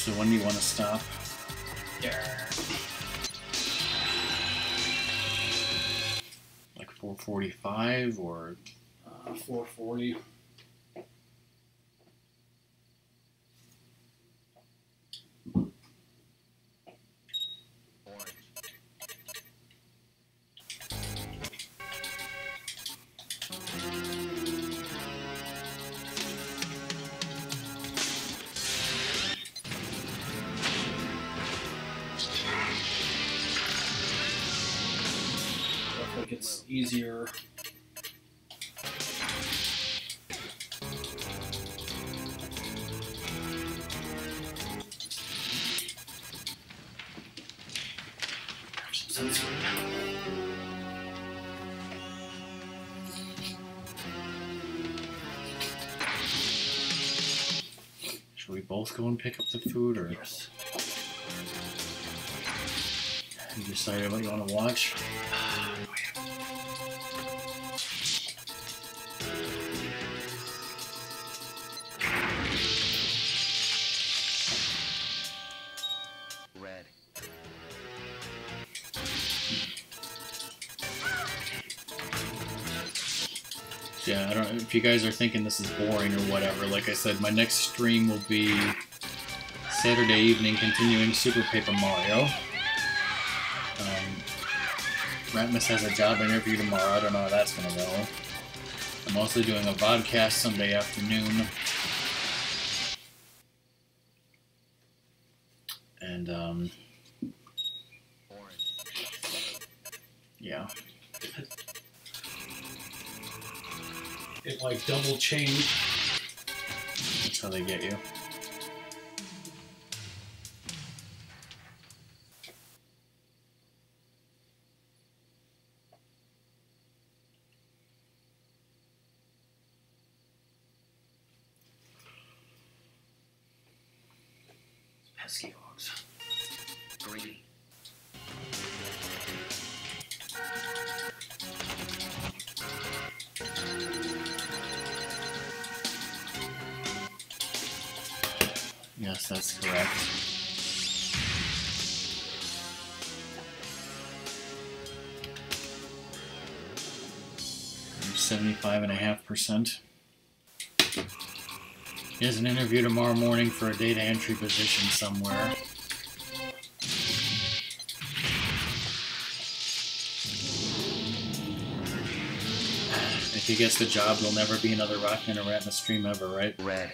So when do you want to stop? Yeah. Like 4:45 or 4:40. Like it's easier. Should we both go and pick up the food, or yes. You decided what you want to watch? Red. Yeah, I don't know if you guys are thinking this is boring or whatever. Like I said, my next stream will be Saturday evening, continuing Super Paper Mario. Ratmus has a job interview tomorrow. I don't know how that's gonna go. I'm also doing a vodcast Sunday afternoon. And, yeah. It like double changed. That's how they get you. Pesky hogs. Green. Yes, that's correct. You're 75.5%. He has an interview tomorrow morning for a data entry position somewhere. If he gets the job, there'll never be another RockMan or Ratmus stream ever, right? Red.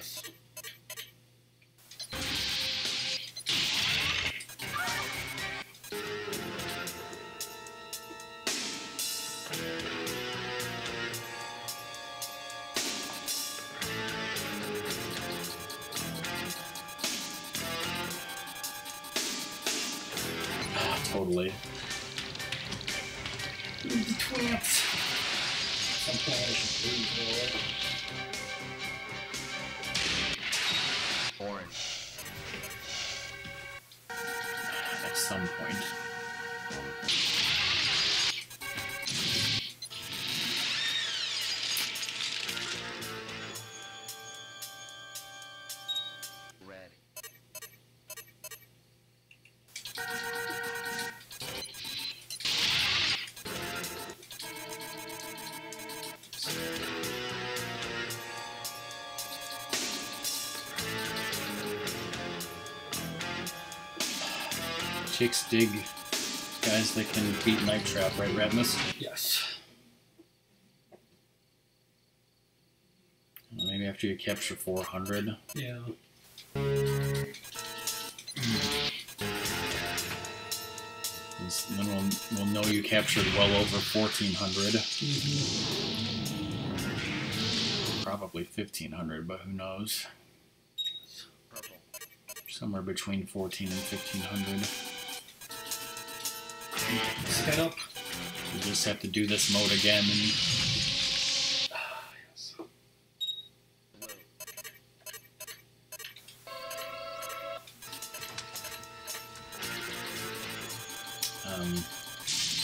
Totally. Twats. Something I should leave, Orange. At some point. Red. Chicks dig guys that can beat Night Trap, right, Ratmus? Yes. Maybe after you capture 400. Yeah. Then we'll know you captured well over 1,400. Probably 1,500, but who knows? Purple. Somewhere between 14 and 1,500. Set up. You just have to do this mode again. And yes.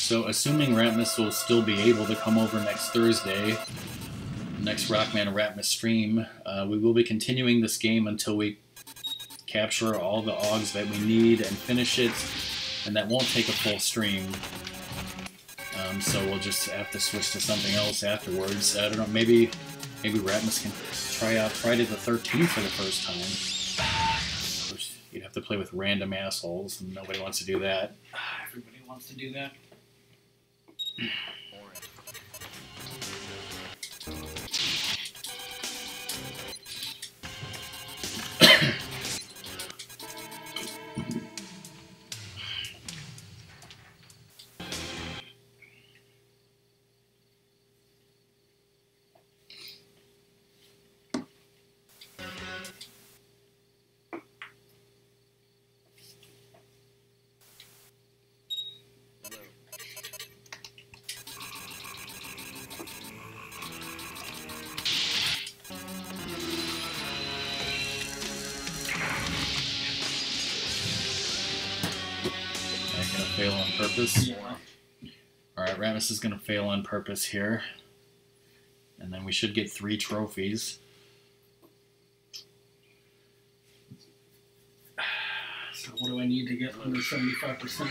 So assuming Ratmus will still be able to come over next Thursday, next RockMan Ratmus stream, we will be continuing this game until we capture all the Augs that we need and finish it, and that won't take a full stream. So we'll just have to switch to something else afterwards. I don't know, maybe Ratmus can try out Friday the 13th for the first time. Of course, you'd have to play with random assholes, and nobody wants to do that. Everybody wants to do that. Fail on purpose. Yeah. Alright, Ratmus is going to fail on purpose here. And then we should get 3 trophies. So what do I need to get under 75%?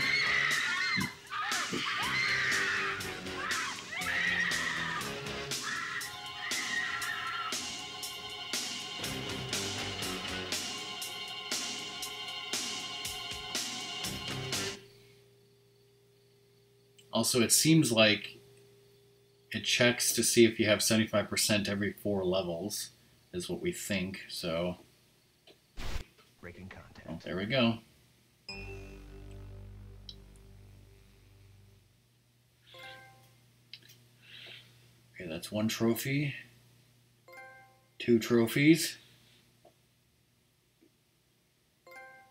Also, it seems like it checks to see if you have 75% every 4 levels, is what we think, so... Breaking content. Oh, there we go. Okay, that's 1 trophy. 2 trophies.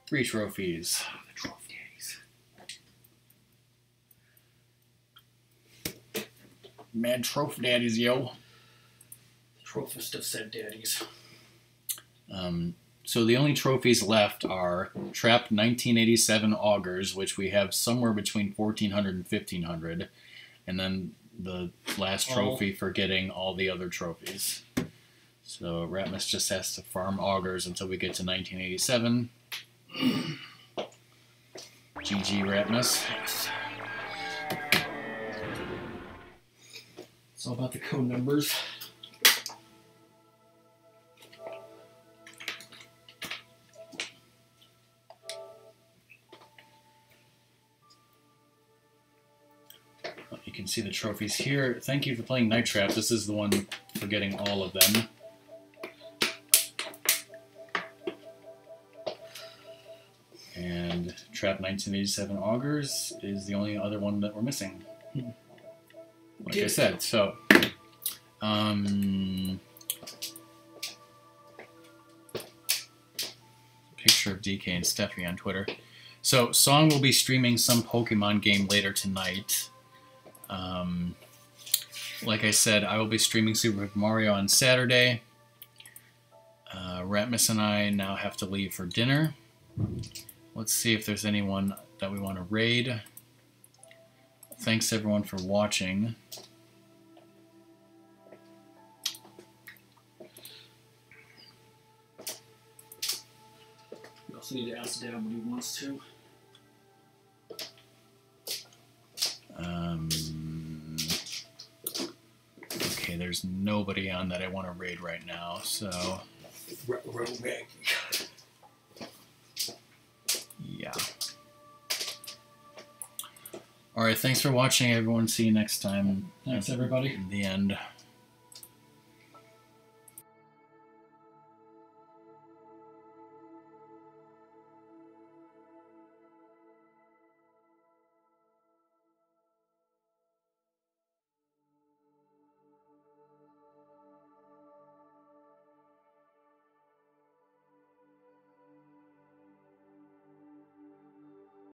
3 trophies. The trophies. Mad trophy daddies, yo. Trophist of said daddies. So the only trophies left are Trapped 1987 Augers, which we have somewhere between 1,400 and 1,500, and then the last trophy for getting all the other trophies. So Ratmus just has to farm Augers until we get to 1987. GG Ratmus. It's all about the code numbers. You can see the trophies here. Thank you for playing Night Trap. This is the one for getting all of them. And Trap 1987 Augers is the only other one that we're missing. Like I said, so... picture of DK and Steffi on Twitter. So, Song will be streaming some Pokemon game later tonight. Like I said, I will be streaming Super Mario on Saturday. Ratmus and I now have to leave for dinner. Let's see if there's anyone that we want to raid. Thanks everyone for watching. You also need to ask Dad what he wants to. Okay, there's nobody on that I want to raid right now, so... Yeah. Alright, thanks for watching, everyone. See you next time. Thanks, everybody. The end.